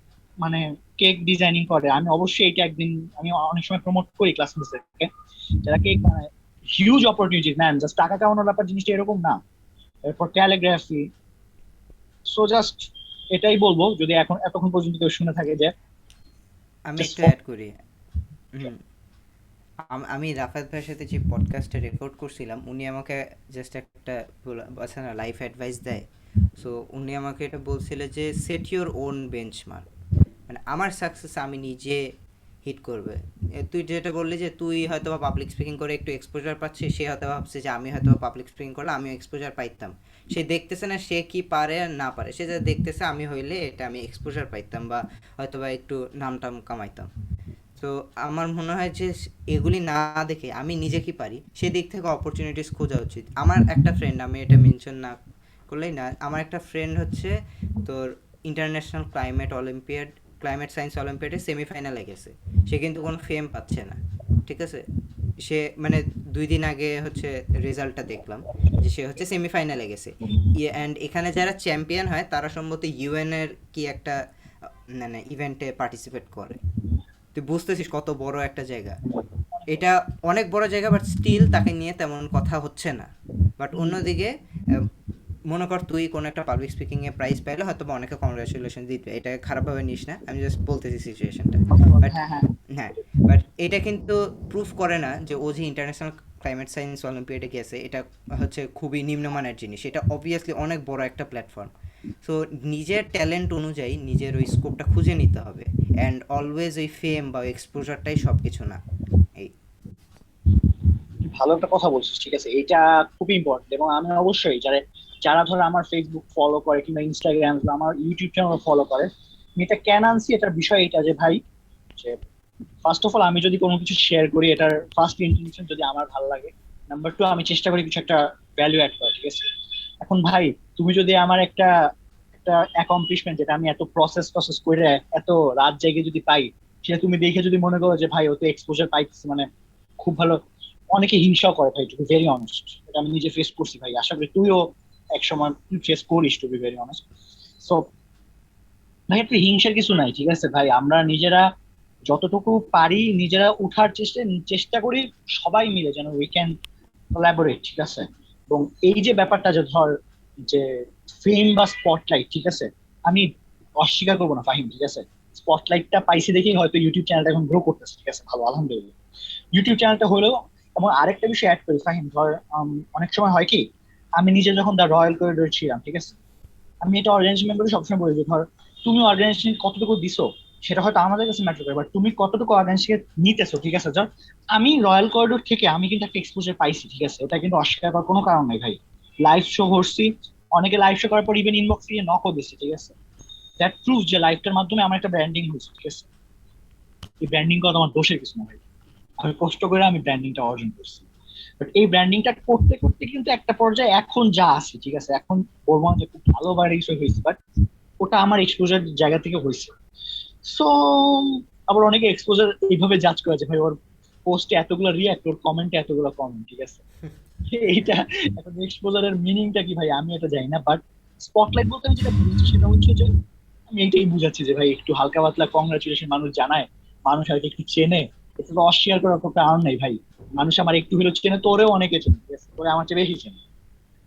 মানে কেক ডিজাইনিং করে, আমি অবশ্যই এটা একদিন, আমি অনেক সময় প্রমোট করি ক্লাসমেটসদেরকে, যারা কেক বানায়, হিউজ অপরচুনিটি ম্যান, জাস্ট টাকা কামানোর ব্যাপার জিনিসটা এরকম না। এরপর ক্যালিগ্রাফি। সো জাস্ট এটাই বলবো, যদি এখন এতক্ষণ পর্যন্ত কেউ শুনে থাকে, যে আমি জাস্ট একটু অ্যাড করি। হুম, আমি রাফাত ভাইয়ের সাথে যে পডকাস্টে রেকর্ড করছিলাম, উনি আমাকে জাস্ট একটা আছে না লাইফ অ্যাডভাইস দেয়। সো উনি আমাকে এটা বলছিল যে সেট ইউর ওন বেঞ্চমার্ক, মানে আমার সাকসেস আমি নিজে হিট করবে। তুই যেটা বললি যে তুই হয়তো বা পাবলিক স্পিকিং করে একটু এক্সপোজার পাচ্ছিস, সে হয়তো ভাবছে যে আমি হয়তো পাবলিক স্পিকিং করলে আমিও এক্সপোজার পাইতাম। সে দেখতেছে না সে কি পারে আর না পারে, সে যা দেখতেছে আমি হইলে এটা আমি এক্সপোজার পাইতাম বা হয়তো বা একটু নাম টাম কামাইতাম। তো আমার মনে হয় যে এগুলি না দেখে আমি নিজে কি পারি সেদিক থেকে অপরচুনিটিস খোঁজা উচিত। আমার একটা ফ্রেন্ড, আমি এটা মেনশন না করলেই না, আমার একটা ফ্রেন্ড হচ্ছে তোর ইন্টারন্যাশনাল ক্লাইমেট সায়েন্স অলিম্পিয়াডে সেমিফাইনালে গেছে। সে কিন্তু কোনো ফেম পাচ্ছে না, ঠিক আছে? সে মানে 2 দিন আগে হচ্ছে রেজাল্টটা দেখলাম যে সে হচ্ছে সেমিফাইনালে গেছে। অ্যান্ড এখানে যারা চ্যাম্পিয়ন হয় তারা সম্ভবত ইউএন এর কি একটা মানে ইভেন্টে পার্টিসিপেট করে। তুই বুঝতেছিস কত বড় একটা জায়গা এটা, অনেক বড় জায়গা, বাট স্টিল তাকে নিয়ে তেমন কথা হচ্ছে না। বাট অন্যদিকে মনে কর তুই কোনো একটা পাবলিক স্পিকিং এ প্রাইজ পাইলে হয়তো বা অনেকে কংগ্রাচুলেশন দিতে, এটা খারাপভাবে নিস না, আমি জাস্ট বলতেছি সিচুয়েশনটা। বাট হ্যাঁ হ্যাঁ। হ্যাঁ, বাট এটা কিন্তু প্রুফ করে না যে ও যে ইন্টারন্যাশনাল ক্লাইমেট সায়েন্স অলিম্পিয়াডে গেছে এটা হচ্ছে খুবই নিম্নমানের জিনিস। এটা অবভিয়াসলি অনেক বড় একটা প্ল্যাটফর্ম। সো নিজের ট্যালেন্ট অনুযায়ী নিজের ওই স্কোপটা খুঁজে নিতে হবে, অ্যান্ড অলওয়েজ ওই ফেম বা এক্সপোজারটাই সব কিছু না। এই তুই ভালো একটা কথা বলছিস, ঠিক আছে, এটা খুবই ইম্পর্টেন্ট। এবং আমি অবশ্যই যারা যারা ধরো আমার ফেসবুক ফলো করে কিংবা ইনস্টাগ্রাম বা আমার ইউটিউব চ্যানেল ফলো করে, আমি এটা কেন আনছি, এটার বিষয় এটা যে ভাই, যে ফার্স্ট অফ অল আমি যদি কোনো কিছু শেয়ার করি, এটার ফার্স্ট ইন্টেনশন যদি আমার ভালো লাগে, নাম্বার টু আমি চেষ্টা করি কিছু একটা ভ্যালু অ্যাড করা, ঠিক আছে। এখন ভাই, তুমি যদি আমার একটা একটা অ্যাকমপ্লিশমেন্ট, যেটা আমি এত প্রসেস করে এত রাত জেগে যদি পাই, সেটা তুমি দেখে যদি মনে করো যে ভাই ও তো এক্সপোজার পাইতেছে, মানে খুব ভালো, অনেকে হিংসাও করে ভাই, টু বি ভেরি অনেস্ট। এটা আমি নিজে ফেস করছি ভাই, আশা করি তুইও এক সময় ফেস করিস, to be very honest. So ভাই একটু হিংসার কিছু নাই, ঠিক আছে ভাই, আমরা নিজেরা যতটুকু পারি নিজেরা উঠার চেষ্টা চেষ্টা করি, সবাই মিলে যেন উই ক্যান কোলাবোরেট, ঠিক আছে। এবং এই যে ব্যাপারটা, যে ধর, যে ফেম বা স্পটলাইট, ঠিক আছে, আমি অস্বীকার করবো না ফাহিম, ঠিক আছে, স্পটলাইটটা পাইছি দেখেই হয়তো ইউটিউব চ্যানেলটা এখন গ্রো করতেছে, ঠিক আছে, ভালো আলহামদুলিল্লাহ। ইউটিউব চ্যানেলটা হলেও, এবং আরেকটা বিষয় অ্যাড করি ফাহিম, ধর অনেক সময় হয় কি, আমি নিজে যখন দ্য রয়্যাল করিডোর ছিলাম, ঠিক আছে, আমি এটা অর্গানাইজেশন করে সবসময় বলি যে ধর, তুমি অর্গানাইজেশন কতটুকু দিছো সেটা হয়তো আমাদের কাছে ম্যাটার করে, বাট তুমি কতটুকু অর্গানাইজেশন নিতেছো, ঠিক আছে। ধর আমি রয়্যাল করিডোর থেকে আমি কিন্তু একটা এক্সপোজার পাইছি, ঠিক আছে, এটা কিন্তু অস্বীকার করার কোনো কারণ নাই ভাই। লাইভ শো করছি, অনেকে লাইভ শো করার পর ইভেন ইনবক্স দিয়ে নকও দিচ্ছে, ঠিক আছে। দ্যাট প্রুফ যে লাইভটার মাধ্যমে আমার একটা ব্র্যান্ডিং হয়েছে, ঠিক আছে। এই ব্র্যান্ডিং করা আমার দোষের কিছু না ভাই, আমি কষ্ট করে আমি ব্র্যান্ডিংটা অর্জন করছি। বাট এই ব্র্যান্ডিংটা করতে করতে কিন্তু একটা পর্যায়ে এখন যা আছে, ঠিক আছে, এখন বলবো না যে খুব ভালো বা এই হয়েছে, বাট ওটা আমার এক্সপোজার জায়গা থেকে হয়েছে। সো আবার অনেকে এক্সপোজার এইভাবে জাজ করে যে ভাই ওর পোস্টে এতগুলো রিয়াক্ট, ওর কমেন্টে এতগুলো কমেন্ট, ঠিক আছে। এইটা এখন এক্সপোজারের মিনিংটা কি ভাই আমি এটা জানি না, বাট স্পটলাইট বলতে আমি যেটা বুঝছি সেটা হচ্ছে যে, আমি এইটাই বুঝাচ্ছি যে ভাই একটু হালকা পাতলা কংগ্রাচুলেশন মানুষ জানায়, মানুষ হয়তো একটু চেনে, এটা তো অস্বীকার করার কোনো কারণ নেই ভাই। মানুষ আমার একটু হলেও চেনে, তোরেও অনেকে চেনে, ঠিক আছে, তোরে আমার চেয়ে বেশি চেনে।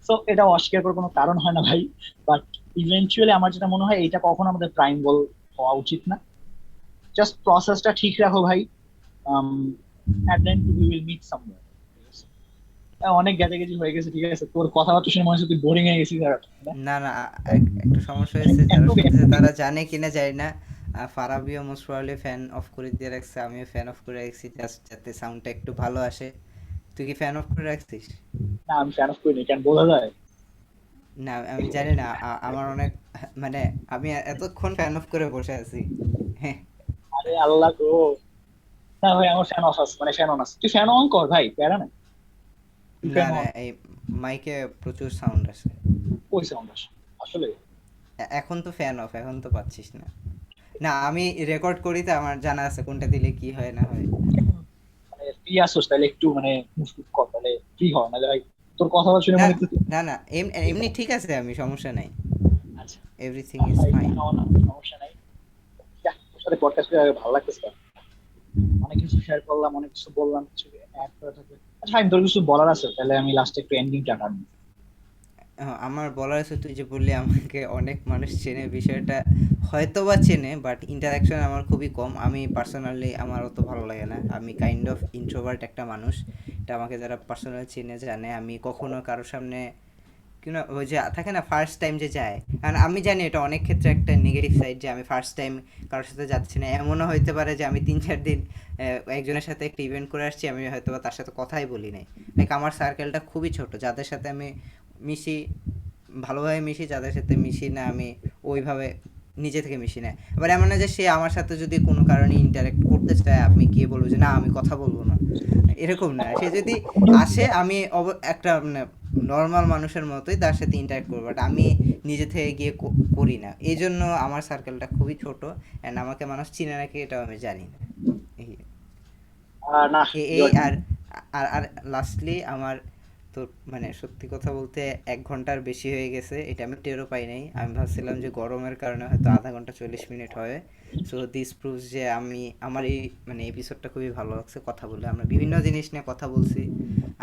সো এটা অস্বীকার করার কোনো কারণ হয় না ভাই। বাট ইভেনচুয়ালি আমার যেটা মনে হয়, এটা কখনো আমাদের প্রাইম গোল হওয়া উচিত না। জাস্ট প্রসেসটা ঠিক রাখো ভাই। At the end we will meet somewhere. অনেক গেজাগেজি হয়ে গেছে, ঠিক আছে, তোর কথাবার্তা শুনে মনে হচ্ছে তুই বোরিং হয়ে গেছিস আর না? না না, একটু সমস্যা মানে হয়েছে, এত যারা শুনতেছে ব্যক্তি। তারা জানে কিনা জানি না। ফারাবিও মোস্ট প্রবাবলি ফ্যান অফ করে দিয়ে রাখছে, আমিও ফ্যান অফ করে রাখছি জাস্ট যাতে সাউন্ডটা একটু ভালো আসে। তুই কি ফ্যান অফ করে রাখছিস? না আমি ফ্যান অফ করিনি, কেন বোঝা যায়? না আমি জানি না, আমার অনেক মানে আমি এতক্ষণ ফ্যান অফ করে বসে আছি। হ্যাঁ। আরে আল্লাহ গো। না ভাই আমার ফ্যান অফ আছে, মানে ফ্যান অন আছে, তুই ফ্যান অন কর ভাই, প্যারা না, তুই না ফ্যান না, অন। এই মাইকে প্রচুর সাউন্ড আছে। ওই সাউন্ড আসে আসলে। এখন তো ফ্যান অফ, এখন তো পাচ্ছিস না। না, আমি রেকর্ড করি তো, আমার জানা আছে কোনটা দিলে কি হয় না হয়। মানে ফ্রি আসোস তাহলে একটু মানে মুভ টুভ কর, তাহলে ফ্রি হয়, নাহলে ভাই তোর কথা শুনে না মনে হচ্ছে। না না, এমনি ঠিক আছে, আমি সমস্যা নাই, আচ্ছা, এভরিথিং ইজ ভাই ফাইন। নাও না, সমস্যা নাই। যাক, তোর সাথে পডকাস্ট করে ভালো লাগতেছে। অনেক কিছু শেয়ার করলাম, অনেক কিছু বললাম, কিছু অ্যাড করে থাকবে। আচ্ছা ভাই, তোর কিছু বলার আছে তাহলে আমি লাস্টে একটু এন্ডিংটা টানবো। আমার বলার আছে, তুই যে বললি আমাকে অনেক মানুষ চেনে, বিষয়টা হয়তো বা চেনে, বাট ইন্টারাকশন আমার খুবই কম। আমি পার্সোনালি আমার অত ভালো লাগে না, আমি কাইন্ড অফ ইন্ট্রোভার্ট একটা মানুষ। এটা আমাকে যারা পার্সোনালি চিনে জানে, আমি কখনো কারোর সামনে কিনা ওই যে থাকে না ফার্স্ট টাইম যে যায়, কারণ আমি জানি এটা অনেক ক্ষেত্রে একটা নেগেটিভ সাইড, যে আমি ফার্স্ট টাইম কারোর সাথে যাচ্ছি না। এমনও হইতে পারে যে আমি 3-4 দিন একজনের সাথে একটা ইভেন্ট করে আসছি, আমি হয়তো বা তার সাথে কথাই বলি নাই। লাইক আমার সার্কেলটা খুবই ছোট, যাদের সাথে আমি মিশি ভালোভাবে মিশি, যাদের সাথে মিশি না আমি ওইভাবে নিজে থেকে মিশি না। এবার এমন না যে সে আমার সাথে যদি কোনো কারণে ইন্টারেক্ট করতে চায়, আপনি গিয়ে বলবো যে না আমি কথা বলবো না, এরকম না। সে যদি আসে, আমি একটা মানে নর্মাল মানুষের মতোই তার সাথে ইন্টারেক্ট করবো, বাট আমি নিজে থেকে গিয়ে করি না। এই জন্য আমার সার্কেলটা খুবই ছোট, অ্যান্ড আমাকে মানুষ চিনে নাকি এটাও আমি জানি না। এই না, এই আর আর আর লাস্টলি আমার তো মানে সত্যি কথা বলতে 1 ঘন্টার বেশি হয়ে গেছে, এটা আমি টেরও পাই নাই। আমি ভাবছিলাম যে গরমের কারণে হয়তো আধা ঘন্টা 40 মিনিট হবে। সো দিস প্রুভস যে আমি আমার এই মানে এপিসোডটা খুবই ভালো লাগছে কথা বলে, আমরা বিভিন্ন জিনিস নিয়ে কথা বলছি।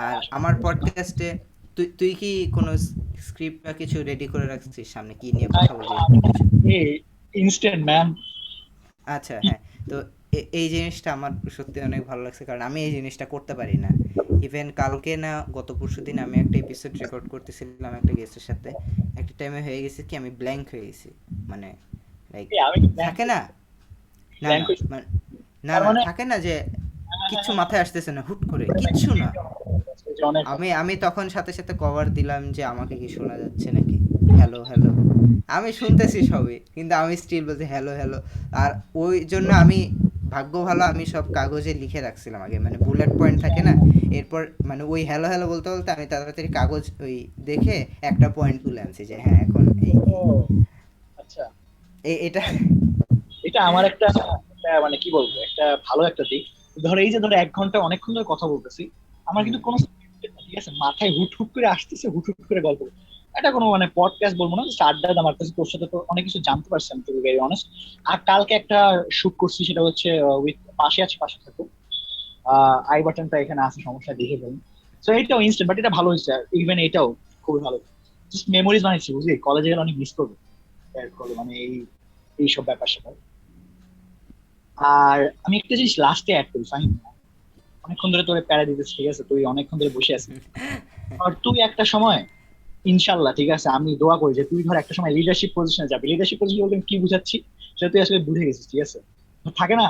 আর আমার পডকাস্টে তুই তুই কি কোনো স্ক্রিপ্ট বা কিছু রেডি করে রাখছিস, সামনে কি নিয়ে কথা বলবি এরকম কিছু? Instant man. আচ্ছা, হ্যাঁ। তো এই জিনিসটা আমার সত্যি অনেক ভালো লাগছে, কারণ আমি এই জিনিসটা করতে পারি না। ইভেন কালকে না গত পরশুদিন আমি একটা এপিসোড রেকর্ড করতেছিলাম একটা গেস্টের সাথে, একটা টাইমে হয়ে গেছে কি আমি ব্ল্যাঙ্ক হয়ে গেছি, মানে লাইক আমি কি ব্ল্যাঙ্ক থাকে না, না ব্ল্যাঙ্ক না হয়েছি? মানে না তার না মানে থাকে না যে কিচ্ছু মাথায় আসতেছে না, হুট করে কিচ্ছু না। যে অনেক আমি তখন সাথে সাথে কভার দিলাম যে আমাকে কি শোনা যাচ্ছে নাকি, হ্যালো হ্যালো। আমি শুনতেছি সবই, কিন্তু আমি স্টিল বলছি হ্যালো হ্যালো। আর ওই জন্য আমি ভাগ্য ভালো, আমি সব কাগজে লিখে রাখছিলাম আগে, মানে বুলেট পয়েন্ট থাকে না। এরপর মানে ওই হ্যালো হ্যালো বলতে বলতে আমি তাড়াতাড়ি কাগজ ওই দেখে একটা পয়েন্ট তুলে আনছি যে হ্যাঁ এখন এই ও, এই আচ্ছা। এটা এটা আমার একটা মানে কি বলবো, একটা ভালো একটা দিক। ধরো এই যে ধরো 1 ঘন্টা অনেকক্ষণ ধরে কথা বলতেছি, আমার হুম কিন্তু কোনো script নেই, ঠিক আছে, মাথায় হুট হুট করে আসতেছে, হুট হুট করে গল্প। এটা কোনো মানে পডকাস্ট বলবো না, just আড্ডা আড্ডা মারতেছি। তোর সাথে তো অনেক কিছু জানতে পারছি আমি, টু বি ভেরি অনেস্ট। আর কালকে একটা শুট করছি, সেটা হচ্ছে উইথ পাশে আছে, পাশে থাকো। আই বাটনটা এখানে আছে, সমস্যা দেখে ফেলুন। তো এটাও ইনস্ট্যান্ট, বাট এটা ভালো হয়েছে। ইভেন এটাও খুবই ভালো, জাস্ট মেমোরিজ বানাইছি, বুঝলি, কলেজে গেলে অনেক মিস করবো মানে এইসব ব্যাপার স্যাপার। আর আমি একটা জিনিস লাস্টে অ্যাড করি ফাহিম, অনেকক্ষণ ধরে তোরে প্যারা দিতেছি, ঠিক আছে, তুই অনেকক্ষণ ধরে বসে আছিস। আর তুই একটা সময়, ইনশাল্লাহ, ঠিক আছে, আমি দোয়া করি যে তুই ধর একটা সময় লিডারশিপ পজিশনে যাবি। লিডারশিপ পজিশন বলতে আমি কি বুঝাচ্ছি সেটা তুই আসলে বুঝে গেছিস, ঠিক আছে। থাকে না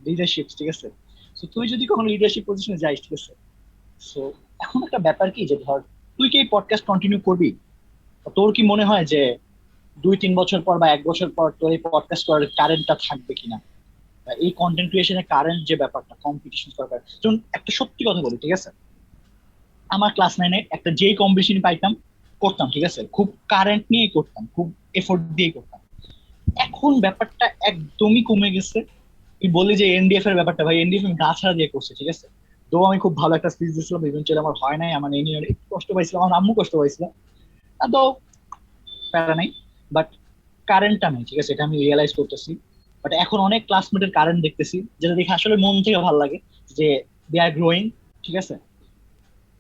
লিডারশিপ, ঠিক আছে। তো তুই যদি কখনো লিডারশিপ পজিশনে যাইস, ঠিক আছে, সো এখন একটা ব্যাপার কি, যে ধর তুই কি এই পডকাস্ট কন্টিনিউ করবি? তোর কি মনে হয় যে 2-3 বছর পর বা 1 বছর পর তোর এই পডকাস্ট করার কারেন্টটা থাকবে কিনা, বা এই কন্টেন্ট ক্রিয়েশনের কারেন্ট যে ব্যাপারটা, কম্পিটিশন করার? যেমন একটা সত্যি কথা বলি, ঠিক আছে, আমার ক্লাস 9-এ একটা যেই কম্পিটিশন পাইতাম করতাম, ঠিক আছে, খুব কারেন্ট নিয়েই করতাম, খুব এফোর্ট দিয়ে করতাম। এখন ব্যাপারটা একদমই কমে গেছে। তুই বললি যে এনডিএফ এর ব্যাপারটা, ভাই এনডিএফ আমি গা ছাড়া দিয়ে করছি, ঠিক আছে। তো আমি খুব ভালো একটা স্পিচ দিয়েছিলাম, ইভেন্চুয়ালি আমার হয় নাই, আমার এই নিয়ে একটু কষ্ট পাইছিলাম, আমার আম্মু কষ্ট পাইছিল। তো প্যারা নাই, বাট কারেন্টটা নাই, ঠিক আছে, এটা আমি রিয়েলাইজ করতেছি। বাট এখন অনেক ক্লাসমেটের কারেন্ট দেখতেছি, যেটা দেখে আসলে মন থেকে ভালো লাগে, যে দে আর গ্রোয়িং, ঠিক আছে।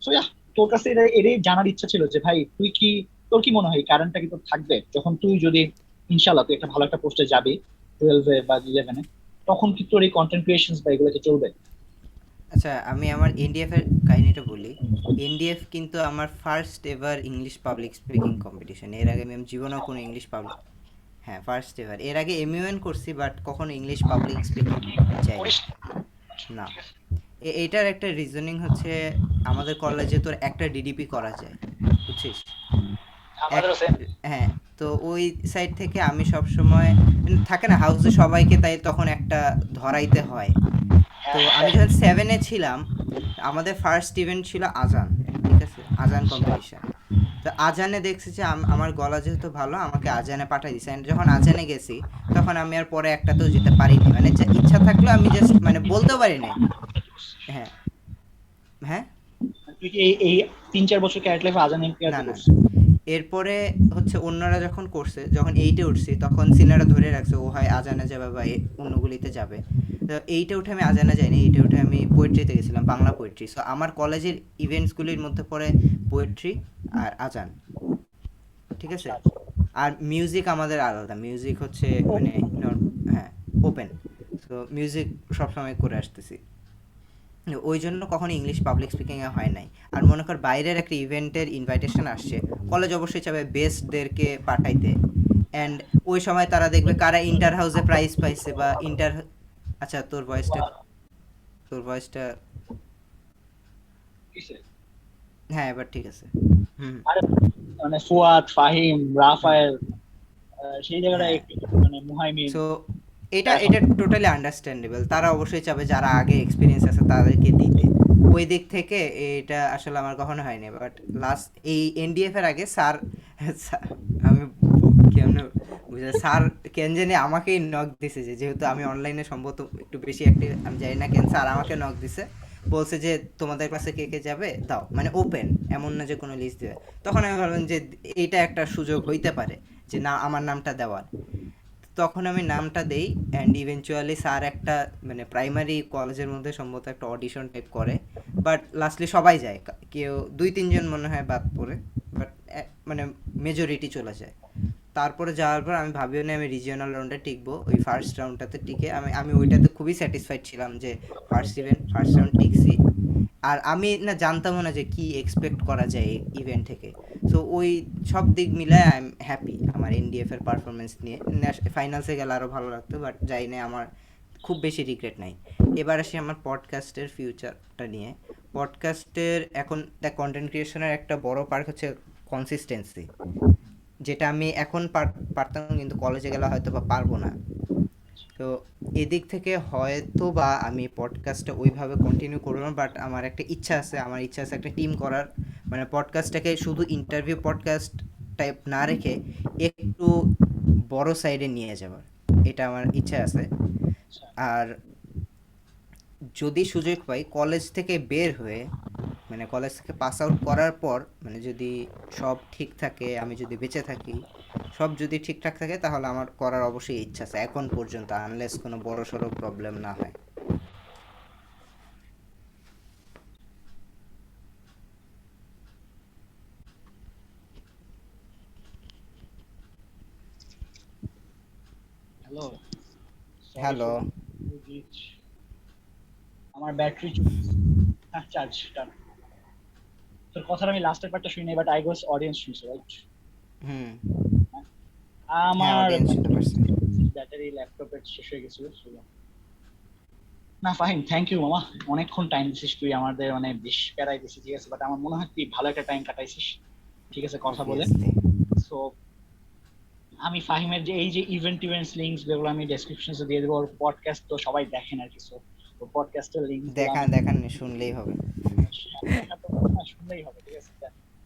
সো তোর কাছে এটাই জানার ইচ্ছা ছিল যে ভাই তুই কি, তোর কি মনে হয় কারেন্টটা কি তোর থাকবে যখন তুই যদি ইনশাল্লাহ তুই একটা ভালো একটা পোস্টে যাবি, 12-এ বা 11-এ, তখন কি তোর এই কন্টেন্ট ক্রিয়েশন বা এগুলো কি চলবে? আচ্ছা, আমি আমার এনডিএফ এর কাহিনীটা বলি। এনডিএফ কিন্তু আমার first ever English public speaking competition. এর আগে আমি জীবনেও কোনো ইংলিশ পাবলিক, হ্যাঁ ফার্স্ট এভার। এর আগে এমইউএন করছি, বাট কখনো ইংলিশ পাবলিক স্পিকিং যাইনি, করিস না। এটার একটা রিজনিং হচ্ছে, আমাদের কলেজে তোর একটা ডিডিপি করা যায়, বুঝছিস, এক, আমাদেরও সেম। হ্যাঁ। তো ওই সাইড থেকে আমি সব সময় থাকে না হাউসে সবাইকে, তাই তখন একটা ধরাইতে হয়। তো আমি যখন 7-এ ছিলাম, আমাদের ফার্স্ট ইভেন্ট ছিল আজান, ঠিক আছে, আজান কম্পিটিশন। তো তো আজানে দেখছি যে আমার গলা যেহেতু ভালো, আমাকে আজানে পাঠাই দিছে। And যখন আজানে গেছি তখন আমি আর পরে একটাতেও যেতে পারিনি, মানে ইচ্ছা থাকলেও আমি জাস্ট মানে বলতেও পারি নাই। হ্যাঁ, হ্যাঁ, তুই কি এই 3-4 বছর ক্যারেট লাইফে আজান না এমপিআরতে না না। করছিস? এরপরে হচ্ছে অন্যরা যখন করছে, যখন এইটে উঠছি তখন সিনিয়ররা ধরে রাখছে ও হয় আজানে যাবে বা অন্যগুলিতে যাবে। তো এইটে উঠে আমি আজানে যাইনি, এইটে উঠে আমি পোয়েট্রিতে গেছিলাম, বাংলা পোয়েট্রি। সো আমার কলেজের ইভেন্টসগুলির মধ্যে পড়ে পোয়েট্রি আর আজান, ঠিক আচ্ছা আছে। আচ্ছা। আর মিউজিক আমাদের আলাদা, মিউজিক হচ্ছে মানে হ্যাঁ, ওপেন। সো মিউজিক সবসময় করে আসতেছি, ওই জন্য কখনো ইংলিশ পাবলিক স্পিকিংয়ে হয় নাই। আর মনে কর বাইরের একটা ইভেন্টের ইনভাইটেশন আসছে, কলেজ অবশ্যই চাবে বেস্টদেরকে পাঠাইতে। অ্যান্ড ওই সময় তারা দেখবে কারা ইন্টার হাউসে প্রাইজ পাইছে বা ইন্টার, আচ্ছা তোর ভয়েসটা কিসে? হ্যাঁ এবার ঠিক আছে। হুম, আরে মানে ফুয়াদ, ফাহিম, হুম, রাফায়েল, সেই জায়গাটা হ্যাঁ। একটু মানে মুহাইমিন। সো এটা টোটালি আন্ডারস্ট্যান্ডেবল, তারা অবশ্যই চাবে যারা আগে এক্সপিরিয়েন্স আছে তাদেরকে দিতে। ওই দিক থেকে এটা আসলে আমার কখনো হয়নি। বাট লাস্ট এই এনডিএফ এর আগে স্যার, আমি কেমন বুঝা, স্যার কেন জানি আমাকেই নক দিছে, যে যেহেতু আমি অনলাইনে সম্ভবত একটু বেশি অ্যাক্টিভ, আমি জানি না কেন স্যার আমাকে নক দিছে। বলছে যে তোমাদের ক্লাসে কে কে যাবে দাও, মানে ওপেন, এমন না যে কোনো লিস্ট দেবে। তখন আমি ভাবলাম যে এইটা একটা সুযোগ হইতে পারে যে না আমার নামটা দেওয়ার। তখন আমি নামটা দেই। অ্যান্ড ইভেনচুয়ালি স্যার একটা মানে প্রাইমারি কলেজের মধ্যে সম্ভবত একটা অডিশন টাইপ করে, বাট লাস্টলি সবাই যায়, কেউ 2-3 জন মনে হয় বাদ পড়ে, বাট মানে মেজরিটি চলে যায়। তারপরে যাওয়ার পর আমি ভাবিও না আমি রিজিওনাল রাউন্ডে টিকবো, ওই ফার্স্ট রাউন্ডটাতে টিকে আমি আমি ওইটাতে খুবই স্যাটিসফাইড ছিলাম যে ফার্স্ট রাউন্ড টিকছি। আর আমি না জানতামও না যে কি এক্সপেক্ট করা যায় ইভেন্ট থেকে। সো ওই সব দিক মিলায় আই এম হ্যাপি আমার এনডিএফ এর পারফরমেন্স নিয়ে। ফাইনালসে গেলে আরও ভালো লাগতো, বাট যাই না, আমার খুব বেশি রিগ্রেট নাই। এবার আসি আমার পডকাস্টের ফিউচারটা নিয়ে। পডকাস্টের এখন দ্য কন্টেন্ট ক্রিয়েশনের একটা বড় পার্ট হচ্ছে কনসিস্টেন্সি, যেটা আমি এখন পারতাম কিন্তু কলেজে গেলে হয়তো বা পারবো না। তো এদিক থেকে হয়তো বা আমি পডকাস্টটা ওইভাবে কন্টিনিউ করবো না, বাট আমার একটা ইচ্ছা আছে, আমার ইচ্ছা আছে একটা টিম করার, মানে পডকাস্টটাকে শুধু ইন্টারভিউ পডকাস্ট টাইপ না রেখে একটু বড় সাইডে নিয়ে যাবার, এটা আমার ইচ্ছা আছে। আচ্ছা। আর যদি সুযোগ পাই কলেজ থেকে বের হয়ে, মানে কলেজ থেকে পাস আউট করার পর, মানে যদি সব ঠিক থাকে, আমি যদি বেঁচে থাকি, সব যদি ঠিকঠাক থাকে, তাহলে আমার করার অবশ্যই ইচ্ছা আছে এখন পর্যন্ত, আনলেস কোনো বড় সড়ো প্রবলেম না হয়। Hello, sorry hello. For glitch. আমার ব্যাটারি চার্জ ডান। তোর কথাটা আমি লাস্টের পার্টটা শুনি নাই, বাট আই গেস অডিয়েন্স শুনছে, রাইট? হুম। হ্যাঁ, আমার অডিয়েন্স শুনতে পারছে। ব্যাটারি ল্যাপটপের শেষ হয়ে গেছিল। না ফাহিম, থ্যাংক ইউ মামা। অনেকক্ষণ টাইম দিছিস তুই আমাদের, মানে বেশ প্যারাই দিছিস, ঠিক আছে, বাট আমার মনে হয় তুই ভালো একটা টাইম কাটাইছিস, ঠিক আছে, কথা বলে। অবভিয়াসলি। সো আমি ফাহিমের যে এই যে ইভেন্টস লিঙ্কস যেগুলো আমি ডেসক্রিপশনে দিয়ে দেবো, ওর পডকাস্ট তো সবাই দেখেন আর কি, সো ওর পডকাস্টের লিঙ্কস গুলো দেখান আমি দেখান, শুনলেই হবে। দেখা তো না, শুনলেই হবে, ঠিক আছে।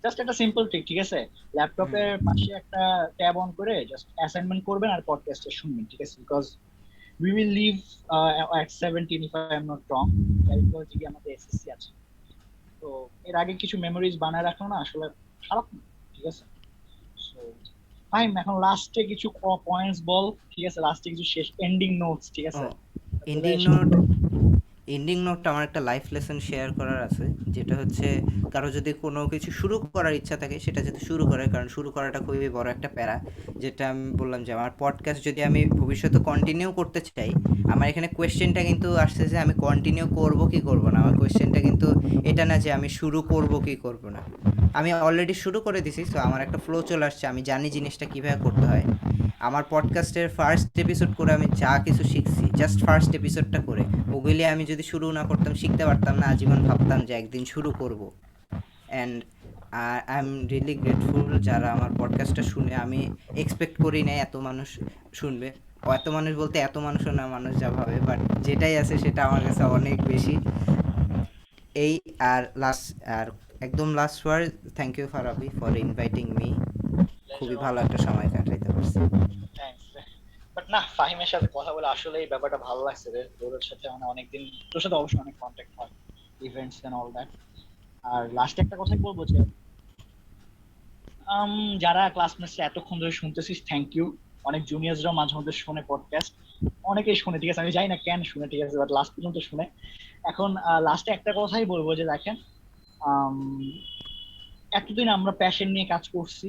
জাস্ট একটা সিম্পল ট্রিক, ঠিক আছে, হুম, ল্যাপটপের পাশে একটা ট্যাব অন করে জাস্ট অ্যাসাইনমেন্ট করবেন আর পডকাস্টে শুনবেন, ঠিক আছে, because we will leave at 17 if I am not wrong. California থেকে আমাদের এসএসসি আছে, তো এর আগে কিছু মেমোরিজ বানায় রাখলো না আসলে খারাপ না, ঠিক আছে। সো ফাইন, এখন লাস্টে কিছু পয়েন্টস বল, ঠিক আছে, লাস্টে কিছু শেষ এন্ডিং নোটস, ঠিক ও, আছে, বলে এন্ডিং শেষ নোট, করো। এন্ডিং নোটটা আমার একটা লাইফ লেসন শেয়ার করার আছে, যেটা হচ্ছে কারো যদি কোনো কিছু শুরু করার ইচ্ছা থাকে সেটা যাতে শুরু করে, কারণ শুরু করাটা খুবই বড় একটা প্যারা। যেটা আমি বললাম যে আমার পডকাস্ট যদি আমি ভবিষ্যতে কন্টিনিউ করতে চাই, আমার এখানে কোয়েশ্চেনটা কিন্তু আসছে যে আমি কন্টিনিউ করব কি করব না। আমার কোয়েশ্চেনটা কিন্তু এটা না যে আমি শুরু করব কি করব না, আমি অলরেডি শুরু করে দিছি। তো আমার একটা ফ্লো চলে আসছে, আমি জানি জিনিসটা কীভাবে করতে হয়। আমার পডকাস্টের ফার্স্ট এপিসোড করে আমি যা কিছু শিখছি, জাস্ট ফার্স্ট এপিসোডটা করে, ওগুলি আমি যদি শুরু না করতাম শিখতে পারতাম না। আজীবন ভাবতাম যে একদিন শুরু করব। And I am really grateful যারা আমার পডকাস্টটা শুনে। আমি এক্সপেক্ট করি না এত মানুষ শুনবে, ও এত মানুষ বলতে এত মানুষও না, মানুষ যা ভাবে, বাট যেটাই আছে সেটা আমার কাছে অনেক বেশি। এই আর লাস্ট আর একদম last word, thank you Farabi for inviting me. খুবই প্লেজার ভালো অল। একটা সময় কাটাইতে পারছি। থ্যাঙ্কস। বাট না, ফাহিমের সাথে কথা বলে আসলে এই ব্যাপারটা ভালো লাগছে রে, তোর সাথে মানে অনেকদিন, তোর সাথে অবশ্যই অনেক কন্ট্যাক্ট হয়, ইভেন্টস এন্ড অল দ্যাট। আর লাস্টে একটা কথাই বলবো যে আম, যারা ক্লাসমেটস এতক্ষণ ধরে শুনতেছিস, থ্যাংক ইউ। অনেক জুনিয়র্সরাও মাঝে মধ্যে শুনে পডকাস্ট, অনেকেই শুনে, ঠিক আছে, আমি জানি না কেন শুনে, ঠিক আছে, বাট লাস্ট পর্যন্ত শুনে। এখন লাস্টে একটা কথাই বলবো যে দেখেন, আম, এতদিন আমরা প্যাশন নিয়ে কাজ করছি,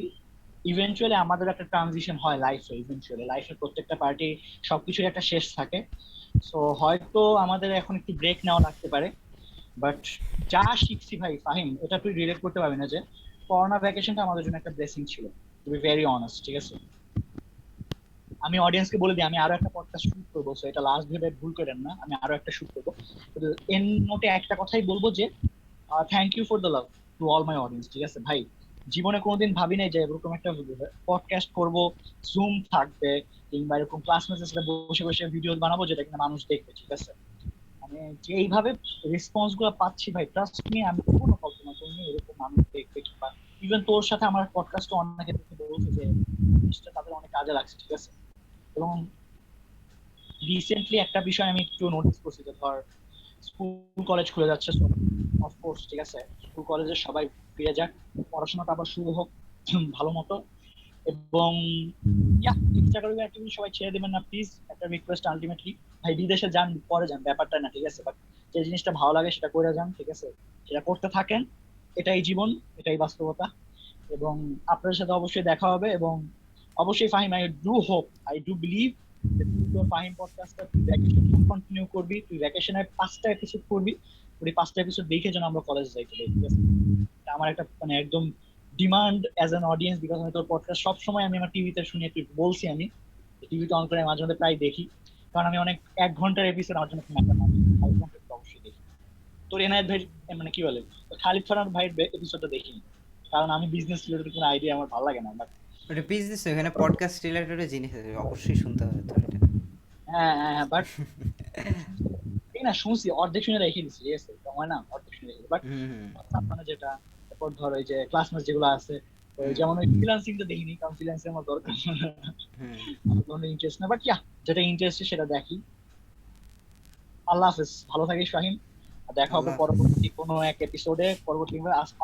ইভেনচুয়ালি আমাদের একটা ট্রানজিশন হয় লাইফে, ইভেনচুয়ালি লাইফের প্রত্যেকটা পার্টি সবকিছুর একটা শেষ থাকে। সো হয়তো আমাদের এখন একটু ব্রেক নেওয়া লাগতে পারে, বাট যা শিখছি ভাই ফাহিম, এটা তুই রিলেট করতে পারবি না যে করোনা ভ্যাকেশনটা আমাদের জন্য একটা ব্লেসিং ছিল, টু বি ভেরি অনেস্ট, ঠিক আছে। আমি অডিয়েন্সকে বলে দিই, আমি আরো একটা পডকাস্ট শুট করবো, সো এটা লাস্ট ভেবে ভুল করেন না, আমি আরো একটা শুট করবো। এন নোটে একটা কথাই বলবো যে thank you for the love to all my audience, ঠিক আছে ভাই। জীবনে কোনোদিন ভাবি নাই যে এরকম একটা পডকাস্ট করব, জুম থাকবে, কিংবা এরকম ক্লাসমেটদের সাথে বসে বসে ভিডিও বানাবো যেটা কিনা মানুষ দেখবে, ঠিক আছে। মানে যে এইভাবে রেসপন্স গুলো পাচ্ছি ভাই, ট্রাস্ট মি, আমি কোনো কল্পনা করিনি এরকম মানুষ দেখবে, কিংবা ইভেন তোর সাথে আমার পডকাস্ট অনেকে দেখে বলছে যে জিনিসটা তাদের অনেক কাজে লাগছে, ঠিক আছে। এবং রিসেন্টলি একটা বিষয় আমি একটু নোটিস করছি যে ধর স্কুল কলেজ খুলে যাচ্ছে, অফকোর্স, ঠিক আছে, স্কুল কলেজে সবাই ফিরে যাক, পড়াশোনাটা আবার শুরু হোক ভালো মতো। এবং এক্সট্রা কারিকুলার অ্যাক্টিভিটি সবাই ছেড়ে দেবেন না প্লিজ, একটা রিকোয়েস্ট আলটিমেটলি। ভাই বিদেশে যান, পরে যান, ব্যাপারটা না, ঠিক আছে, বাট যে জিনিসটা ভালো লাগে সেটা করে যান, ঠিক আছে, সেটা করতে থাকেন। এটাই জীবন, এটাই বাস্তবতা। এবং আপনাদের সাথে অবশ্যই দেখা হবে। এবং অবশ্যই Fahim, I do hope, I do believe যে তুই তোর ফাহিম পডকাস্টটা তুই ভ্যাকেশন কন্টিনিউ করবি, তুই ভ্যাকেশনের 5টা এপিসোড করবি, ওই 5টা এপিসোড দেখে যেন আমরা কলেজ যাইতে পারি, ঠিক আছে। এটা আমার একটা মানে একদম demand as an audience, because আমি তোর পডকাস্ট সবসময় আমি আমার টিভিতে শুনি, তুই বলছি আমি টিভিতে অন করে মাঝে মধ্যে প্রায় দেখি, কারণ আমি অনেক 1 ঘন্টার এপিসোড আমার জন্য খুব ম্যাটার না, 5 ঘন্টা তো অবশ্যই দেখি। তোর এনায়েত ভাই, মানে কি বলে, খালিদ ফারহান ভাইয়ের এপিসোডটা দেখিনি, কারণ আমি বিজনেস রিলেটেড কোনো আইডিয়া আমার ভালো লাগে না, বাট ওটা বিজনেস, এখানে পডকাস্ট রিলেটেড জিনিস আছে, অবশ্যই শুনতে হবে তো এটা। হ্যাঁ হ্যাঁ হ্যাঁ, বাট এই না শুনছি, অর্ধেক শুনে রেখে দিচ্ছি, ঠিক আছে, তো হয় না, অর্ধেক শুনে রেখে, বাট হুম হুম মানে যেটা, তারপর ধর ওই যে ক্লাসমেট যেগুলো আছে, ওই হুম যেমন ওই ফ্রিল্যান্সিংটা দেখিনি, কারণ ফ্রিল্যান্সিং আমার দরকার হুম। আমার কোনো ইন্টারেস্ট না, বাট যেটা ইন্টারেস্ট সেটা দেখি। আল্লাহ হাফেজ, ভালো থাকিস শাহিন, আর দেখা হবে আল্লাহ হাফেজ। পরবর্তী কোনো এক এপিসোডে, পরবর্তী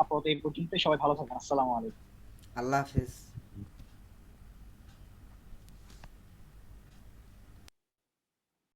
আপাতত এই পর্যন্ত, সবাই ভালো থাকেন, আসসালামু আলাইকুম। আল্লাহ হাফেজ।